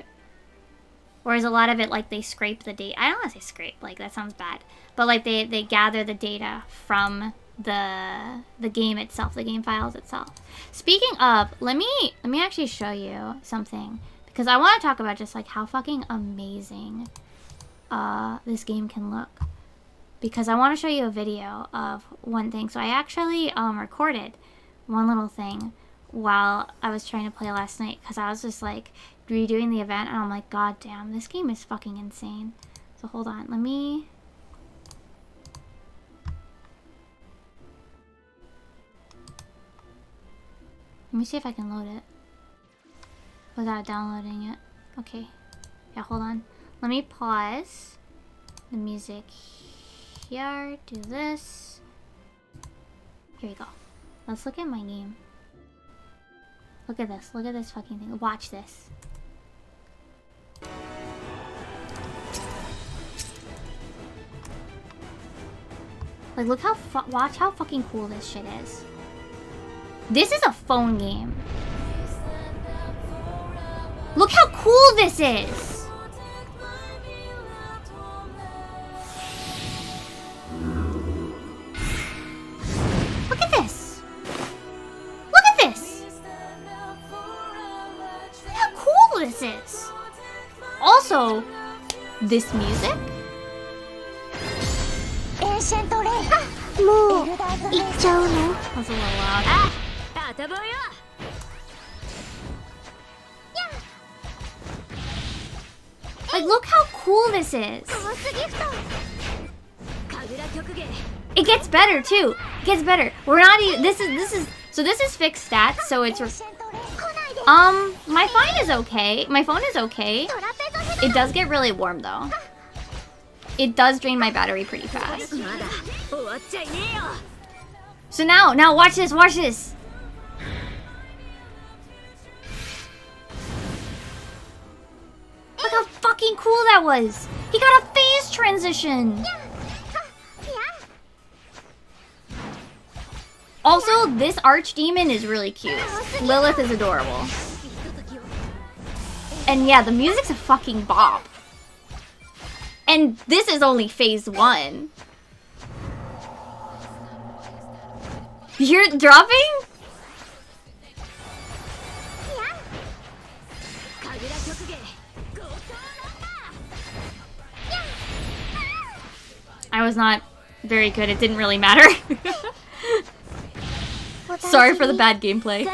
Whereas a lot of it, like, they scrape the data. I don't want to say scrape, like, that sounds bad. But, like, they gather the data from the game itself, the game files itself. Speaking of, let me actually show you something. Because I want to talk about just, like, how fucking amazing this game can look. Because I want to show you a video of one thing. So I actually recorded one little thing while I was trying to play last night. Because I was just, like, redoing the event, and I'm like, god damn, this game is fucking insane. So hold on, let me see if I can load it without downloading it. Okay, yeah, hold on, let me pause the music here, do this, here we go. Let's look at my game. Look at this fucking thing, watch this. Like, look how watch how fucking cool this shit is. This is a phone game. Look how cool this is. Look at this. Look at this. Look how cool this is. Also, this music. That's a little loud. Like, look how cool this is. It gets better too. It gets better. We're not even. This is fixed stats. So it's. My phone is okay. My phone is okay. It does get really warm though. It does drain my battery pretty fast. So now watch this, watch this. Look how fucking cool that was. He got a phase transition. Also, this archdemon is really cute. Lilith is adorable. And yeah, the music's a fucking bop. And this is only phase 1. You hear it dropping? I was not very good. It didn't really matter. Sorry for the bad gameplay.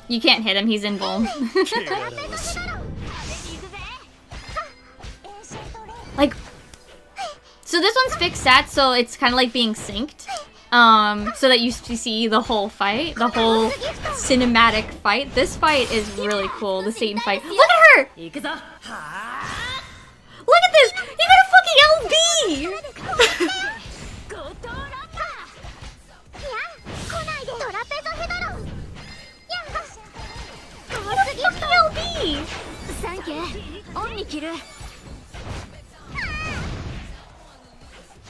You can't hit him, he's invuln. Like, so this one's fixed stats, so it's kind of like being synced. So that you see the whole fight, the whole cinematic fight. This fight is really cool, the Satan fight. Look at her! Look at this! He got a fucking LB!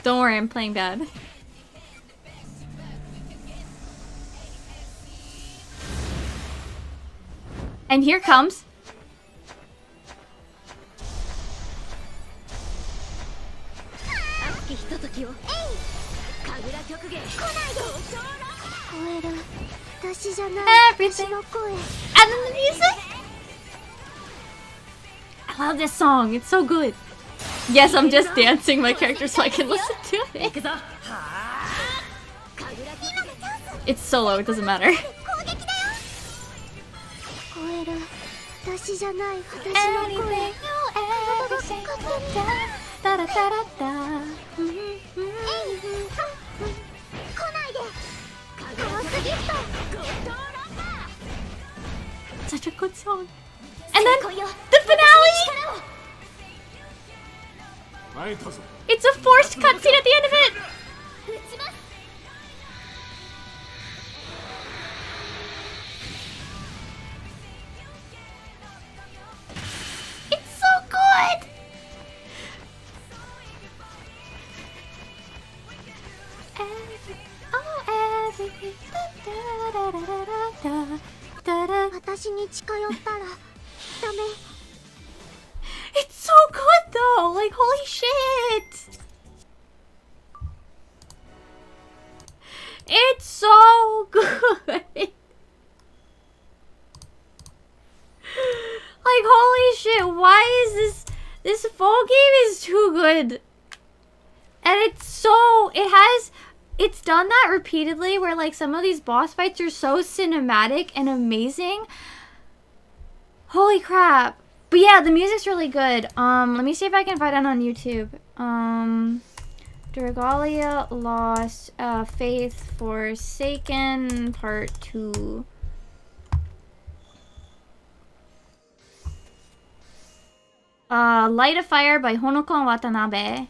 Don't worry, I'm playing bad. And here comes. Everything. And then the music. I love this song. It's so good. Yes, I'm just dancing my character so I can listen to it. It's solo, it doesn't matter. Anything you ever say, da da da da da. Such a good song. And then the finale. It's a forced cutscene at the end of it. It's so good. It's so good though! Like, holy shit! It's so good! Like, holy shit, why is this phone game is too good. And it's done that repeatedly where like some of these boss fights are so cinematic and amazing. Holy crap. But yeah, the music's really good. Let me see if I can find it on YouTube. Dragalia Lost, Faith Forsaken, Part 2. Light a Fire by Honoko Watanabe.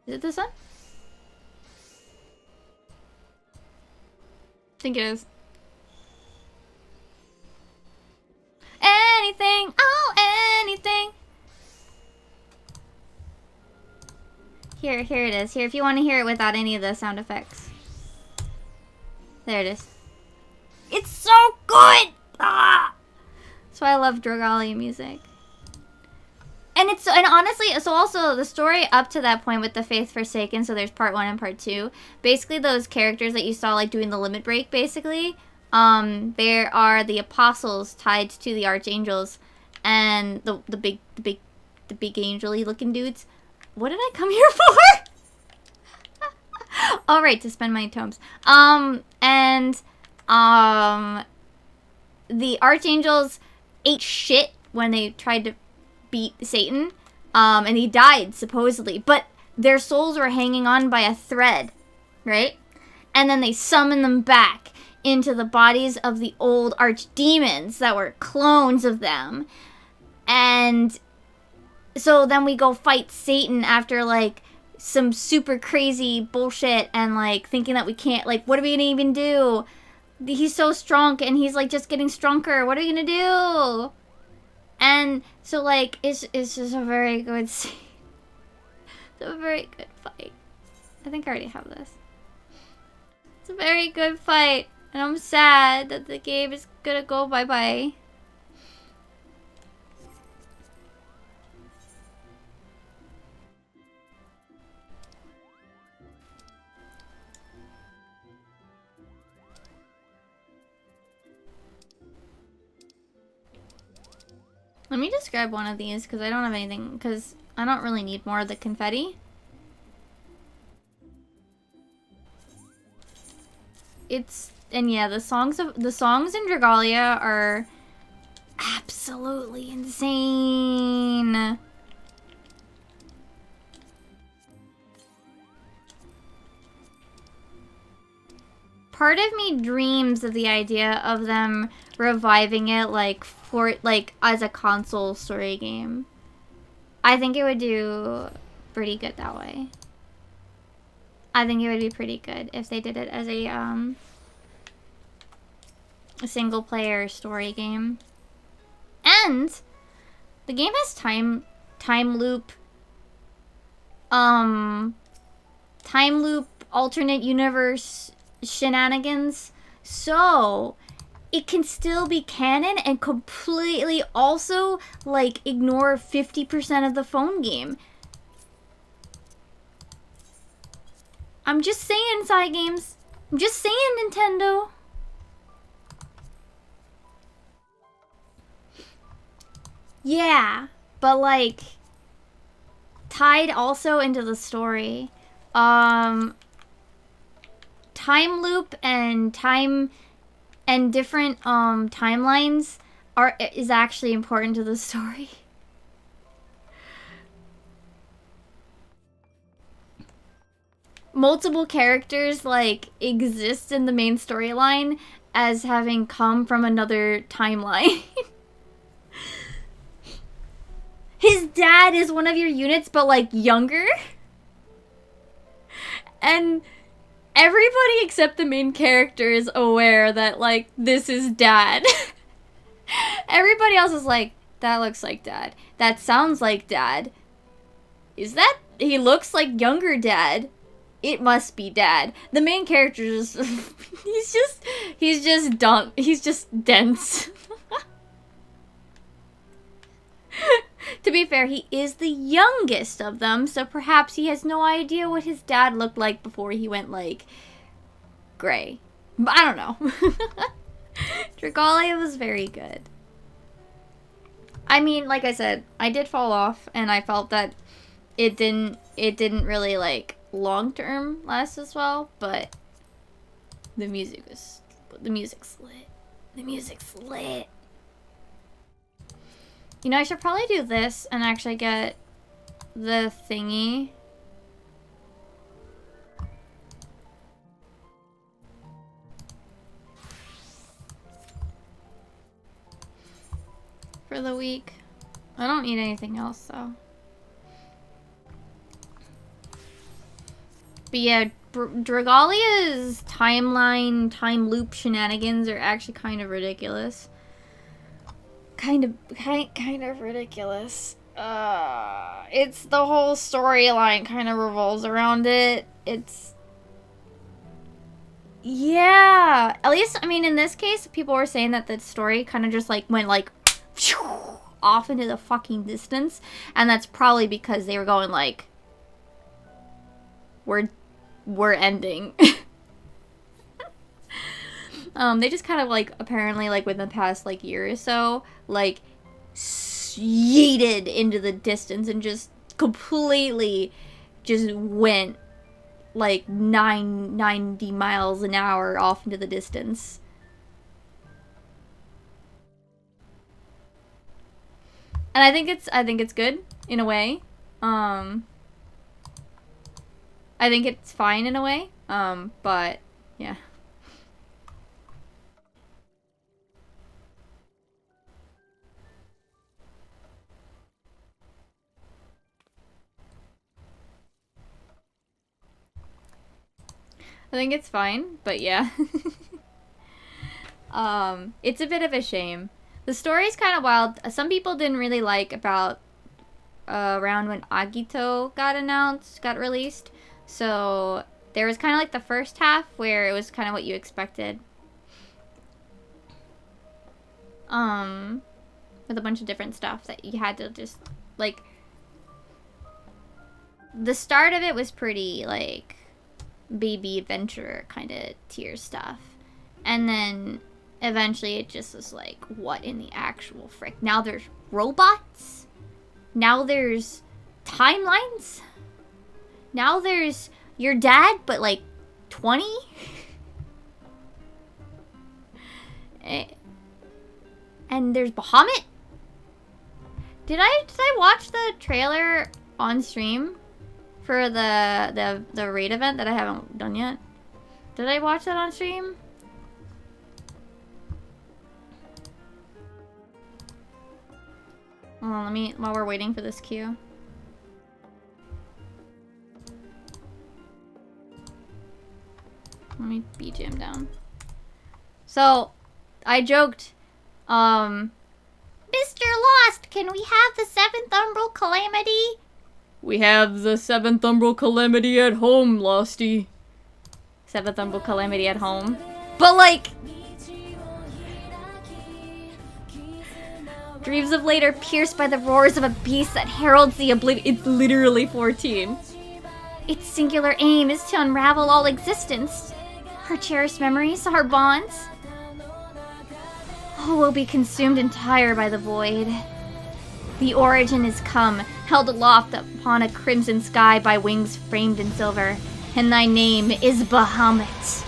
Is it this one? I think it is. Anything, oh, anything. Here it is. Here, if you want to hear it without any of the sound effects. There it is. It's so good! Ah! That's why I love Dragalia music. And honestly, so also the story up to that point with the Faith Forsaken, so there's part 1 and part 2. Basically those characters that you saw like doing the limit break, basically. There are the apostles tied to the archangels and the big angel-y looking dudes. What did I come here for? All right, to spend my tomes. The archangels ate shit when they tried to beat Satan. And he died supposedly, but their souls were hanging on by a thread, right? And then they summoned them back into the bodies of the old archdemons that were clones of them. And so then we go fight Satan after like some super crazy bullshit and like thinking that we can't, like, what are we gonna even do? He's so strong and he's like just getting stronger. What are we gonna do? And so like it's just a very good scene. It's a very good fight. I think I already have this. It's a very good fight. And I'm sad that the game is gonna go bye-bye. Let me just grab one of these because I don't have anything, because I don't really need more of the confetti. And yeah, the songs in Dragalia are absolutely insane. Part of me dreams of the idea of them reviving it like as a console story game. I think it would do pretty good that way. I think it would be pretty good if they did it as a single player story game. And the game has time loop alternate universe shenanigans, so it can still be canon and completely also like ignore 50% of the phone game. I'm just saying, side games. I'm just saying, Nintendo. Yeah, but like tied also into the story. Time loop and different timelines is actually important to the story. Multiple characters like exist in the main storyline as having come from another timeline. His dad is one of your units, but like younger. And everybody except the main character is aware that like this is dad. Everybody else is like, that looks like dad. That sounds like dad. Is that, he looks like younger dad. it must be Dad. The main character is he's just dumb. He's just dense. To be fair, he is the youngest of them, so perhaps he has no idea what his dad looked like before he went, like, gray. But I don't know. Dragalia was very good. I mean, like I said, I did fall off, and I felt that it didn't really, like, long-term last as well, but the music's lit. The music's lit. You know, I should probably do this and actually get the thingy. For the week. I don't need anything else, though. But yeah, Dragalia's timeline, time loop shenanigans are actually kind of ridiculous. Kind of ridiculous. It's the whole storyline kind of revolves around it. It's... Yeah. At least, I mean, in this case, people were saying that the story kind of just, like, went, like, off into the fucking distance. And that's probably because they were going, like, we're ending. They just kind of, like, apparently, like, within the past, like, year or so, like, yeeted into the distance and just completely just went, like, 90 miles an hour off into the distance. And I think it's good, in a way. I think it's fine in a way. But, yeah. I think it's fine, but yeah. It's a bit of a shame. The story's kind of wild. Some people didn't really like about around when Agito got released. So there was kind of like the first half where it was kind of what you expected. With a bunch of different stuff that you had to just, like... The start of it was pretty, like... baby adventure kind of tier stuff, and then eventually it just was like, what in the actual frick? Now there's robots, now there's timelines, now there's your dad but like 20. And there's Bahamut. Did I watch the trailer on stream for the raid event that I haven't done yet? Did I watch that on stream? Hold on, let me, while we're waiting for this queue. Let me BGM down. So, I joked, Mr. Lost, can we have the 7th Umbral Calamity? We have the 7th Umbral Calamity at home, Losty. 7th Umbral Calamity at home. But, like... Dreams of later pierced by the roars of a beast that heralds the oblivion. It's literally 14. Its singular aim is to unravel all existence. Our cherished memories, our bonds. All will be consumed entire by the void. The origin is come, held aloft upon a crimson sky by wings framed in silver, and thy name is Bahamut.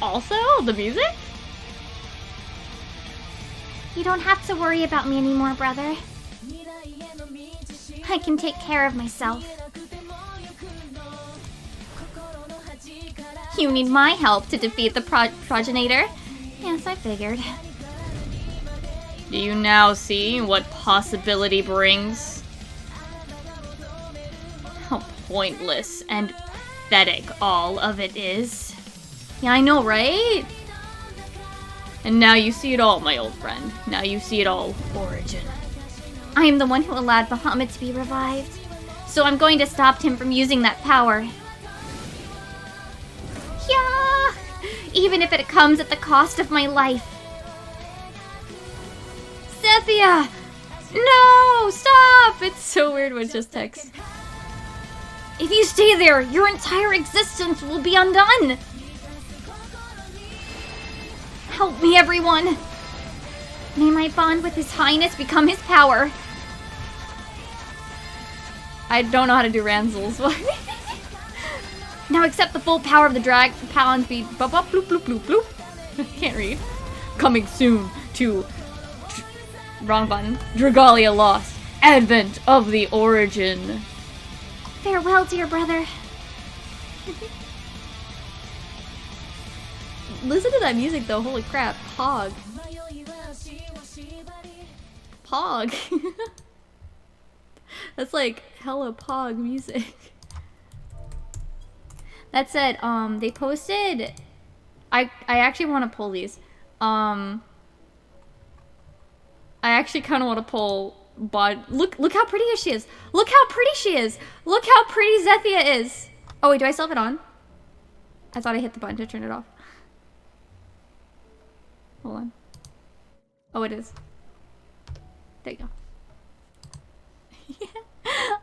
Also, the music? You don't have to worry about me anymore, brother. I can take care of myself. You need my help to defeat the progenitor? Yes, I figured. Do you now see what possibility brings? How pointless and pathetic all of it is. Yeah, I know, right? And now you see it all, my old friend. Now you see it all, Origin. I am the one who allowed Bahamut to be revived. so I'm going to stop him from using that power. Yeah! Even if it comes at the cost of my life. Zethia! No! Stop! It's so weird when it's just text. If you stay there, your entire existence will be undone! Help me, everyone! May my bond with His Highness become his power. I don't know how to do Ranzels. Now accept the full power of the drag. Palin speed. Bop, bop, bloop, bloop, bloop, bloop. Can't read. Coming soon to... Wrong button. Dragalia Lost. Advent of the Origin. Farewell, dear brother. Listen to that music though, holy crap. Pog. Pog. That's like hella Pog music. That said, they posted... I actually want to pull these. I actually kind of want to pull... Look how pretty she is. Look how pretty she is. Look how pretty Zethia is. Oh wait, do I still have it on? I thought I hit the button to turn it off. Hold on. Oh, it is. There you go.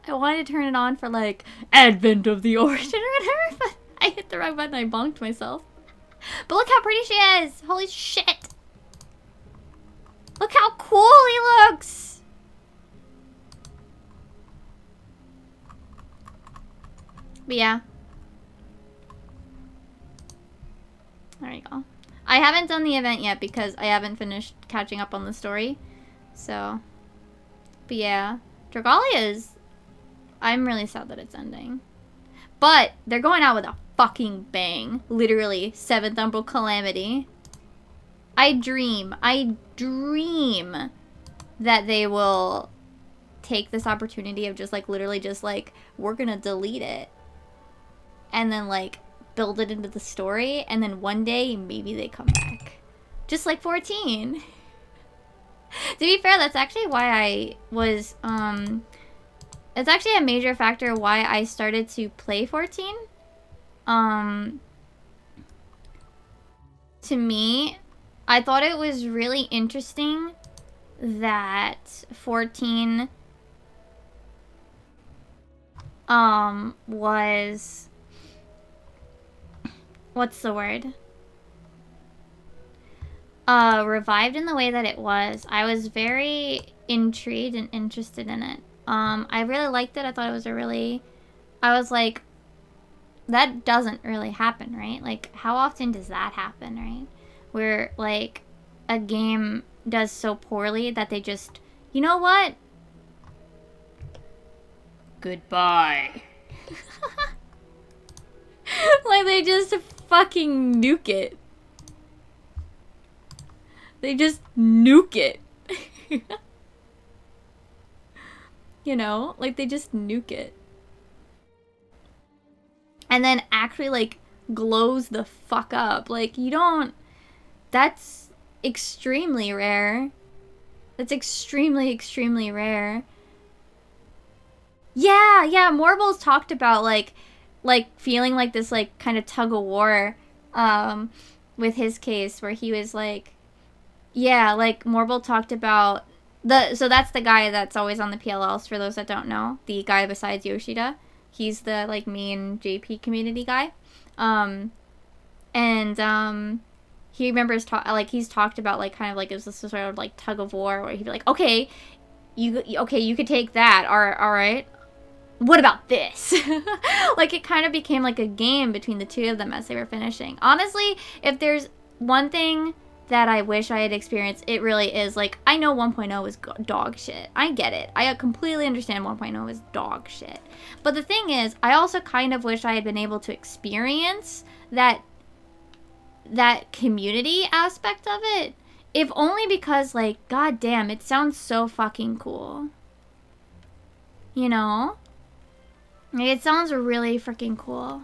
I wanted to turn it on for like Advent of the Origin or whatever, but I hit the wrong button. I bonked myself. But look how pretty she is. Holy shit. Look how cool he looks. But yeah. There you go. I haven't done the event yet because I haven't finished catching up on the story. So. But yeah. Dragalia is... I'm really sad that it's ending. But they're going out with a fucking bang. Literally. 7th Umbral Calamity. I dream that they will take this opportunity of just like literally just like we're gonna delete it and then like build it into the story, and then one day maybe they come back just like 14. To be fair, that's actually why I was it's actually a major factor why I started to play 14. To me, I thought it was really interesting that 14 was, what's the word? Revived in the way that it was. I was very intrigued and interested in it. I really liked it. I thought it was I was like, that doesn't really happen, right? Like, how often does that happen, right? Where, like, a game does so poorly that they just, you know what? Goodbye. Like, they just fucking nuke it. They just nuke it. You know? Like, they just nuke it. And then actually, like, glows the fuck up. Like, you don't... That's extremely rare. That's extremely, extremely rare. Yeah, Morble's talked about, like feeling like this, like, kind of tug-of-war, with his case, where he was, like... Yeah, like, Morble talked about... So that's the guy that's always on the PLLs, for those that don't know. The guy besides Yoshida. He's the, like, main JP community guy. He remembers, he's talked about, like, kind of, like, it was this sort of, like, tug-of-war, where he'd be like, okay, you could take that, alright. What about this? Like, it kind of became, like, a game between the two of them as they were finishing. Honestly, if there's one thing that I wish I had experienced, it really is, like, I know 1.0 was dog shit. I get it. I completely understand 1.0 is dog shit. But the thing is, I also kind of wish I had been able to experience that community aspect of it. If only because, like, goddamn, it sounds so fucking cool. You know? Like, it sounds really freaking cool.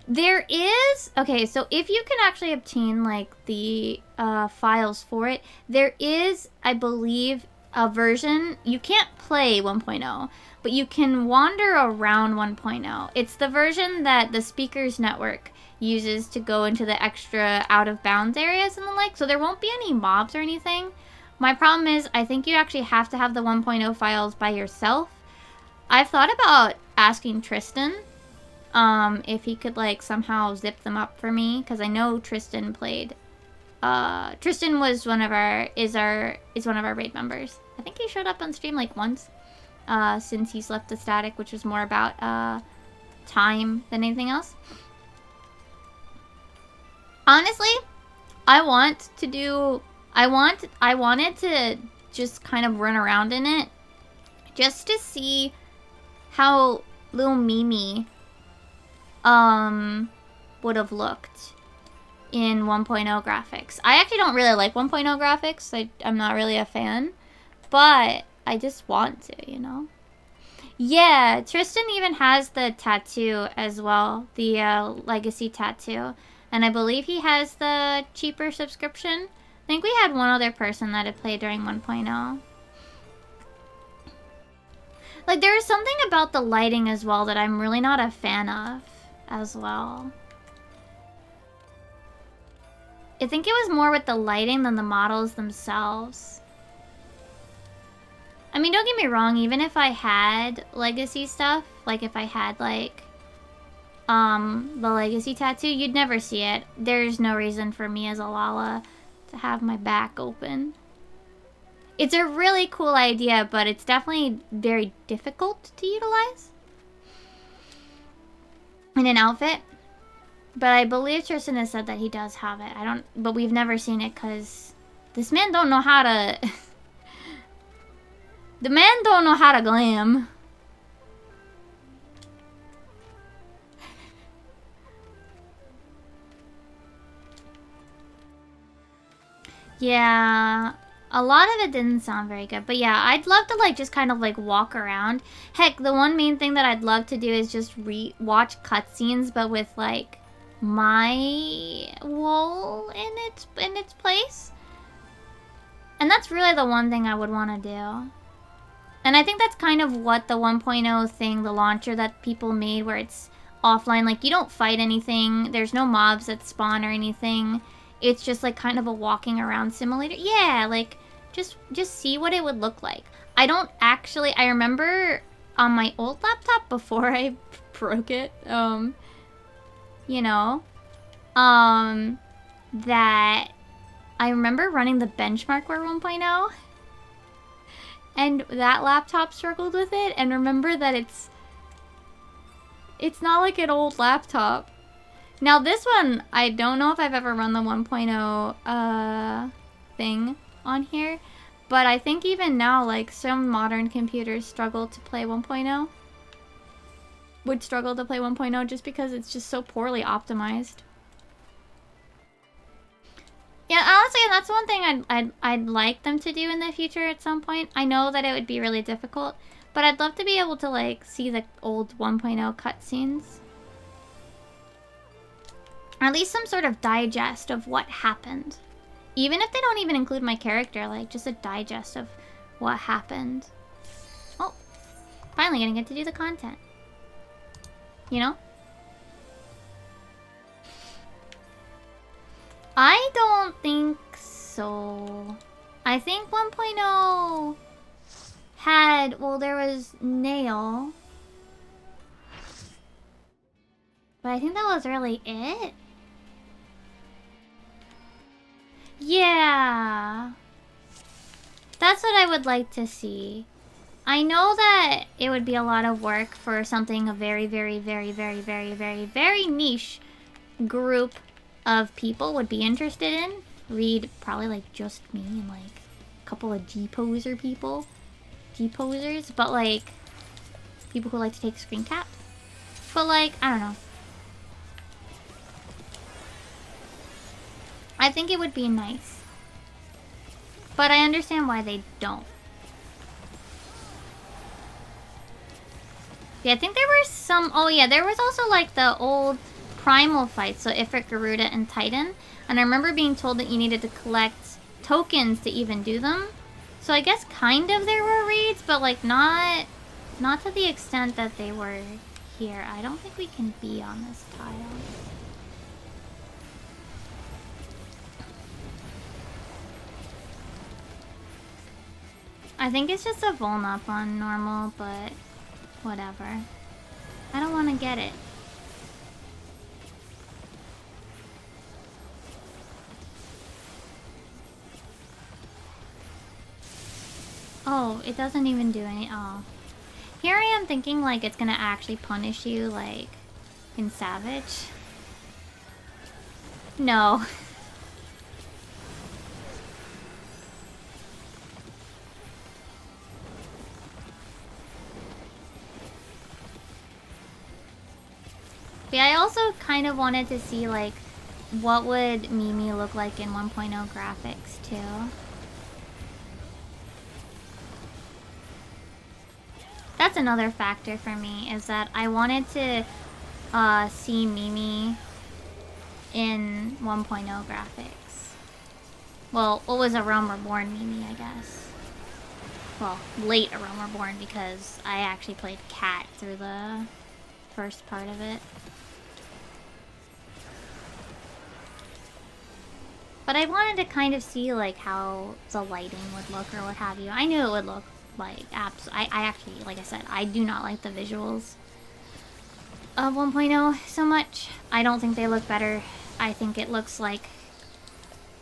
There is... Okay, so if you can actually obtain, like, the files for it, there is, I believe, a version. You can't play 1.0, but you can wander around 1.0. It's the version that the Speakers Network uses to go into the extra out-of-bounds areas and the like, so there won't be any mobs or anything. My problem is, I think you actually have to have the 1.0 files by yourself. I've thought about asking Tristan if he could, like, somehow zip them up for me, because I know Tristan played. Tristan was one of our raid members. I think he showed up on stream like once, since he's left the static, which was more about time than anything else. Honestly, I wanted to just kind of run around in it, just to see how little Mimi would have looked in 1.0 graphics. I actually don't really like 1.0 graphics. I'm not really a fan, but I just want to, you know? Yeah, Tristan even has the tattoo as well, the legacy tattoo. And I believe he has the cheaper subscription. I think we had one other person that had played during 1.0. Like, there is something about the lighting as well that I'm really not a fan of as well. I think it was more with the lighting than the models themselves. I mean, don't get me wrong, even if I had legacy stuff, like if I had, like, the legacy tattoo, you'd never see it. There's no reason for me as a Lala to have my back open. It's a really cool idea, but it's definitely very difficult to utilize in an outfit. But I believe Tristan has said that he does have it. But we've never seen it because this man don't know how to... The man don't know how to glam. Yeah, a lot of it didn't sound very good. But yeah, I'd love to like just kind of like walk around. Heck, the one main thing that I'd love to do is just watch cutscenes, but with like my wall in its place. And that's really the one thing I would want to do. And I think that's kind of what the 1.0 thing, the launcher that people made where it's offline, like you don't fight anything, there's no mobs that spawn or anything. It's just like kind of a walking around simulator. Yeah, like just see what it would look like. I remember on my old laptop before I broke it, you know, that I remember running the benchmarkware 1.0 and that laptop struggled with it, and remember that it's not like an old laptop. Now this one, I don't know if I've ever run the 1.0 thing on here, but I think even now, like, some modern computers struggle to play 1.0. Would struggle to play 1.0 just because it's just so poorly optimized. Yeah, honestly, that's one thing I'd like them to do in the future at some point. I know that it would be really difficult, but I'd love to be able to, like, see the old 1.0 cutscenes. Or at least some sort of digest of what happened. Even if they don't even include my character, like, just a digest of what happened. Oh, finally gonna get to do the content. You know? I don't think so. I think 1.0 had, well, there was Nail. But I think that was really it. Yeah. That's what I would like to see. I know that it would be a lot of work for something a very, very, very, very, very, very, very niche group of people would be interested in. Read probably like just me and like a couple of G-poser people. G-posers, but like people who like to take screen caps. But like, I don't know. I think it would be nice. But I understand why they don't. Yeah, I think there were some... Oh yeah, there was also like the old primal fights. So Ifrit, Garuda, and Titan. And I remember being told that you needed to collect tokens to even do them. So I guess kind of there were raids, but like not to the extent that they were here. I don't think we can be on this tile. I think it's just a vuln up on normal, but whatever. I don't want to get it. Oh, it doesn't even do any. Oh. Here I am thinking like it's gonna actually punish you like in Savage. No. But I also kind of wanted to see like what would Mimi look like in 1.0 graphics too. That's another factor for me, is that I wanted to see Mimi in 1.0 graphics. Well, what was A Realm Reborn Mimi, I guess. Well, late A Realm Reborn, because I actually played Cat through the first part of it. But I wanted to kind of see like how the lighting would look or what have you. I knew it would look like I actually, like I said, I do not like the visuals of 1.0 so much. I don't think they look better. I think it looks like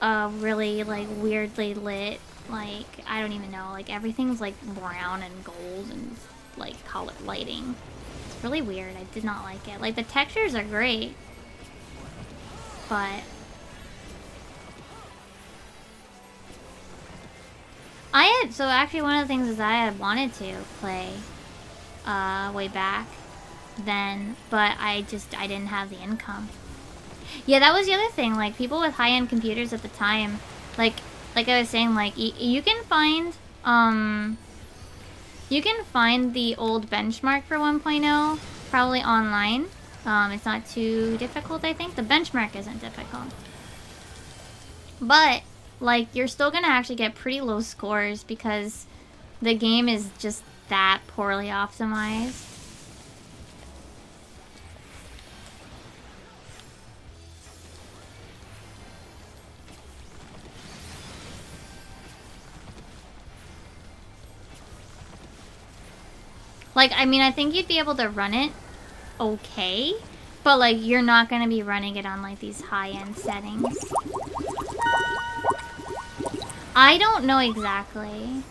a really like weirdly lit, like I don't even know, like everything's like brown and gold and like color lighting. It's really weird. I did not like it. Like the textures are great, but so actually one of the things is I had wanted to play way back then, but I didn't have the income. Yeah, that was the other thing, like people with high-end computers at the time, like I was saying, like you can find the old benchmark for 1.0 probably online. It's not too difficult, I think. The benchmark isn't difficult. But like, you're still gonna actually get pretty low scores because the game is just that poorly optimized. Like, I mean, I think you'd be able to run it okay, but like, you're not gonna be running it on like these high-end settings. I don't know exactly.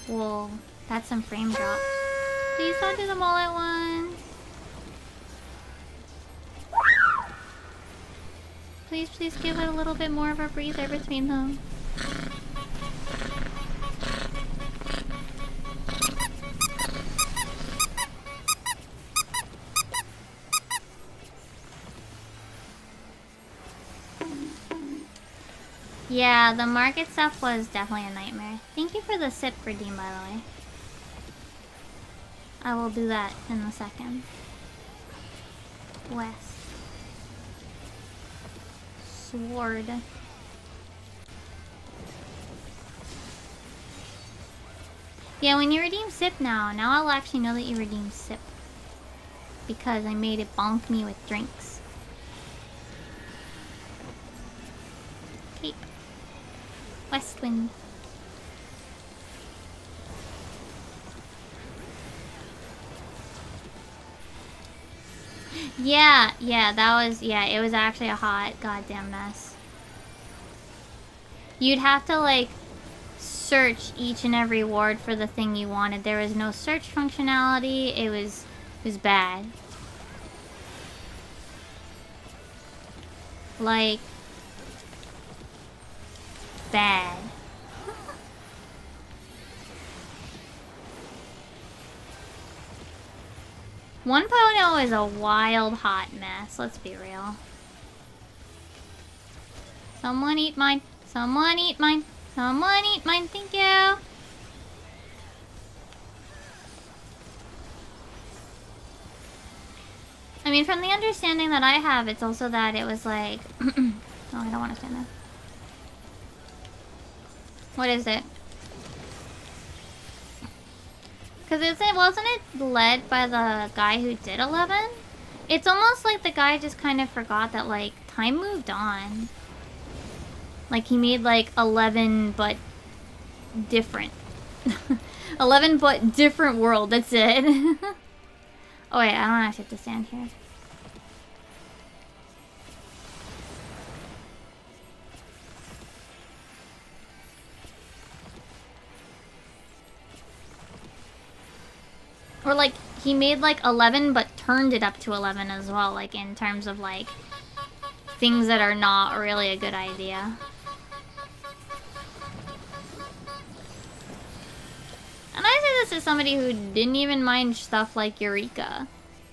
Whoa, that's some frame drop. Please don't do them all at once. Please, please give it a little bit more of a breather between them. Yeah, the market stuff was definitely a nightmare. Thank you for the sip redeem, by the way. I will do that in a second. West. Sword. Yeah, when you redeem sip now I'll actually know that you redeemed sip. Because I made it bonk me with drinks. Cape. West wind. Yeah, that was, yeah, it was actually a hot goddamn mess. You'd have to, like, search each and every ward for the thing you wanted. There was no search functionality. It was bad. Like, bad. 1.0 is a wild hot mess, let's be real. Someone eat mine. Someone eat mine. Someone eat mine, thank you. I mean, from the understanding that I have, it's also that it was like... oh, I don't want to stand there. What is it? Because wasn't it led by the guy who did 11? It's almost like the guy just kind of forgot that, like, time moved on. Like, he made, like, 11 but different. 11 but different world, that's it. Oh wait, I don't actually have to stand here. Or like, he made like 11 but turned it up to 11 as well, like in terms of like things that are not really a good idea. And I say this as somebody who didn't even mind stuff like Eureka.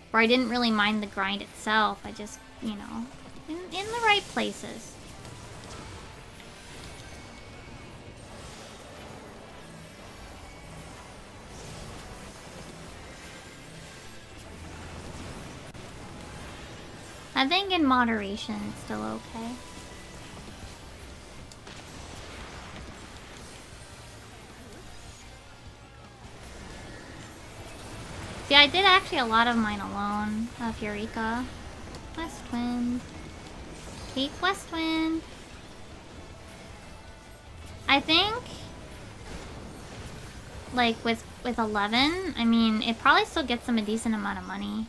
Where I didn't really mind the grind itself, I just, you know, in the right places. I think in moderation it's still okay. See, I did actually a lot of mine alone. Eureka. Westwind. Cape Westwind. I think, like, with 11, I mean, it probably still gets them a decent amount of money.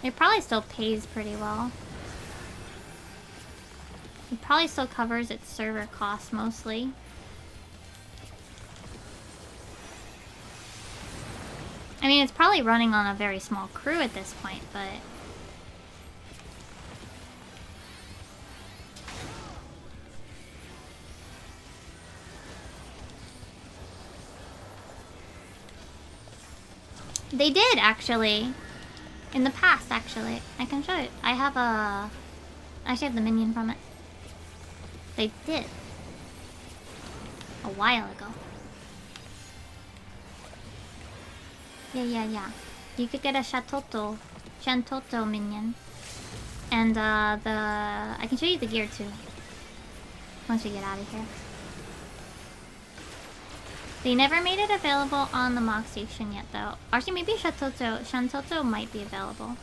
It probably still pays pretty well. It probably still covers its server costs mostly. I mean, it's probably running on a very small crew at this point, but... They did, actually. In the past, actually. I can show it. I have a... I actually have the minion from it. They did. A while ago. Yeah. You could get a Shantoto minion. And, I can show you the gear, too. Once we get out of here. They never made it available on the Mog Station yet, though. Actually, maybe Shantoto might be available.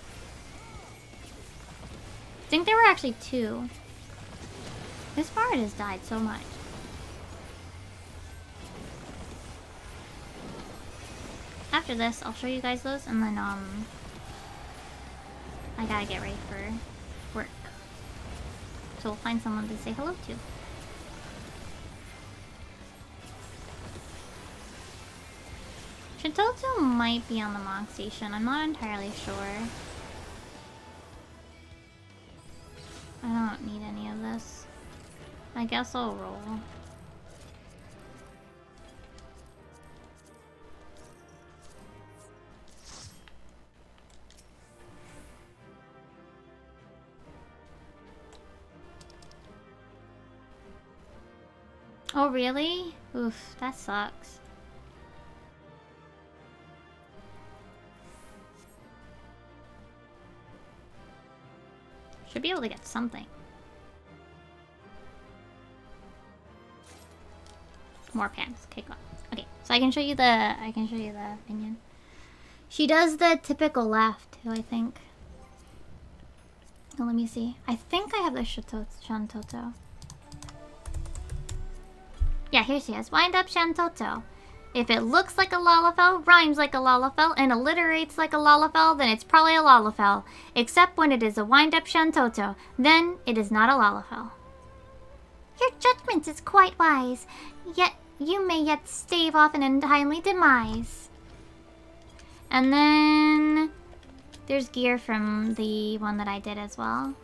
I think there were actually 2. This part has died so much. After this, I'll show you guys those, and then, I gotta get ready for work. So we'll find someone to say hello to. Shantoto might be on the Mog Station. I'm not entirely sure. I don't need any of this. I guess I'll roll. Oh, really? Oof, that sucks. Should be able to get something. More pants. Okay, go on. Okay, so I can show you the minion. She does the typical laugh too, I think. Oh, let me see. I think I have the Shantoto. Yeah, here she is. Wind up Shantoto. If it looks like a Lalafell, rhymes like a Lalafell, and alliterates like a Lalafell, then it's probably a Lalafell. Except when it is a wind-up Shantoto. Then it is not a Lalafell. Your judgment is quite wise, yet you may yet stave off an untimely demise. And then there's gear from the one that I did as well.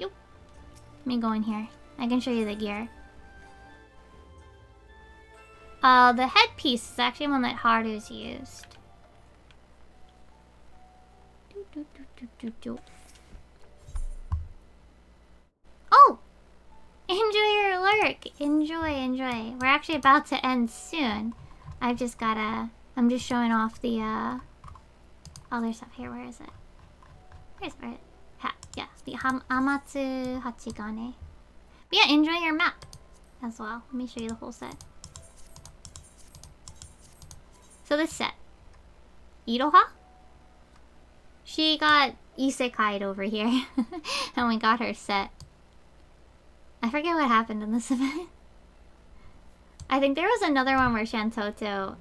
Yoop. Let me go in here. I can show you the gear. The headpiece is actually one that Haru's used. Oh! Enjoy your lurk! Enjoy. We're actually about to end soon. I've just gotta I'm just showing off the other stuff here. Where is it? Where's it? Yeah, the Amatsu Hachigane. But yeah, enjoy your map as well. Let me show you the whole set. So this set, Iroha, she got isekai'd over here, and we got her set. I forget what happened in this event. I think there was another one where Shantoto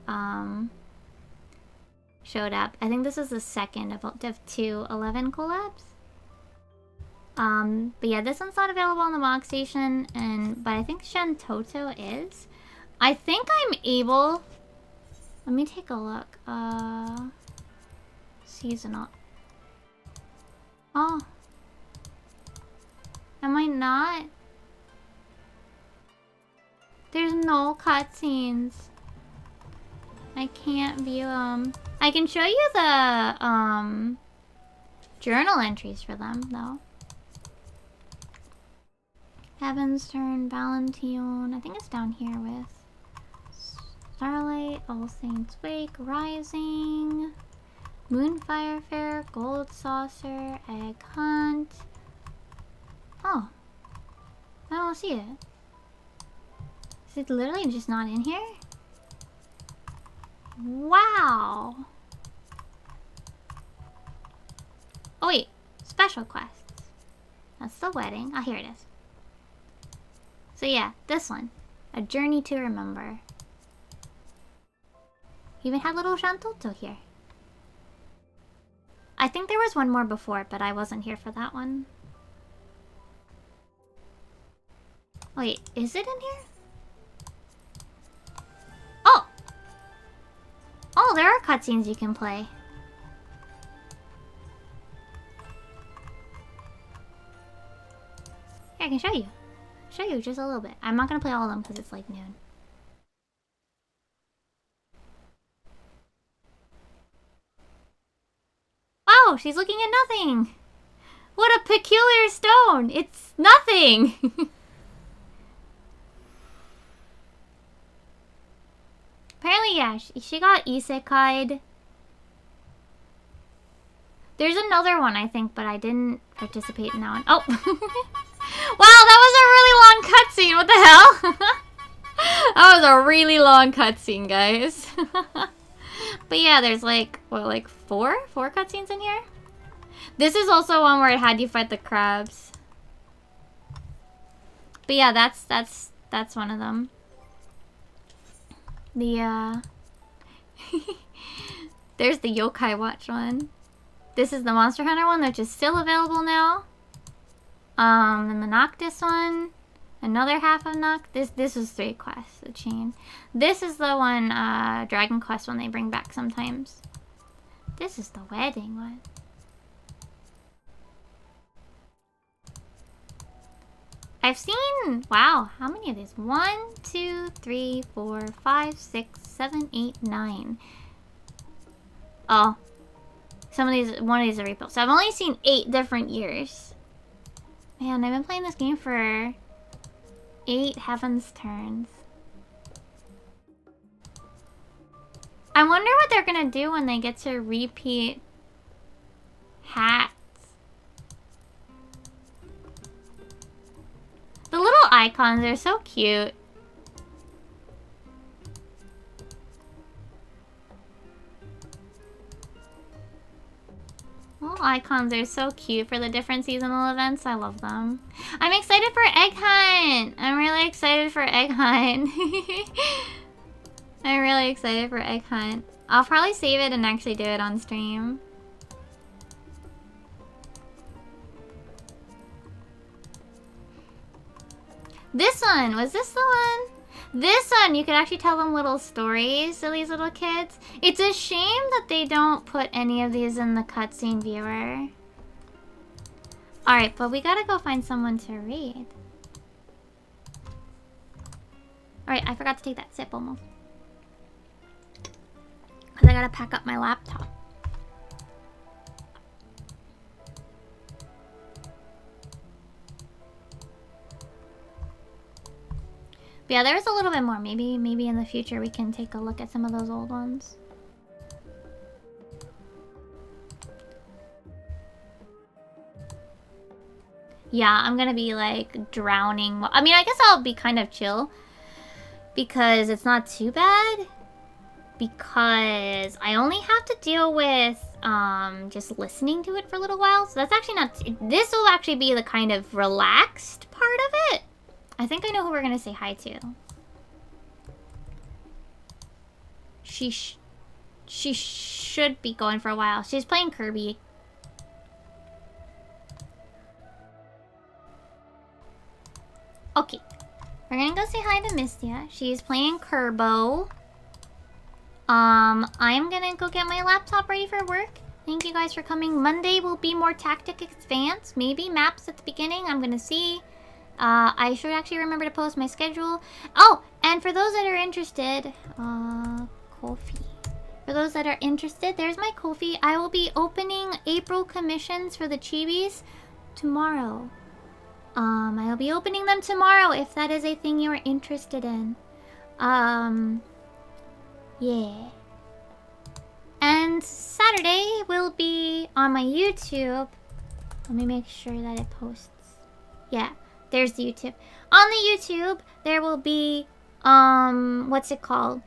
showed up. I think this was the second of 2 11 collabs. But yeah, this one's not available on the MOG station, but I think Shantoto is. I think I'm able. Let me take a look. Seasonal. Oh. Am I not? There's no cutscenes. I can't view them. I can show you the journal entries for them though. Heaven's Turn, Valentine. I think it's down here with Starlight, All Saints Wake, Rising, Moonfire Fair, Gold Saucer, Egg Hunt. Oh. I don't see it. Is it literally just not in here? Wow. Oh wait, special quests. That's the wedding. Ah, here it is. So yeah, this one. A Journey to Remember. Even had little Shantoto here. I think there was one more before, but I wasn't here for that one. Wait, is it in here? Oh! Oh, there are cutscenes you can play. Here, I can show you. Show you just a little bit. I'm not gonna play all of them because it's like noon. Wow, she's looking at nothing! What a peculiar stone! It's nothing! Apparently, yeah, she got isekai'd. There's another one, I think, but I didn't participate in that one. Oh! Wow, that was a really long cutscene. What the hell? That was a really long cutscene, guys. But yeah, there's like, what, like four cutscenes in here? This is also one where it had you fight the crabs. But yeah, that's one of them. The there's the Yokai Watch one. This is the Monster Hunter one, which is still available now. And the Noctis one. Another half of Noctis. This was 3 quests, the chain. This is the one, Dragon Quest one they bring back sometimes. This is the wedding one. I've seen, wow, how many of these? 1, 2, 3, 4, 5, 6, 7, 8, 9. Oh. Some of these, one of these are rebuilt. So I've only seen 8 different years. Man, I've been playing this game for 8 Heaven's Turns. I wonder what they're gonna do when they get to repeat hats. The little icons are so cute. Little icons are so cute for the different seasonal events. I love them. I'm excited for Egg Hunt. I'm really excited for Egg Hunt. I'm really excited for Egg Hunt. I'll probably save it and actually do it on stream. This one! Was this the one? This one, you could actually tell them little stories to these little kids. It's a shame that they don't put any of these in the cutscene viewer. Alright, but we gotta go find someone to read. Alright, I forgot to take that sip almost. Because I gotta pack up my laptop. But yeah, there's a little bit more. Maybe in the future we can take a look at some of those old ones. Yeah, I'm gonna be like drowning. I mean, I guess I'll be kind of chill because it's not too bad. Because I only have to deal with just listening to it for a little while. So that's actually not... This will actually be the kind of relaxed part of it. I think I know who we're gonna say hi to. She should be going for a while. She's playing Kirby. Okay. We're gonna go say hi to Mistia. She's playing Kerbo. I'm gonna go get my laptop ready for work. Thank you guys for coming. Monday will be more Tactic Advanced. Maybe maps at the beginning. I'm gonna see. I should actually remember to post my schedule. Oh, and for those that are interested, Ko-fi. For those that are interested, there's my Ko-fi. I will be opening April commissions for the Chibis tomorrow. I'll be opening them tomorrow if that is a thing you are interested in. Yeah. And Saturday will be on my YouTube. Let me make sure that it posts. Yeah, there's the YouTube. On the YouTube, there will be, what's it called?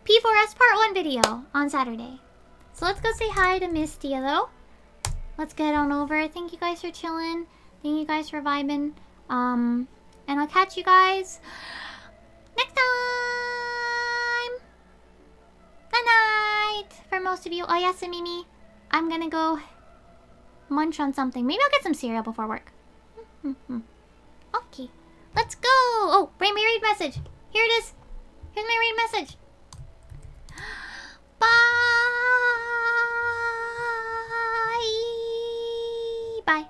P4S Part 1 video on Saturday. So let's go say hi to Mistia, though. Let's get on over. Thank you guys for chilling. Thank you guys for vibing. And I'll catch you guys next time. Night for most of you. Oh yes, and Mimi, I'm gonna go munch on something. Maybe I'll get some cereal before work. Okay, let's go. Oh, bring me read message. Here it is. Here's my read message. Bye. Bye.